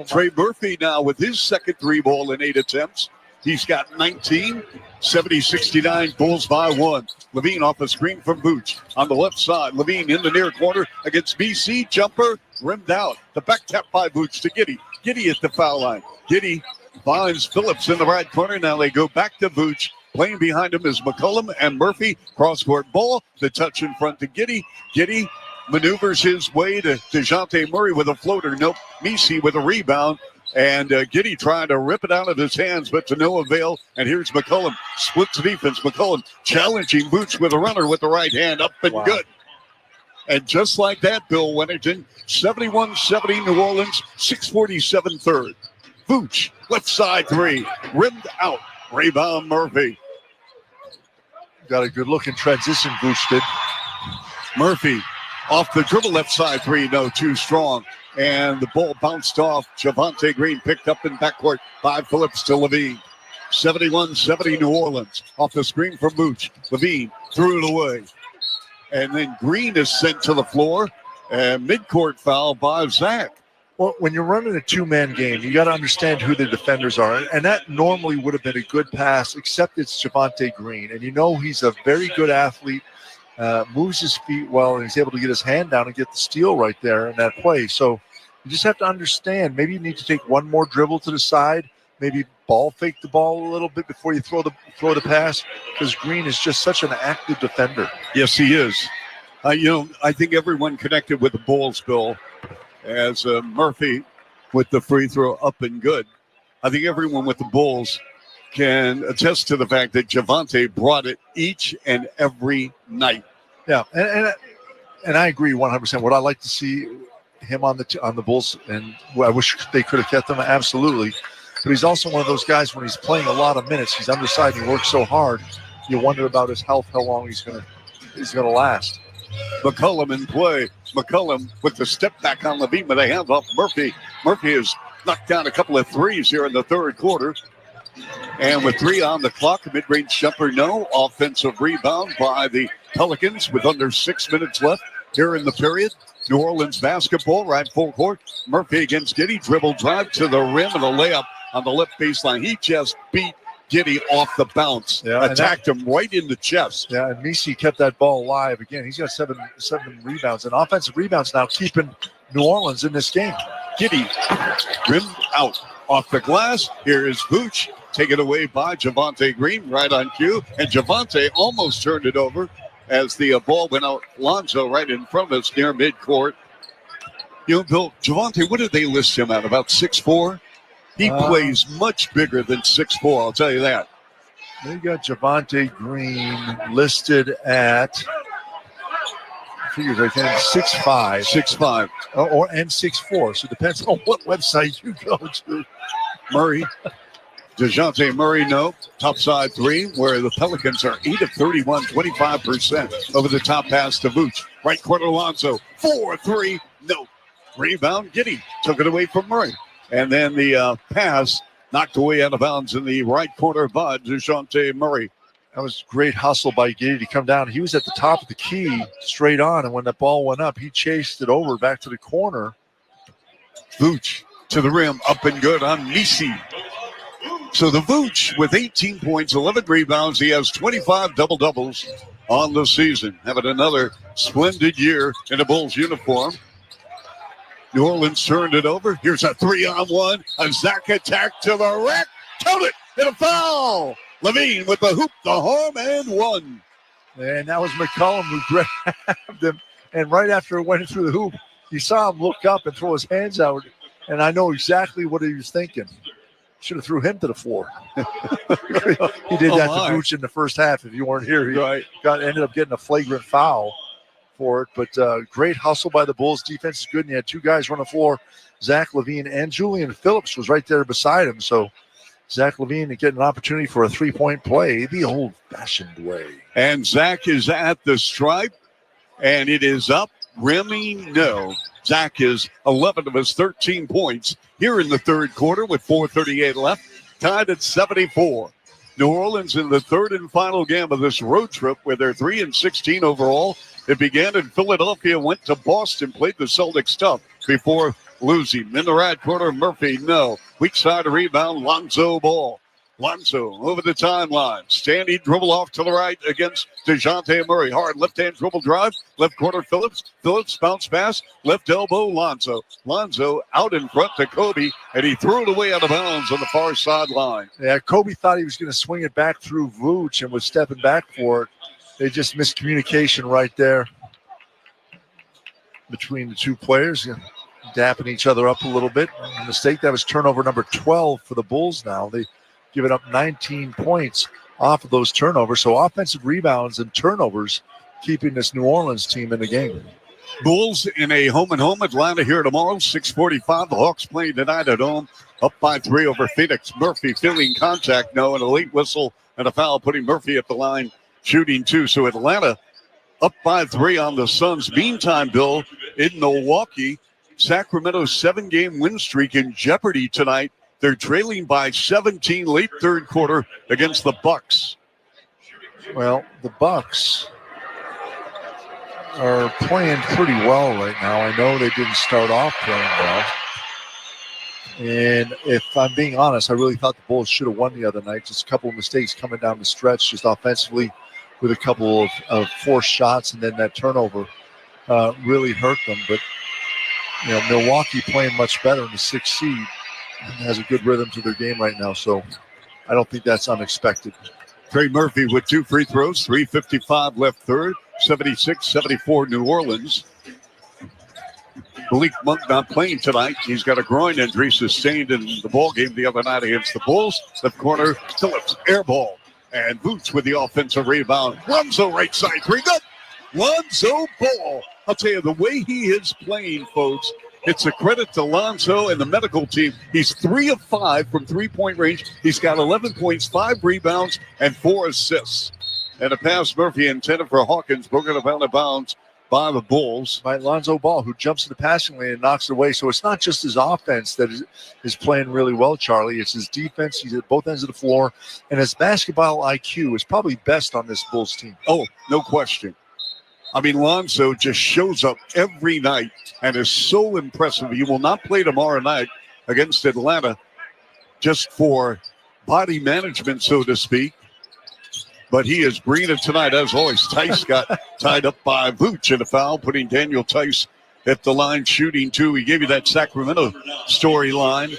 Trey Murphy now with his second 3-ball in 8 attempts. He's got 19, 70-69, Bulls by 1. Levine off a screen from Vooch. On the left side, Levine in the near corner against BC. Jumper, rimmed out. The back tap by Vooch to Giddey. Giddey at the foul line. Giddey finds Phillips in the right corner. Now they go back to Vooch. Playing behind him is McCollum and Murphy. Cross-court ball. The touch in front to Giddey. Giddey maneuvers his way to DeJounte Murray with a floater. Nope. Misi with a rebound. And Giddey trying to rip it out of his hands, but to no avail. And here's McCollum. Splits the defense. McCollum challenging Vooch with a runner with the right hand. Up and good. And just like that, Bill Wennington, 71-70 New Orleans, 6:47 third. Vooch, left side 3. Rimmed out. Rebound Murphy. Got a good look in transition, Vooch did. Murphy off the dribble, left side 3. No, too strong. And the ball bounced off. Javonte Green picked up in backcourt by Phillips to Levine. 71-70 New Orleans. Off the screen from Vooch. Levine threw it away. And then Green is sent to the floor. And midcourt foul by Zach. Well, when you're running a two-man game, you got to understand who the defenders are. And that normally would have been a good pass, except it's Javonte Green. And you know he's a very good athlete, moves his feet well, and he's able to get his hand down and get the steal right there in that play. So you just have to understand, maybe you need to take one more dribble to the side, maybe ball fake the ball a little bit before you throw the pass, because Green is just such an active defender. Yes, he is. I think everyone connected with the Bulls, Bill, as Murphy with the free throw up and good. I think everyone with the Bulls can attest to the fact that Javonte brought it each and every night. Yeah, and I agree 100%. Would I like to see him on the Bulls? And I wish they could have kept him, absolutely. But he's also one of those guys, when he's playing a lot of minutes, he's undersized, he works so hard, you wonder about his health, how long he's gonna last. McCollum in play. McCollum with the step back on Levine, but they hand off Murphy. Murphy has knocked down a couple of threes here in the third quarter. And with 3 on the clock, a mid-range jumper, no. Offensive rebound by the Pelicans with under 6 minutes left here in the period. New Orleans basketball, right full court. Murphy against Giddey. Dribble drive to the rim and a layup on the left baseline. He just beat Giddey off the bounce. Yeah, attacked him right in the chest. Yeah, and Misi kept that ball alive again. He's got seven rebounds. And offensive rebounds now keeping New Orleans in this game. Giddey rimmed out off the glass. Here is Vooch. Taken away by Javonte Green right on cue. And Javonte almost turned it over as the ball went out. Lonzo right in front of us near midcourt. You know, Bill, Javonte, what did they list him at? About 6'4"? He plays much bigger than 6'4", I'll tell you that. They got Javonte Green listed at, figures I think, 6'5". 6'5". And 6'4". So it depends on what website you go to. Murray. DeJounte Murray, no. Top side 3, where the Pelicans are 8 of 31, 25% over the top pass to Vooch. Right corner, Lonzo. 4-3, no. Rebound, Giddey. Took it away from Murray. And then the pass knocked away out of bounds in the right corner by DeJounte Murray. That was great hustle by Giddey to come down. He was at the top of the key, straight on, and when that ball went up, he chased it over back to the corner. Vooch to the rim, up and good on Misi. So the Vooch with 18 points, 11 rebounds. He has 25 double-doubles on the season. Having another splendid year in a Bulls uniform. New Orleans turned it over. Here's a 3-on-1. A Zach attack to the rack. Count it. And a foul. Levine with the hoop, the harm, and 1. And that was McCollum who grabbed him. And right after it went through the hoop, you saw him look up and throw his hands out. And I know exactly what he was thinking. Should have threw him to the floor. He did that to Vooch in the first half. If you weren't here, he ended up getting a flagrant foul for it. But great hustle by the Bulls. Defense is good. And he had 2 guys run the floor. Zach LaVine and Julian Phillips was right there beside him. So Zach LaVine getting an opportunity for a 3-point play the old-fashioned way. And Zach is at the stripe, and it is up. Rimming, no. Zach is 11 of his 13 points here in the third quarter with 4:38 left, tied at 74. New Orleans in the third and final game of this road trip where they're 3-16 overall. It began in Philadelphia, went to Boston, played the Celtics tough before losing. In the right corner, Murphy, no. Weak side rebound, Lonzo Ball. Lonzo over the timeline. Standing dribble off to the right against DeJounte Murray. Hard left-hand dribble drive. Left corner, Phillips. Phillips bounce pass. Left elbow, Lonzo. Lonzo out in front to Kobe, and he threw it away out of bounds on the far sideline. Yeah, Kobe thought he was going to swing it back through Vooch and was stepping back for it. They just missed communication right there between the 2 players. Dapping each other up a little bit. A mistake. That was turnover number 12 for the Bulls now. They giving up 19 points off of those turnovers. So offensive rebounds and turnovers keeping this New Orleans team in the game. Bulls in a home-and-home. Atlanta here tomorrow, 6:45. The Hawks playing tonight at home, up by 3 over Phoenix. Murphy feeling contact, no, and a late whistle and a foul, putting Murphy at the line, shooting 2. So Atlanta up by 3 on the Suns. Meantime, Bill, in Milwaukee, Sacramento's 7-game win streak in jeopardy tonight. They're trailing by 17 late third quarter against the Bucks. Well, the Bucks are playing pretty well right now. I know they didn't start off playing well. And if I'm being honest, I really thought the Bulls should have won the other night. Just a couple of mistakes coming down the stretch, just offensively with a couple of forced shots, and then that turnover really hurt them. But, you know, Milwaukee playing much better in the 6th seed. Has a good rhythm to their game right now, so I don't think that's unexpected. Trey Murphy with 2 free throws, 3:55 left third, 76-74 New Orleans. Malik Monk not playing tonight. He's got a groin injury sustained in the ball game the other night against the Bulls. Left corner, Phillips, air ball. And Boots with the offensive rebound. Lonzo right side, 3 good. Lonzo Ball. I'll tell you, the way he is playing, folks, it's a credit to Lonzo and the medical team. He's 3 of 5 from 3-point range. He's got 11 points, 5 rebounds, and 4 assists. And a pass Murphy intended for Hawkins, broken up out of bounds by the Bulls. By Lonzo Ball, who jumps in the passing lane and knocks it away. So it's not just his offense that is playing really well, Charlie. It's his defense. He's at both ends of the floor. And his basketball IQ is probably best on this Bulls team. Oh, no question. I mean, Lonzo just shows up every night and is so impressive. He will not play tomorrow night against Atlanta just for body management, so to speak. But he is bringing it tonight. As always, Tice got tied up by Vooch in a foul, putting Daniel Tice at the line shooting 2. He gave you that Sacramento storyline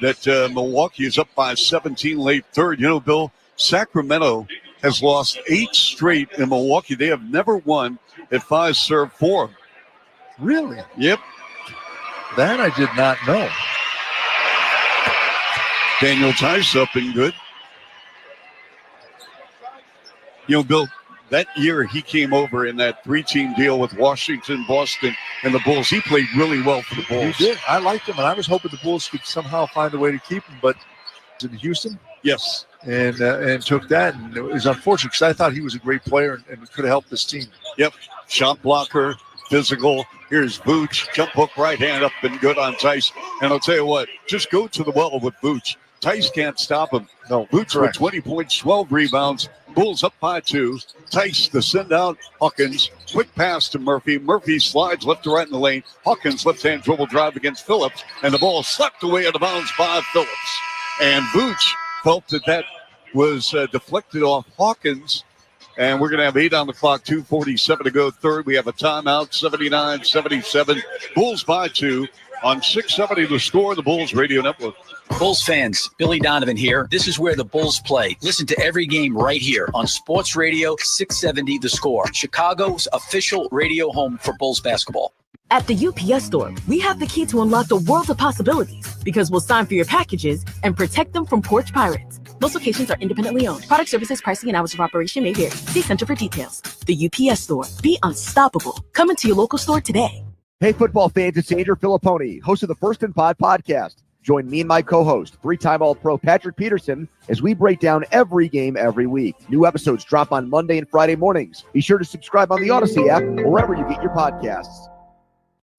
that Milwaukee is up by 17 late third. You know, Bill, Sacramento has lost 8 straight in Milwaukee. They have never won at 5-serve forum. Really? Yep. That I did not know. Daniel Tice up and good. You know, Bill, that year he came over in that 3-team deal with Washington, Boston, and the Bulls. He played really well for the Bulls. He did. I liked him, and I was hoping the Bulls could somehow find a way to keep him. But in Houston? Yes. And took that. And it was unfortunate because I thought he was a great player and could have helped this team. Yep. Shot blocker, physical. Here's Vooch. Jump hook, right hand up and good on Tice. And I'll tell you what, just go to the well with Vooch. Tice can't stop him. No, Vooch with 20 points, 12 rebounds. Bulls up by 2. Tice the send out. Hawkins. Quick pass to Murphy. Murphy slides left to right in the lane. Hawkins left-hand dribble drive against Phillips. And the ball slapped away out of bounds by Phillips. And Vooch felt that was deflected off Hawkins. And we're going to have 8 on the clock, 2:47 to go third. We have a timeout, 79-77. Bulls by 2 on 670 The Score, the Bulls Radio Network. Bulls fans, Billy Donovan here. This is where the Bulls play. Listen to every game right here on Sports Radio 670 The Score, Chicago's official radio home for Bulls basketball. At the UPS Store, we have the key to unlock the world of possibilities because we'll sign for your packages and protect them from porch pirates. Most locations are independently owned. Product services, pricing, and hours of operation may vary. See Center for details. The UPS Store. Be unstoppable. Come into your local store today. Hey, football fans, it's Andrew Filipponi, host of the First and Pod podcast. Join me and my co-host, 3-time All-Pro Patrick Peterson, as we break down every game every week. New episodes drop on Monday and Friday mornings. Be sure to subscribe on the Odyssey app or wherever you get your podcasts.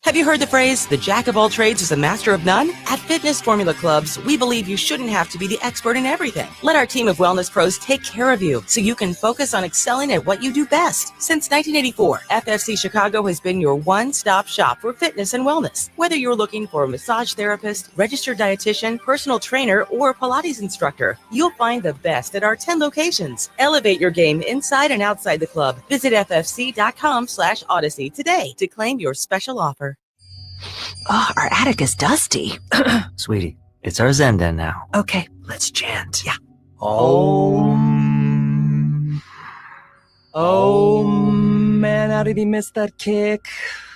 Have you heard the phrase, the jack of all trades is a master of none? At Fitness Formula Clubs, we believe you shouldn't have to be the expert in everything. Let our team of wellness pros take care of you so you can focus on excelling at what you do best. Since 1984, FFC Chicago has been your one-stop shop for fitness and wellness. Whether you're looking for a massage therapist, registered dietitian, personal trainer, or Pilates instructor, you'll find the best at our 10 locations. Elevate your game inside and outside the club. Visit ffc.com/Odyssey today to claim your special offer. Oh, our attic is dusty. Sweetie, it's our Zen den now. Okay, let's chant. Yeah. Oh, man, how did he miss that kick?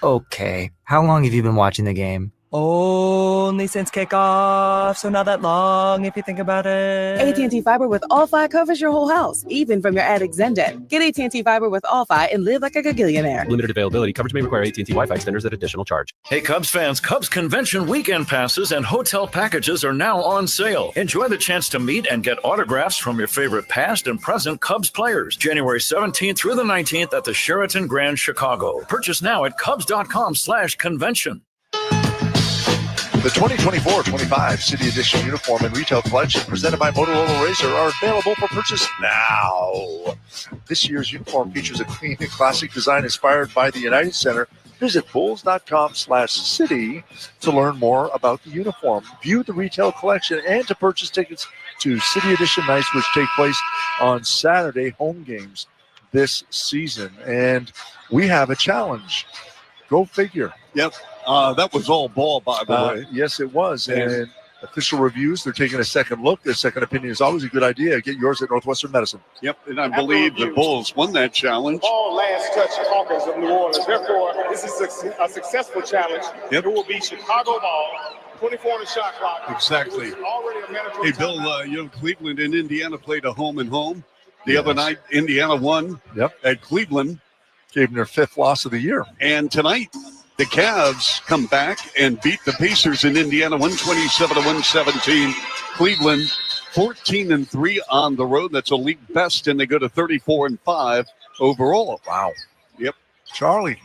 Okay, how long have you been watching the game? Only since kickoff, so not that long if you think about it. AT&T Fiber with All-Fi covers your whole house, even from your attic Zen-Den. Get AT&T Fiber with All-Fi and live like a gagillionaire. Limited availability. Coverage may require AT&T Wi-Fi extenders at additional charge. Hey, Cubs fans, Cubs convention weekend passes and hotel packages are now on sale. Enjoy the chance to meet and get autographs from your favorite past and present Cubs players. January 17th through the 19th at the Sheraton Grand Chicago. Purchase now at Cubs.com/convention. The 2024-25 City Edition uniform and retail collection presented by Motorola Razr are available for purchase now. This year's uniform features a clean and classic design inspired by the United Center. Visit bulls.com/city to learn more about the uniform, view the retail collection, and to purchase tickets to City Edition nights, which take place on Saturday home games this season. And we have a challenge. Go figure. Yep. That was all ball, by the way. Yes, it was. And official reviews, they're taking a second look. A second opinion is always a good idea. Get yours at Northwestern Medicine. Yep, and I believe the Bulls won that challenge. All last touch Hawkins of New Orleans. Therefore, this is a successful challenge. Yep. It will be Chicago ball, 24 on the shot clock. Exactly. Already a mandatory. Hey, Bill, Cleveland and Indiana played a home and home. The other night, Indiana won at Cleveland. Gave them their 5th loss of the year. And tonight, the Cavs come back and beat the Pacers in Indiana 127-117. Cleveland 14-3 on the road. That's a league best, and they go to 34-5 overall. Wow. Yep. Charlie,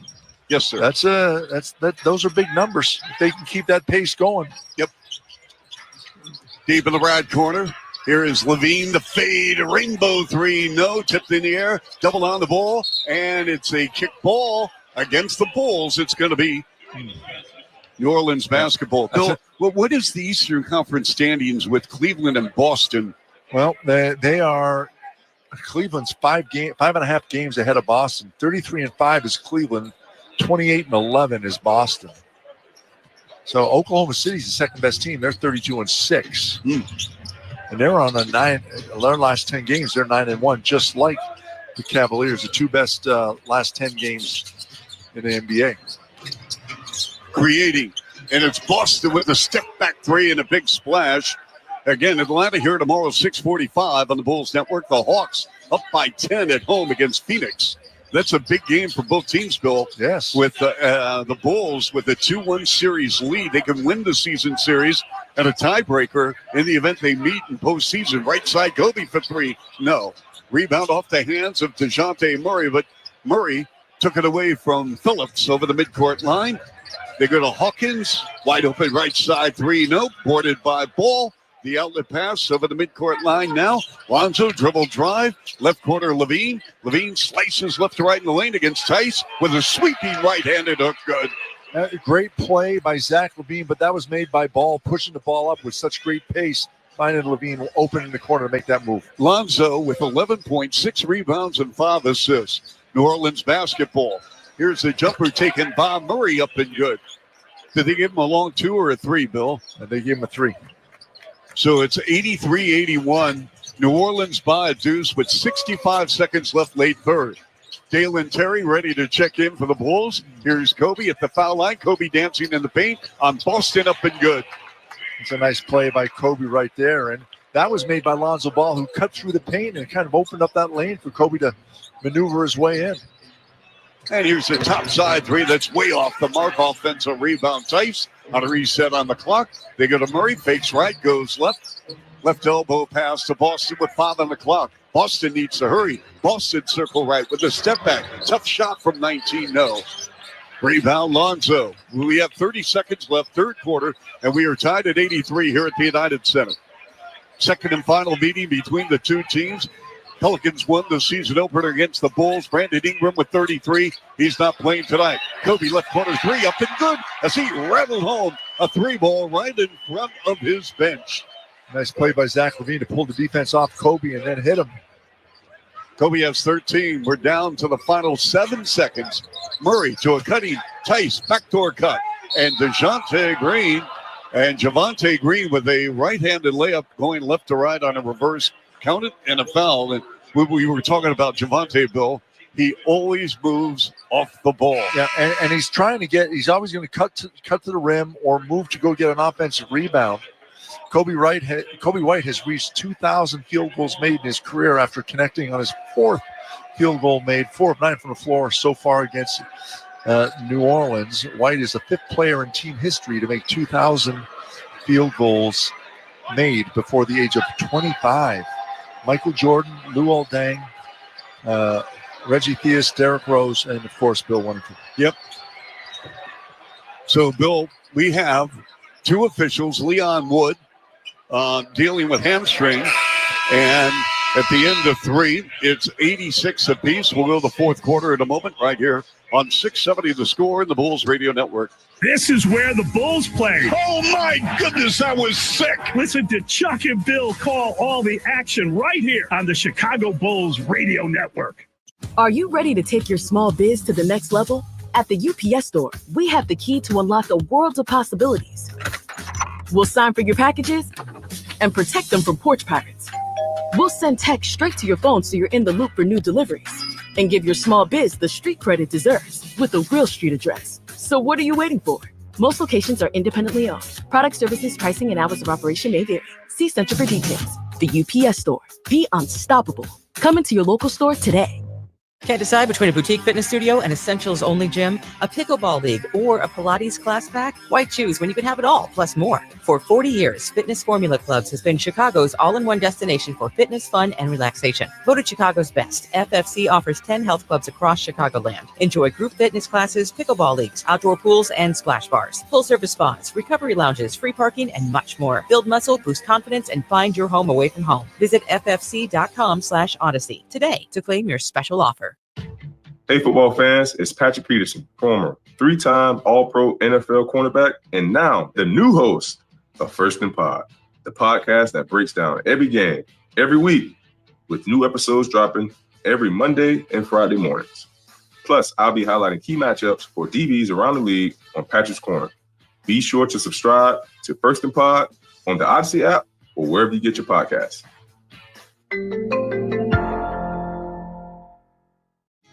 Yes, sir. Those are big numbers. If they can keep that pace going. Yep. Deep in the right corner. Here is Levine, the fade, rainbow three, no, tipped in the air, double on the ball, and it's a kick ball against the Bulls. It's going to be New Orleans basketball. Bill, what is the Eastern Conference standings with Cleveland and Boston? Well, they are Cleveland's 5.5 games ahead of Boston. 33-5 is Cleveland. 28-11 is Boston. So Oklahoma City's the second best team. They're 32-6. And they're on their last 10 games, they're 9-1, just like the Cavaliers, the two best last 10 games in the NBA. Creating, and it's Boston with a step back three and a big splash. Again, Atlanta here tomorrow, 6:45 on the Bulls Network. The Hawks up by 10 at home against Phoenix. That's a big game for both teams, Bill. Yes. With the Bulls with a 2-1 series lead, they can win the season series and a tiebreaker in the event they meet in postseason. Right side, Kobe for three. No. Rebound off the hands of DeJounte Murray, but Murray took it away from Phillips over the midcourt line. They go to Hawkins, wide open right side three. No. Boarded by Ball. The outlet pass over the midcourt line now. Lonzo dribble drive. Left corner Levine. Levine slices left to right in the lane against Tice with a sweeping right-handed hook. Good. Great play by Zach LaVine, but that was made by Ball, pushing the ball up with such great pace, finding LaVine open in the corner to make that move. Lonzo with 11.6 rebounds and 5 assists. New Orleans basketball. Here's the jumper taken by Murray up and good. Did they give him a long 2 or a 3, Bill? They gave him a 3. So it's 83-81. New Orleans by a deuce with 65 seconds left late third. Dalen Terry ready to check in for the Bulls. Here's Kobe at the foul line. Kobe dancing in the paint on Boston up and good. It's a nice play by Kobe right there. And that was made by Lonzo Ball, who cut through the paint and kind of opened up that lane for Kobe to maneuver his way in. And here's the top side three that's way off the mark. Offensive rebound. Tice on a reset on the clock. They go to Murray. Fakes right, goes left. Left elbow pass to Boston with 5 on the clock. Boston needs to hurry. Boston circle right with a step back. Tough shot from 19. No. Rebound Lonzo. We have 30 seconds left, third quarter, and we are tied at 83 here at the United Center. Second and final meeting between the two teams. Pelicans won the season opener against the Bulls. Brandon Ingram with 33. He's not playing tonight. Kobe left corner three up and good as he rattled home a 3-ball right in front of his bench. Nice play by Zach LaVine to pull the defense off Kobe and then hit him. Kobe has 13. We're down to the final 7 seconds. Murray to a cutting Tice backdoor cut. And DeJounte Green and Javonte Green with a right-handed layup going left to right on a reverse. Counted and a foul. And we were talking about Javonte, Bill. He always moves off the ball. Yeah, and he's trying to he's always going to cut to the rim or move to go get an offensive rebound. Kobe White has reached 2,000 field goals made in his career after connecting on his 4th field goal made, 4 of 9 from the floor so far against New Orleans. White is the 5th player in team history to make 2,000 field goals made before the age of 25. Michael Jordan, Lou Aldang, Reggie Theus, Derrick Rose, and, of course, Bill Wennington. Yep. So, Bill, we have 2 officials, Leon Wood, dealing with hamstring. And at the end of 3, it's 86 apiece. We'll go to the fourth quarter in a moment right here on 670 The Score in the Bulls Radio Network. This is where the Bulls play. Oh, my goodness, that was sick. Listen to Chuck and Bill call all the action right here on the Chicago Bulls Radio Network. Are you ready to take your small biz to the next level? At the UPS Store, we have the key to unlock the world of possibilities. We'll sign for your packages and protect them from porch pirates. We'll send text straight to your phone so you're in the loop for new deliveries and give your small biz the street cred it deserves with a real street address. So what are you waiting for? Most locations are independently owned. Product, services, pricing, and hours of operation may vary. See Center for details. The UPS Store. Be unstoppable. Come into your local store today. Can't decide between a boutique fitness studio, an essentials-only gym, a pickleball league, or a Pilates class pack? Why choose when you can have it all, plus more? For 40 years, Fitness Formula Clubs has been Chicago's all-in-one destination for fitness, fun, and relaxation. Voted Chicago's best, FFC offers 10 health clubs across Chicagoland. Enjoy group fitness classes, pickleball leagues, outdoor pools, and splash bars, full-service spas, recovery lounges, free parking, and much more. Build muscle, boost confidence, and find your home away from home. Visit ffc.com/Odyssey today to claim your special offer. Hey, football fans, it's Patrick Peterson, former 3-time All-Pro NFL cornerback, and now the new host of First and Pod, the podcast that breaks down every game, every week, with new episodes dropping every Monday and Friday mornings. Plus, I'll be highlighting key matchups for DBs around the league on Patrick's Corner. Be sure to subscribe to First and Pod on the Odyssey app or wherever you get your podcasts.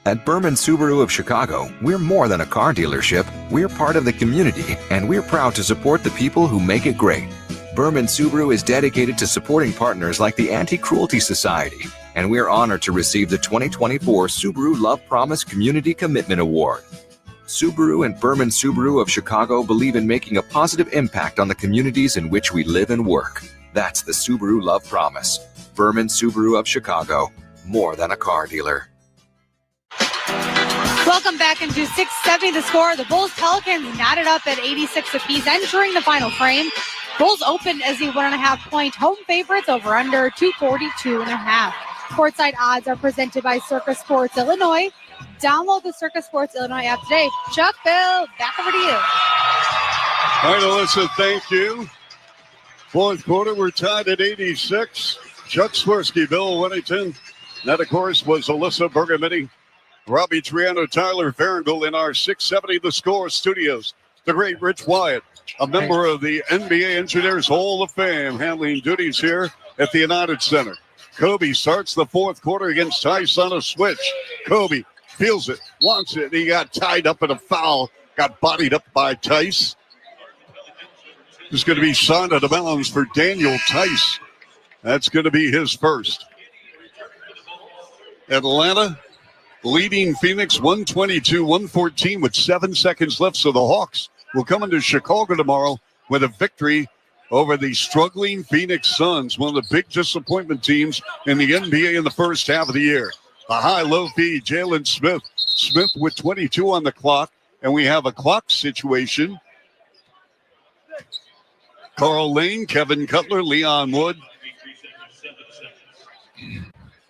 At Berman Subaru of Chicago, we're more than a car dealership. We're part of the community, and we're proud to support the people who make it great. Berman Subaru is dedicated to supporting partners like the Anti-Cruelty Society, and we're honored to receive the 2024 Subaru Love Promise Community Commitment Award. Subaru and Berman Subaru of Chicago believe in making a positive impact on the communities in which we live and work. That's the Subaru Love Promise. Berman Subaru of Chicago, more than a car dealer. Welcome back into 670 The Score. The Bulls Pelicans knotted up at 86 apiece entering the final frame. Bulls opened as the 1.5-point home favorites over under 242.5. Courtside odds are presented by Circus Sports Illinois. Download the Circus Sports Illinois app today. Chuck, Bill, back over to you. All right, Alyssa, thank you. Fourth quarter, we're tied at 86. Chuck Swirsky, Bill Whittington. That, of course, was Alyssa Bergamini, Robbie Triano, Tyler Farrenville in our 670 The Score studios. The great Rich Wyatt, a member of the NBA Engineers Hall of Fame, handling duties here at the United Center. Kobe starts the fourth quarter against Tice on a switch. Kobe feels it, wants it. He got tied up in a foul, got bodied up by Tice. It's going to be signed out of bounds for Daniel Tice. That's going to be his first. Atlanta leading Phoenix 122-114 with 7 seconds left. So the Hawks will come into Chicago tomorrow with a victory over the struggling Phoenix Suns, one of the big disappointment teams in the NBA in the first half of the year. A high-low feed, Jalen Smith. Smith with 22 on the clock, and we have a clock situation. Carl Lane, Kevin Cutler, Leon Wood.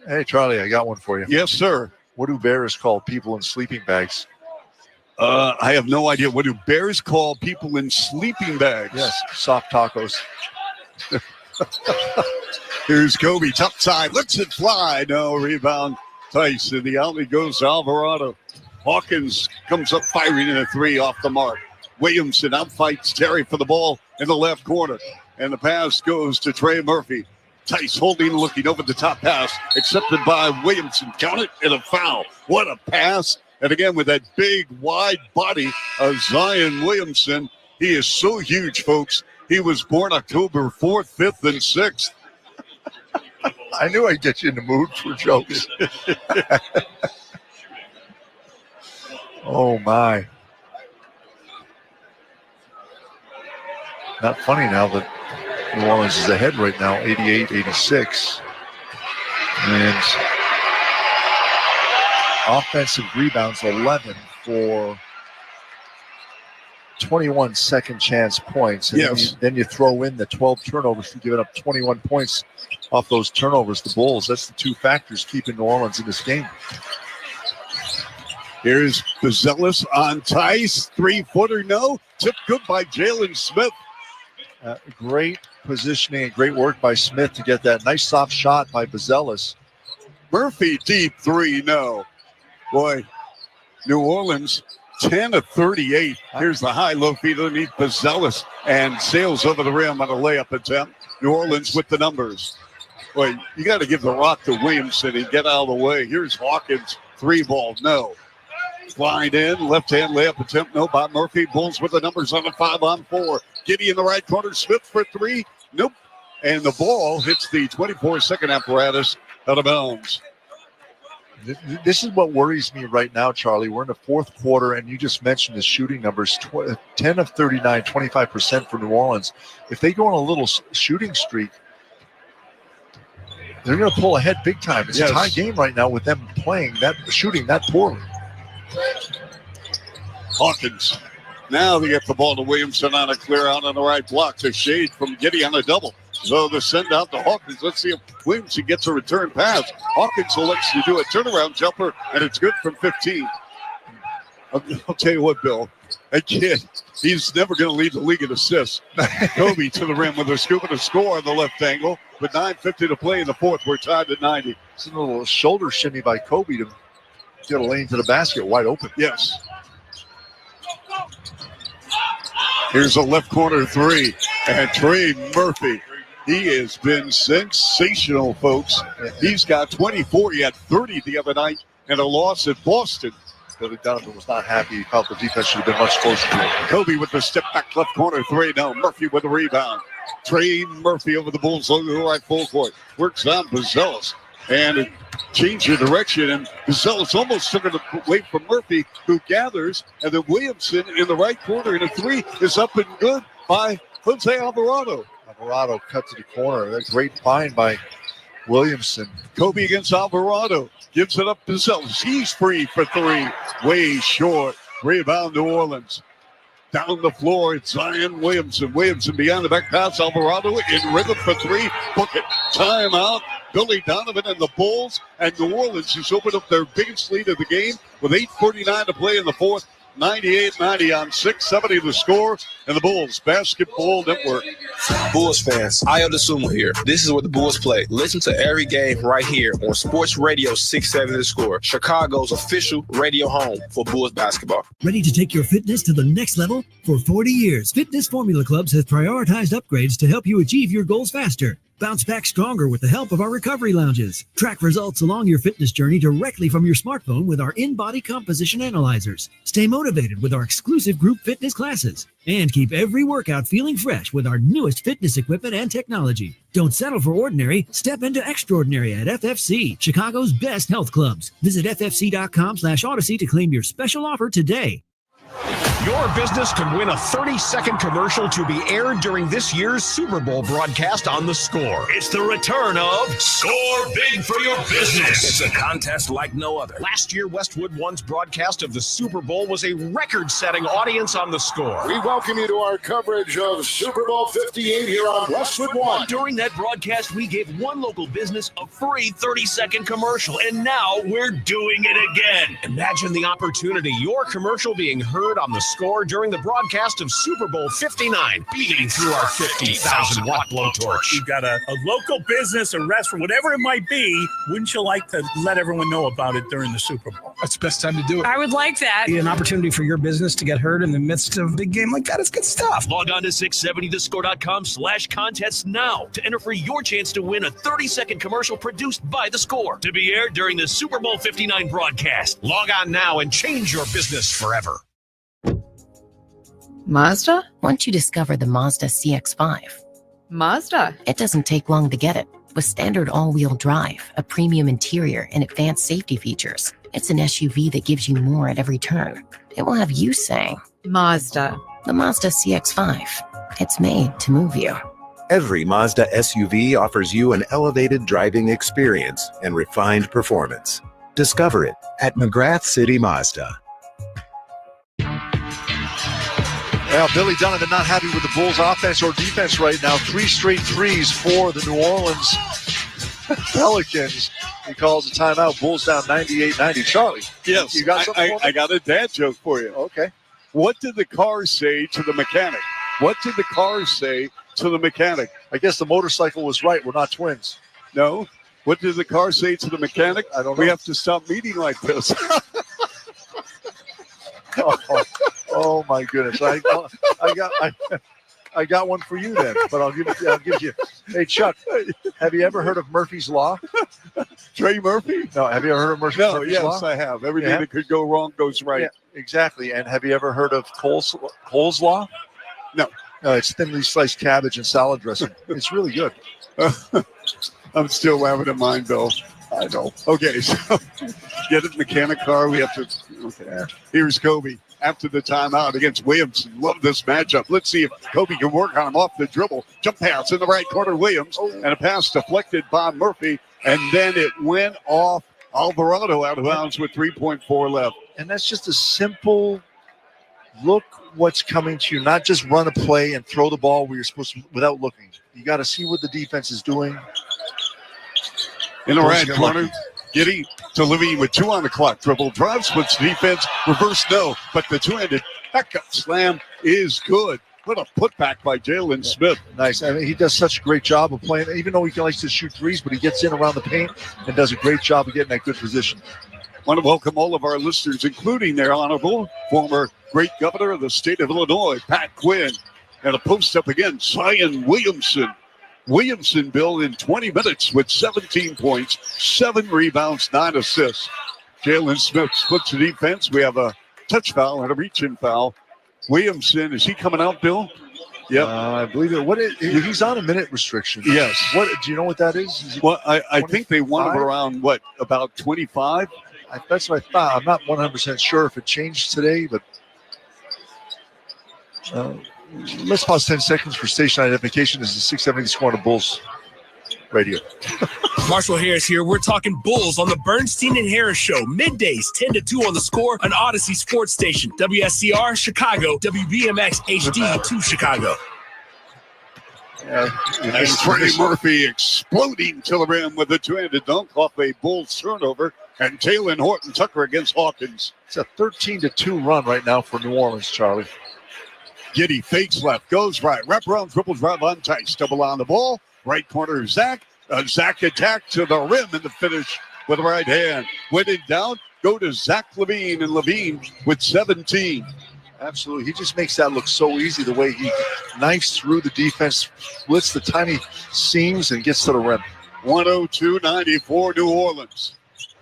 Hey, Charlie, I got one for you. Yes, sir. What do bears call people in sleeping bags? I have no idea. What do bears call people in sleeping bags? Yes, soft tacos. Here's Kobe, top side, lets it fly. No, rebound. Tice in the alley goes to Alvarado. Hawkins comes up firing in a three off the mark. Williamson outfights Terry for the ball in the left corner. And the pass goes to Trey Murphy. Tice holding, looking over the top pass, accepted by Williamson. Count it, and a foul. What a pass. And again, with that big, wide body of Zion Williamson, he is so huge, folks. He was born October 4th, 5th, and 6th. I knew I'd get you in the mood for jokes. Oh, my. Not funny now that New Orleans is ahead right now, 88-86. And offensive rebounds, 11 for 21 second chance points. And yes. then you throw in the 12 turnovers for giving up 21 points off those turnovers. The Bulls, that's the two factors keeping New Orleans in this game. Here's Buzelis on Tice. 3-footer, no. Tipped good by Jalen Smith. Great positioning and great work by Smith to get that nice soft shot by Buzelis. Murphy, deep three, no. Boy, New Orleans, 10 of 38. Here's the high-low feed underneath Buzelis and sails over the rim on a layup attempt. New Orleans with the numbers. Boy, you got to give the rock to Williamson and get out of the way. Here's Hawkins, three ball, no. Flying in, left-hand layup attempt, no, by Murphy. Bulls with the numbers on a 5-on-4. Giddy in the right corner, Smith for three, nope. And the ball hits the 24-second apparatus out of bounds. This is what worries me right now, Charlie. We're in the fourth quarter, and you just mentioned the shooting numbers, 10 of 39, 25% for New Orleans. If they go on a little shooting streak, they're going to pull ahead big time. It's a tie game right now with them shooting that poorly. Hawkins. Now they get the ball to Williamson on a clear out on the right block to Shade from Giddy on a double. So the send out to Hawkins. Let's see if Williamson gets a return pass. Hawkins elects to do a turnaround jumper, and it's good from 15. I'll tell you what, Bill. That kid, he's never going to lead the league in assists. Kobe to the rim with a scoop and a score on the left angle. With 9:50 to play in the fourth, we're tied at 90. It's a little shoulder shimmy by Kobe to get a lane to the basket wide open. Yes. Here's a left corner three. And Trey Murphy. He has been sensational, folks. He's got 24. He had 30 the other night and a loss at Boston. Billy Donovan was not happy. He felt the defense should have been much closer to him. Kobe with the step back left corner three. Now Murphy with the rebound. Trey Murphy over the Bulls on the right full court. Works on Buzelis. And it changed the direction. And Buzelis almost took it away from Murphy, who gathers. And then Williamson in the right corner. And a three is up and good by Jose Alvarado. Alvarado cut to the corner. That's a great find by Williamson. Kobe against Alvarado. Gives it up to Buzelis. He's free for three. Way short. Rebound New Orleans. Down the floor, it's Zion Williamson. Williamson beyond the back pass. Alvarado in rhythm for three. Book it. Timeout. Billy Donovan and the Bulls. And New Orleans just opened up their biggest lead of the game with 8:49 to play in the fourth. 98-90 on 6:70 the score, and the Bulls Basketball Network. Bulls fans, Ayo DeSumo here. This is where the Bulls play. Listen to every game right here on Sports Radio 670 the score, Chicago's official radio home for Bulls basketball. Ready to take your fitness to the next level? For 40 years, Fitness Formula Clubs has prioritized upgrades to help you achieve your goals faster. Bounce back stronger with the help of our recovery lounges. Track results along your fitness journey directly from your smartphone with our in-body composition analyzers. Stay motivated with our exclusive group fitness classes. And keep every workout feeling fresh with our newest fitness equipment and technology. Don't settle for ordinary. Step into extraordinary at FFC, Chicago's best health clubs. Visit ffc.com/Odyssey to claim your special offer today. Your business could win a 30-second commercial to be aired during this year's Super Bowl broadcast on The Score. It's the return of Score Big for Your Business. It's a contest like no other. Last year, Westwood One's broadcast of the Super Bowl was a record-setting audience on The Score. We welcome you to our coverage of Super Bowl 58 here on Westwood One. During that broadcast, we gave one local business a free 30-second commercial, and now we're doing it again. Imagine the opportunity, your commercial being heard on The Score during the broadcast of Super Bowl 59, beating through our 50,000-watt blowtorch. You've got a local business, a restaurant, whatever it might be. Wouldn't you like to let everyone know about it during the Super Bowl? That's the best time to do it. I would like that. An opportunity for your business to get heard in the midst of a big game like that. It's good stuff. Log on to 670thescore.com/contests now to enter for your chance to win a 30-second commercial produced by The Score to be aired during the Super Bowl 59 broadcast. Log on now and change your business forever. Mazda? Once you discover the Mazda CX-5, Mazda? it doesn't take long to get it. With standard all-wheel drive, a premium interior, and advanced safety features, it's an SUV that gives you more at every turn. It will have you saying, Mazda. The Mazda CX-5. It's made to move you. Every Mazda SUV offers you an elevated driving experience and refined performance. Discover it at McGrath City Mazda. Well, Billy Donovan not happy with the Bulls' offense or defense right now. 3 straight threes for the New Orleans Pelicans. He calls a timeout. Bulls down 98-90. Charlie, yes, you got something? I got a dad joke for you. Okay. What did the car say to the mechanic? What did the car say to the mechanic? I guess the motorcycle was right. We're not twins. No. What did the car say to the mechanic? I don't know. We have to stop meeting like this. Oh my goodness! I got one for you then, but I'll give you. Hey Chuck, have you ever heard of Murphy's Law? Trey Murphy? No. Have you ever heard of Murphy's Law? Yes, I have. Everything that could go wrong goes right. Yeah, exactly. And have you ever heard of Cole's Law? No. It's thinly sliced cabbage and salad dressing. It's really good. I'm still laughing at mine, Bill. I know. Okay, so get it in the can of car. We have to. Okay. Here's Kobe after the timeout against Williams. Love this matchup. Let's see if Kobe can work on him off the dribble. Jump pass in the right corner, Williams, and a pass deflected by Murphy, and then it went off Alvarado out of bounds with 3.4 left. And that's just a simple look what's coming to you, not just run a play and throw the ball where you're supposed to without looking. You got to see what the defense is doing. In the right corner, Giddy to Levine with 2 on the clock. Dribble, drive, splits defense, reverse no, but the two-handed backup slam is good. What a putback by Jalen Smith. Nice. I mean, he does such a great job of playing, even though he likes to shoot threes, but he gets in around the paint and does a great job of getting that good position. Want to welcome all of our listeners, including their honorable former great governor of the state of Illinois, Pat Quinn, and a post-up again, Zion Williamson. Williamson, Bill, in 20 minutes with 17 points, 7 rebounds, 9 assists. Jalen Smith splits the defense. We have a touch foul and a reach-in foul. Williamson, is he coming out, Bill? Yep. I believe it. He's on a minute restriction. Yes. What do you know what that is? Well, I think they want him around, about 25? That's what I thought. I'm not 100% sure if it changed today, but let's pause 10 seconds for station identification. This is 670 score on the Bulls radio. Marshall Harris here. We're talking Bulls on the Bernstein and Harris Show. Middays, 10 to 2 on the Score on Odyssey Sports Station. WSCR, Chicago. WBMX HD 2 Chicago. And Freddie Murphy exploding to the rim with a two-handed dunk off a Bulls turnover. And Taylor Horton Tucker against Hawkins. It's a 13-2 run right now for New Orleans, Charlie. Giddy fakes left, goes right. Wrap around, triple drive on Tice. Double on the ball. Right corner, Zach. Zach attack to the rim and the finish with the right hand. When it down, go to Zach Levine. And Levine with 17. Absolutely. He just makes that look so easy, the way he knifes through the defense, splits the tiny seams, and gets to the rim. 102-94 New Orleans.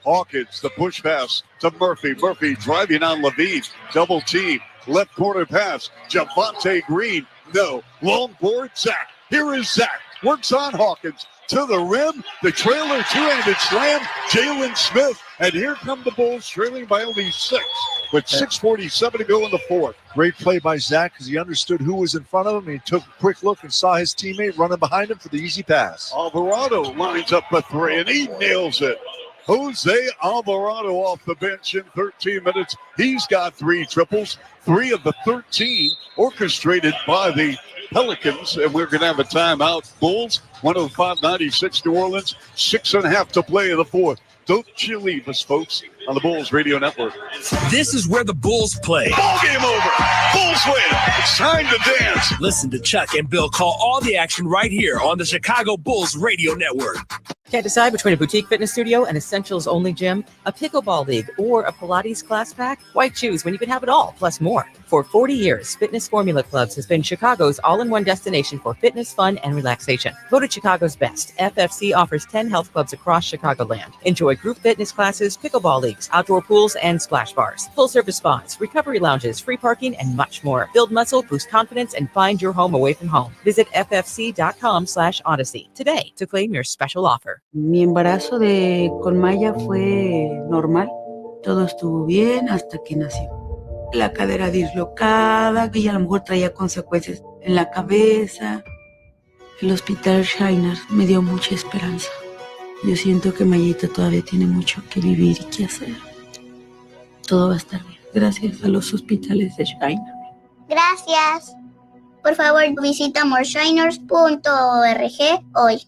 Hawkins, the push pass to Murphy. Murphy driving on Levine. Double team. Left corner pass. Javonte Green. No. Long board. Zach. Here is Zach. Works on Hawkins. To the rim. The trailer two-handed slam. Jalen Smith. And here come the Bulls trailing by only 6 with 6:47 to go in the fourth. Great play by Zach because he understood who was in front of him. He took a quick look and saw his teammate running behind him for the easy pass. Alvarado lines up a 3 and he nails it. Jose Alvarado off the bench in 13 minutes. He's got 3 triples, 3 of the 13 orchestrated by the Pelicans. And we're going to have a timeout. Bulls, 105-96 New Orleans, 6.5 to play in the fourth. Don't you leave us, folks, on the Bulls Radio Network. This is where the Bulls play. Ball game over. Bulls win. It's time to dance. Listen to Chuck and Bill call all the action right here on the Chicago Bulls Radio Network. Can't decide between a boutique fitness studio, an essentials-only gym, a pickleball league, or a Pilates class pack? Why choose when you can have it all, plus more? For 40 years, Fitness Formula Clubs has been Chicago's all-in-one destination for fitness, fun, and relaxation. Voted Chicago's best, FFC offers 10 health clubs across Chicagoland. Enjoy group fitness classes, pickleball leagues, outdoor pools, and splash bars. Full-service spas, recovery lounges, free parking, and much more. Build muscle, boost confidence, and find your home away from home. Visit ffc.com/odyssey today to claim your special offer. Mi embarazo con Maya fue normal. Todo estuvo bien hasta que nació. La cadera dislocada, que ya a lo mejor traía consecuencias en la cabeza. El hospital Shiner me dio mucha esperanza. Yo siento que Mayita todavía tiene mucho que vivir y que hacer. Todo va a estar bien. Gracias a los hospitales de Shiner. Gracias. Por favor, visita moreshiners.org hoy.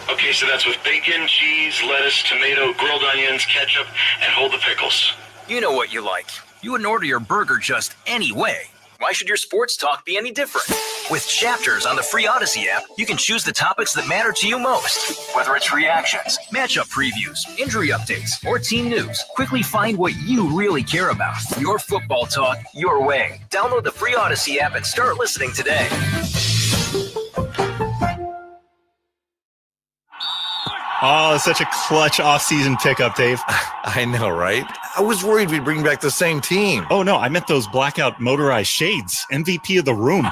Okay, so that's with bacon, cheese, lettuce, tomato, grilled onions, ketchup, and hold the pickles. You know what you like. You wouldn't order your burger just any way. Why should your sports talk be any different? With chapters on the free Odyssey app, you can choose the topics that matter to you most. Whether it's reactions, matchup previews, injury updates, or team news, quickly find what you really care about. Your football talk, your way. Download the free Odyssey app and start listening today. Oh, such a clutch off-season pickup, Dave. I know, right? I was worried we'd bring back the same team. Oh, no, I meant those blackout motorized shades. MVP of the room.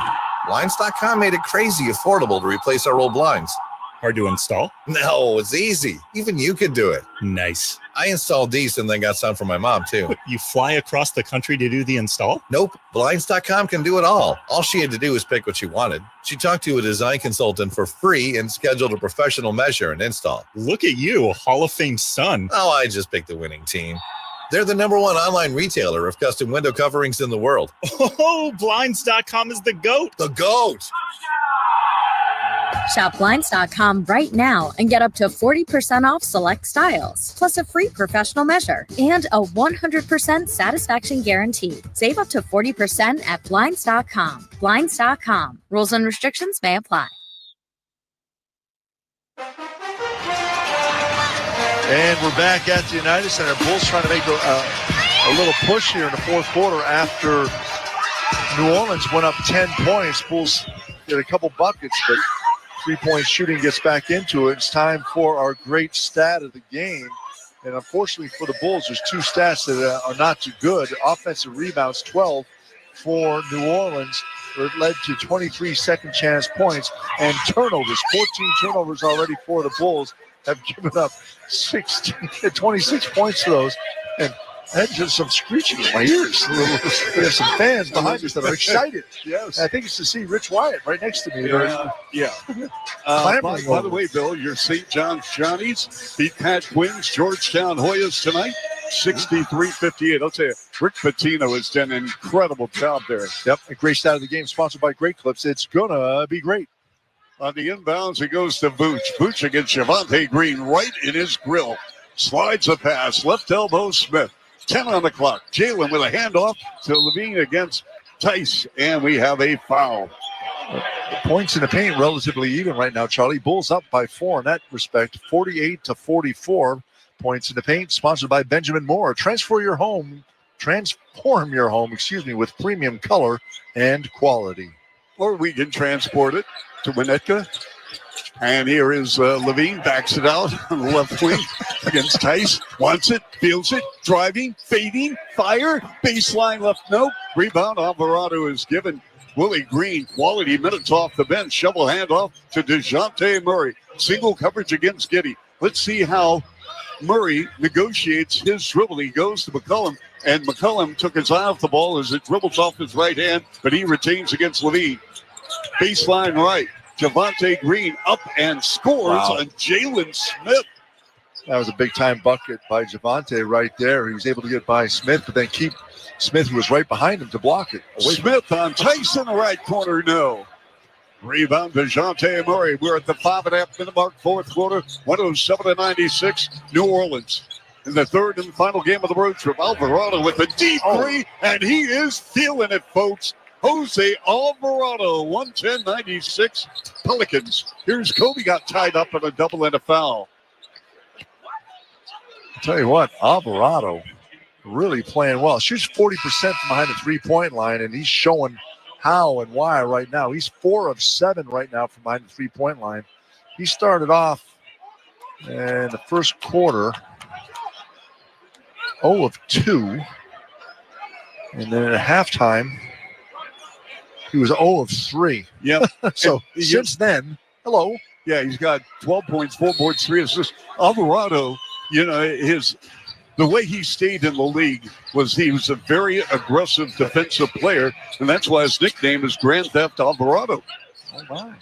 Blinds.com made it crazy affordable to replace our old blinds. Hard to install? No, it's easy. Even you could do it. Nice. I installed these and then got some for my mom, too. You fly across the country to do the install? Nope. Blinds.com can do it all. All she had to do was pick what she wanted. She talked to a design consultant for free and scheduled a professional measure and install. Look at you, Hall of Fame son. Oh, I just picked the winning team. They're the #1 online retailer of custom window coverings in the world. Oh, Blinds.com is the GOAT. The GOAT. Shop Blinds.com right now and get up to 40% off select styles, plus a free professional measure and a 100% satisfaction guarantee. Save up to 40% at Blinds.com. Blinds.com. Rules and restrictions may apply. And we're back at the United Center. Bulls trying to make a little push here in the fourth quarter after New Orleans went up 10 points. Bulls did a couple buckets, but three-point shooting gets back into it. It's time for our great stat of the game. And unfortunately for the Bulls, there's two stats that are not too good. Offensive rebounds, 12 for New Orleans. It led to 23 second chance points and turnovers. 14 turnovers already for the Bulls. Have given up 26 points to those. And that's just some screeching in my ears. We have some fans behind us that are excited. Yes. I think it's to see Rich Wyatt right next to me. Yeah. By the way, Bill, your St. John's Johnnies beat Pat Quinn's Georgetown Hoyas tonight, 63-58. I'll tell you, Rick Pitino has done an incredible job there. Yep, a great start of the game, sponsored by Great Clips. It's going to be great. On the inbounds, it goes to Vooch. Vooch against Javonte Green right in his grill. Slides a pass, left elbow Smith. 10 on the clock. Jalen with a handoff to Levine against Tice, and we have a foul. The points in the paint relatively even right now, Charlie. Bulls up by 4 in that respect, 48-44. Points in the paint, sponsored by Benjamin Moore. Transform your home, with premium color and quality. Or we can transport it to Winnetka. And here is Levine, backs it out on the left wing against Tice. Wants it, feels it, driving, fading, fire, baseline left, nope. Rebound, Alvarado is given Willie Green. Quality minutes off the bench. Shovel handoff to DeJounte Murray. Single coverage against Giddey. Let's see how Murray negotiates his dribble. He goes to McCollum, and McCollum took his eye off the ball as it dribbles off his right hand, but he retains against Levine. Baseline right. Javonte Green up and scores on Jalen Smith. That was a big-time bucket by Javonte right there. He was able to get by Smith, but then keep Smith, who was right behind him, to block it. Smith on Tice in the right corner, no. Rebound to DeJounte Murray. We're at the 5.5-minute mark, fourth quarter, 107-96, New Orleans. In the third and final game of the road trip, Alvarado with a deep three, and he is feeling it, folks. Jose Alvarado, 110-96, Pelicans. Here's Kobe, got tied up in a double and a foul. I'll tell you what, Alvarado really playing well. Shoots 40% from behind the three-point line, and he's showing how and why right now. He's 4 of 7 right now from behind the three-point line. He started off in the first quarter 0 of 2, and then at halftime, he was 0 of 3. Yep. So since then, hello. Yeah, he's got 12 points, 4 boards, 3 assists. Alvarado, the way he stayed in the league was he was a very aggressive defensive player, and that's why his nickname is Grand Theft Alvarado. Oh, my.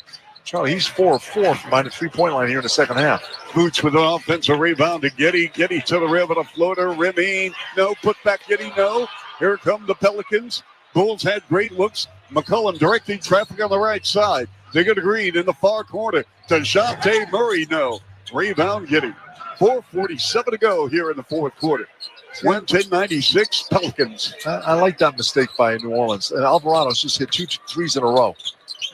Charlie, he's 4 of 4 from behind the three-point line here in the second half. Boots with an offensive rebound to Giddey. Giddey to the rim and a floater. Rimming. No. Put back Giddey. No. Here come the Pelicans. Bulls had great looks. McCollum directing traffic on the right side. They get a Green in the far corner. DeJounte Murray. No. Rebound Giddey. 4:47 to go here in the fourth quarter. 110-96 Pelicans. I like that mistake by New Orleans. And Alvarado's just hit 2 threes in a row.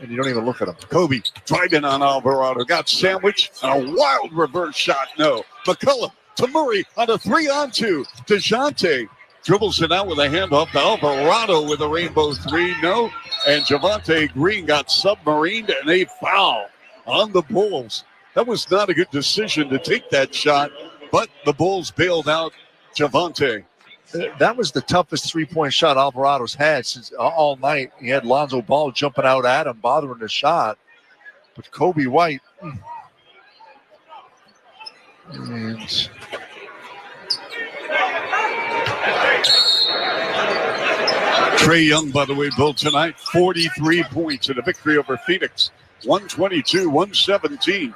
And you don't even look at him. Kobe driving on Alvarado. Got sandwiched. And a wild reverse shot. No. McCollum to Murray on a 3-on-2. DeJounte dribbles it out with a handoff to Alvarado with a rainbow 3. No. And Javonte Green got submarined and a foul on the Bulls. That was not a good decision to take that shot, but the Bulls bailed out Javonte. That was the toughest three-point shot Alvarado's had since all night. He had Lonzo Ball jumping out at him, bothering the shot. But Kobe White And Trae Young, by the way, Bill, tonight, 43 points in a victory over Phoenix, 122-117.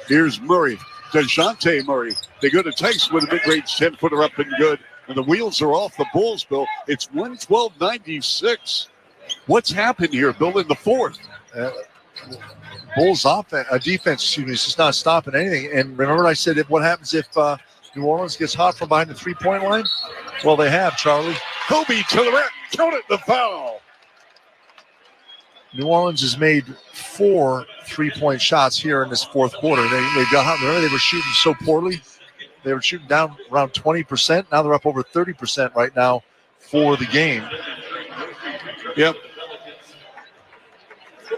Here's Murray, DeJounte Murray. They go to Tyson with a mid-range 10-footer up and good. And the wheels are off the Bulls, Bill. It's 112-96. What's happened here, Bill, in the fourth? Bulls defense, is just not stopping anything. And remember I said, what happens if New Orleans gets hot from behind the three-point line? Well, they have, Charlie. Kobe to the rim. Count it, the foul. New Orleans has made 4 3-point shots here in this fourth quarter. They got hot. Remember, they were shooting so poorly. They were shooting down around 20%. Now they're up over 30% right now for the game. Yep.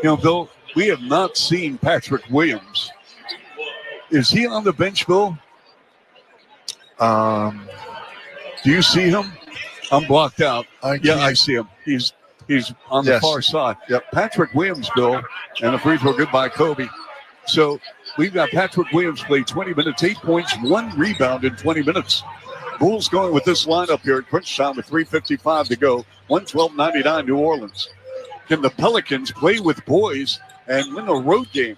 Bill, we have not seen Patrick Williams. Is he on the bench, Bill? Do you see him? I'm blocked out. I see him. He's on the far side. Yep. Patrick Williams, Bill, and a free throw good by Kobe. So we've got Patrick Williams play 20 minutes, 8 points, 1 rebound in 20 minutes. Bulls going with this lineup here at crunch time with 3:55 to go. 112-99 New Orleans. Can the Pelicans play with boys and win a road game?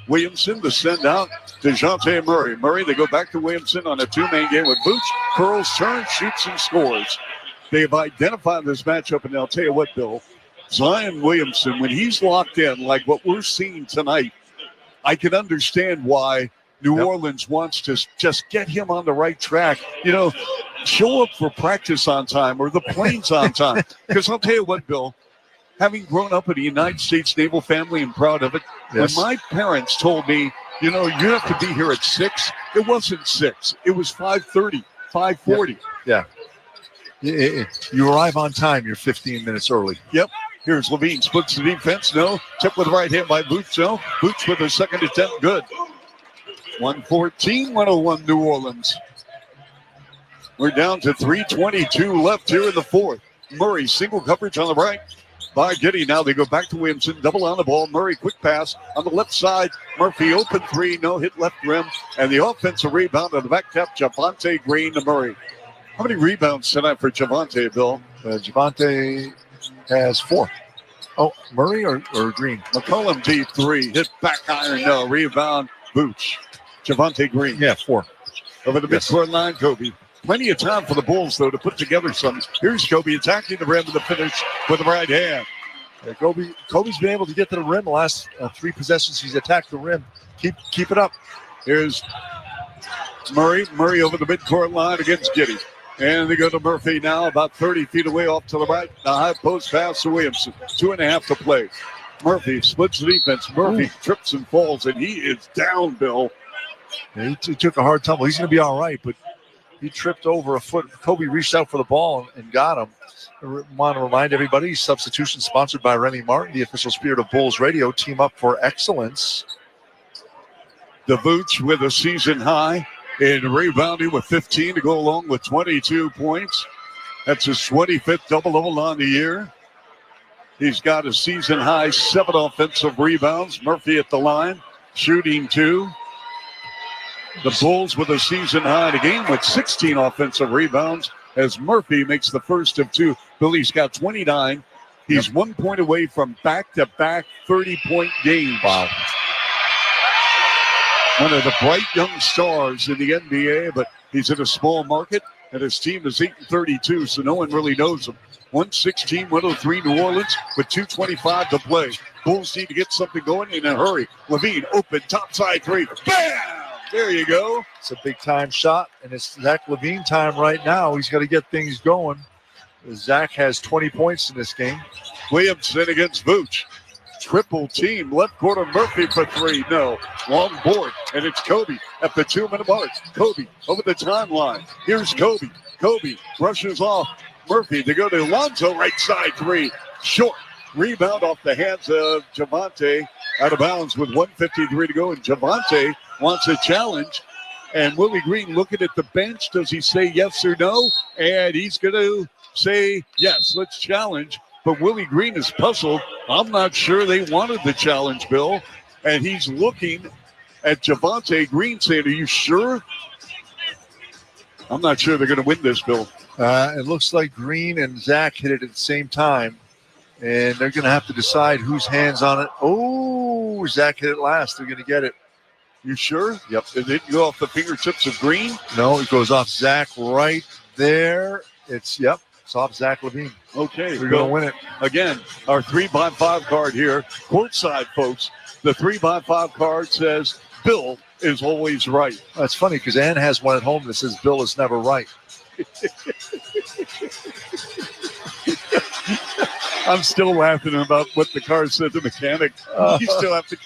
Williamson to send out DeJounte Murray. Murray, they go back to Williamson on a 2-man game with Booch. Curls, turns, shoots, and scores. They've identified this matchup, and I'll tell you what, Bill. Zion Williamson, when he's locked in like what we're seeing tonight, I can understand why New Orleans wants to just get him on the right track. Show up for practice on time or the planes on time. Because I'll tell you what, Bill, having grown up in a United States Naval family and proud of it, when my parents told me, you have to be here at 6, it wasn't 6. It was 5:30, 5:40. Yeah. You arrive on time, you're 15 minutes early. Yep. Here's Levine, splits the defense. No. Tip with the right hand by Boots. No. Boots with a second attempt. Good. 114-101 New Orleans. We're down to 3:22 left here in the fourth. Murray, single coverage on the right by Giddey. Now they go back to Williamson. Double on the ball. Murray, quick pass on the left side. Murphy, open 3. No, hit left rim. And the offensive rebound on the back tap. Javonte Green to Murray. How many rebounds tonight for Javonte, Bill? Javonte has 4. Oh, Murray or Green? McCollum deep 3. Hit back iron. No. Rebound. Booch. Javonte Green. Yeah, 4. Over the midcourt line, Kobe. Plenty of time for the Bulls, though, to put together some. Here's Kobe attacking the rim with the finish with the right hand. Yeah, Kobe's been able to get to the rim the last 3 possessions. He's attacked the rim. Keep it up. Here's Murray. Murray over the midcourt line against Giddey. And they go to Murphy now, about 30 feet away off to the right. The high post pass to Williamson. 2.5 to play. Murphy splits the defense. Murphy trips and falls, and he is down, Bill. Yeah, he took a hard tumble. He's going to be all right, but he tripped over a foot. Kobe reached out for the ball and got him. I want to remind everybody, substitution sponsored by Remy Martin, the official spirit of Bulls Radio. Team up for excellence. The Boots with a season high in rebounding with 15 to go along with 22 points. That's his 25th double-double on the year. He's got a season high 7 offensive rebounds. Murphy at the line, shooting 2. The Bulls with a season high in the game with 16 offensive rebounds as Murphy makes the first of 2. Billy's got 29. He's 1 point away from back-to-back 30-point games. Wow. One of the bright young stars in the NBA, but he's in a small market, and his team is 8-32, so no one really knows him. 116-103 New Orleans with 2:25 to play. Bulls need to get something going in a hurry. Levine, open, topside 3. Bam! There you go. It's a big-time shot, and it's Zach Levine time right now. He's got to get things going. Zach has 20 points in this game. Williamson against Vooch. Triple team, left corner, Murphy for 3. No. Long board, and it's Kobe at the 2-minute mark. Kobe over the timeline. Here's Kobe. Kobe brushes off Murphy to go to Alonzo, right side 3. Short. Rebound off the hands of Javonte. Out of bounds with 1:53 to go, and Javonte wants a challenge. And Willie Green looking at the bench. Does he say yes or no? And he's going to say yes. Let's challenge. But Willie Green is puzzled. I'm not sure they wanted the challenge, Bill. And he's looking at Javante Green saying, are you sure? I'm not sure they're going to win this, Bill. It looks like Green and Zach hit it at the same time, and they're going to have to decide whose hand's on it. Oh, Zach hit it last. They're going to get it. You sure? Yep. It didn't go off the fingertips of Green? No, it goes off Zach right there. It's off Zach Levine. Okay. We're going to win it. Again, our 3x5 card here, courtside, folks. The 3x5 card says Bill is always right. That's funny because Ann has one at home that says Bill is never right. I'm still laughing about what the car said to the mechanic. You still have to.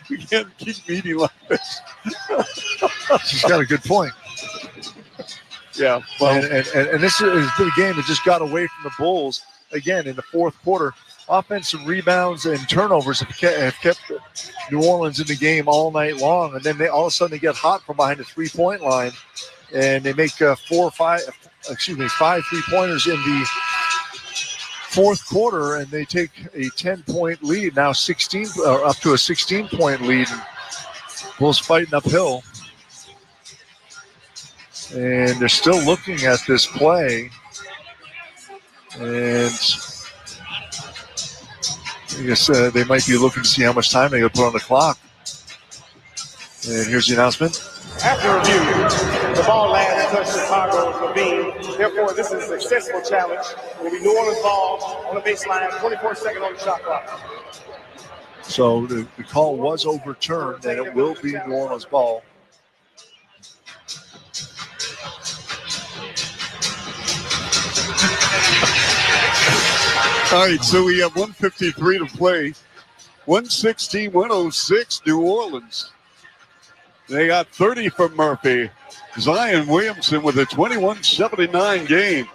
We can't keep meeting like this. She's got a good point. Yeah. Well, and this is the game that just got away from the Bulls again in the fourth quarter. Offensive rebounds and turnovers have kept New Orleans in the game all night long, and then they all of a sudden they get hot from behind the 3-point line, and they make 5 3-pointers in the fourth quarter, and they take a 10-point lead, now 16 up to a 16-point lead. Bulls fighting uphill, and they're still looking at this play, and I guess they might be looking to see how much time they're going to put on the clock. And here's the announcement. After review, the ball last touched Chicago's Levine. Therefore, this is a successful challenge. It will be New Orleans ball on the baseline, 24 seconds on the shot clock. So the call was overturned, and it will be New Orleans ball. All right, so we have 1:53 to play. 116-106, New Orleans. They got 30 from Murphy. Zion Williamson with a 21-79 game.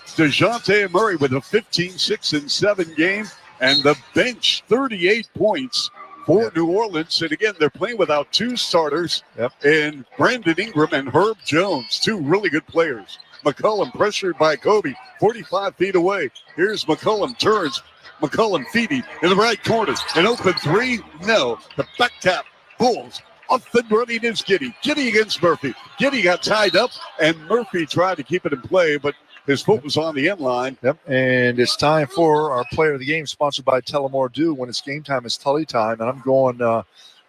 DeJounte Murray with a 15-6-7 game. And the bench, 38 points for New Orleans. And again, they're playing without two starters. And Brandon Ingram and Herb Jones, two really good players. McCollum pressured by Kobe, 45 feet away. Here's McCollum, turns. McCollum feeding in the right corner. An open three, no. The back tap, Bulls. Off and running is Giddey. Giddey against Murphy. Giddey got tied up, and Murphy tried to keep it in play, but his foot was on the end line. And it's time for our player of the game, sponsored by Tullamore Dew. When it's game time, it's Tully time, and I'm going out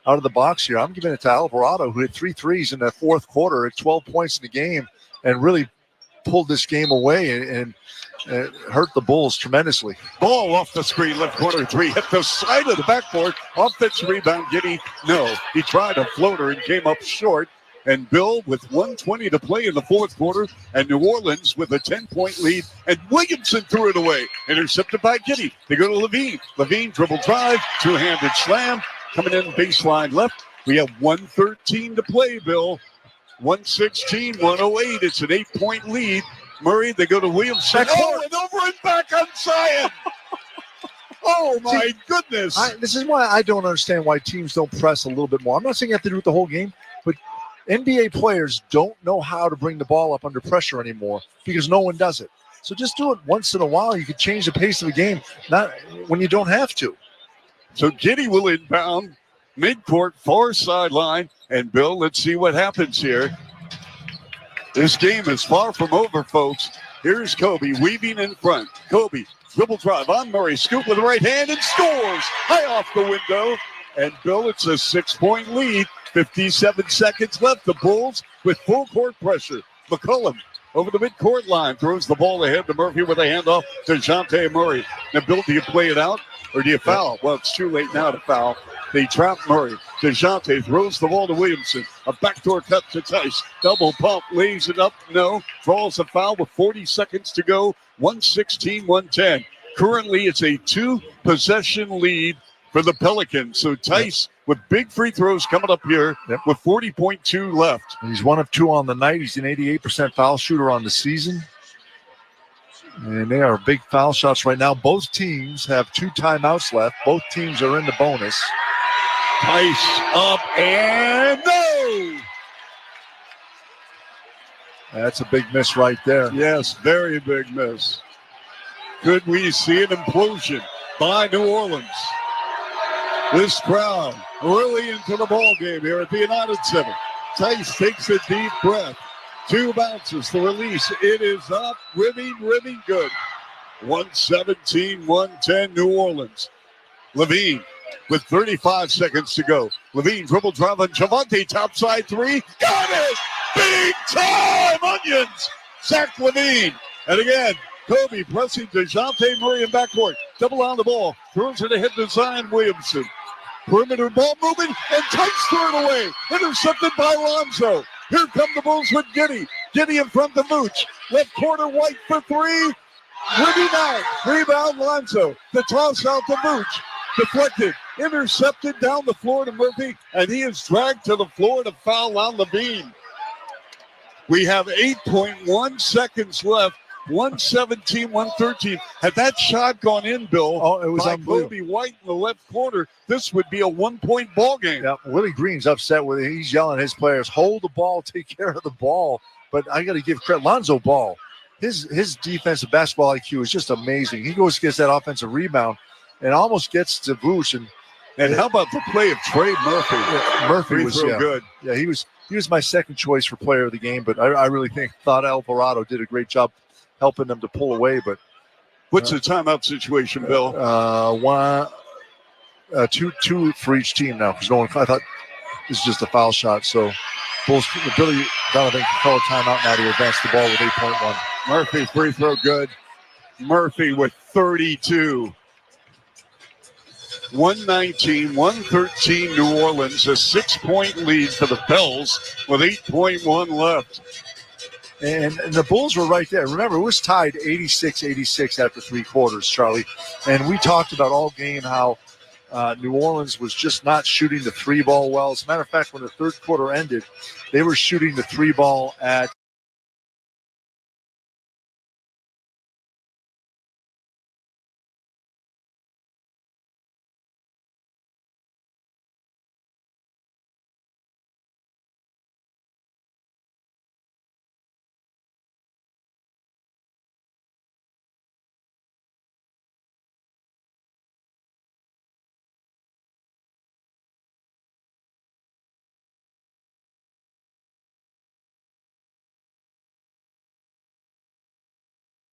of the box here. I'm giving it to Alvarado, who hit 3 threes in the fourth quarter at 12 points in the game and really pulled this game away and hurt the Bulls tremendously. Ball off the screen, left corner three, hit the side of the backboard. Offensive rebound, Giddey. No, he tried a floater and came up short. And Bill with 1:20 to play in the fourth quarter, and New Orleans with a 10-point lead. And Williamson threw it away, intercepted by Giddey. They go to Levine. Levine dribble drive, two-handed slam, coming in baseline left. We have 1:13 to play, Bill. 116-108. It's an 8-point lead. Murray, they go to Williamson. Oh, and over and back on Zion. Oh, my goodness. This is why I don't understand why teams don't press a little bit more. I'm not saying you have to do it the whole game, but NBA players don't know how to bring the ball up under pressure anymore because no one does it. So just do it once in a while. You can change the pace of the game, not when you don't have to. So Giddey will inbound, midcourt, far sideline. And, Bill, let's see what happens here. This game is far from over, folks. Here's Kobe weaving in front. Kobe, dribble drive on Murray, scoop with the right hand and scores. High off the window. And, Bill, it's a 6-point lead. 57 seconds left. The Bulls with full court pressure. McCollum over the midcourt line throws the ball ahead to Murphy with a handoff to DeJounte Murray. Now, Bill, do you play it out or do you foul? Well, it's too late now to foul. They trap Murray. DeJounte throws the ball to Williamson. A backdoor cut to Tice. Double pump, lays it up. No. Draws a foul with 40 seconds to go. 116-110. Currently, it's a 2-possession lead for the Pelicans. So Tice with big free throws coming up here with 40.2 left. He's 1 of 2 on the night. He's an 88% foul shooter on the season. And they are big foul shots right now. Both teams have 2 timeouts left. Both teams are in the bonus. Tice up and no! That's a big miss right there. Yes, very big miss. Could we see an implosion by New Orleans? This crowd really into the ball game here at the United Center. Tice takes a deep breath. 2 bounces, the release. It is up, rimming good. 117-110 New Orleans. Levine with 35 seconds to go. Levine dribble drive on Javante, topside 3. Got it! Big time! Onions! Zach Levine. And again, Kobe pressing DeJounte Murray in backcourt. Double on the ball. Throws it ahead to Zion Williamson. Perimeter ball moving, and Tice threw it away. Intercepted by Lonzo. Here come the Bulls with Giddey. Giddey in front of Vooch. Left corner, White for 3. Winning out. Rebound, Lonzo. The toss out to Vooch. Deflected. Intercepted down the floor to Murphy, and he is dragged to the floor to foul on Levine. We have 8.1 seconds left. 117-113. Had that shot gone in, Bill, it was by unbelievable. Kobe White in the left corner, this would be a 1-point ball game. Yeah, Willie Green's upset with it. He's yelling at his players, hold the ball, take care of the ball. But I got to give credit. Lonzo Ball, his defensive basketball IQ is just amazing. He goes gets that offensive rebound and almost gets to Vooch. And how about the play of Trey Murphy? Yeah, Murphy was good. Yeah, he was my second choice for player of the game, but I really thought Alvarado did a great job helping them to pull away. But what's the timeout situation, Bill? Two for each team now. Because I thought this is just a foul shot. So Bulls, Billy Donovan can call a timeout now to advance the ball with 8.1. Murphy free throw good. Murphy with 32. 119-113 New Orleans, a 6-point lead for the Pels with 8.1 left. And the Bulls were right there. Remember, it was tied 86-86 after 3 quarters, Charlie. And we talked about all game how New Orleans was just not shooting the 3 ball well. As a matter of fact, when the third quarter ended, they were shooting the 3 ball at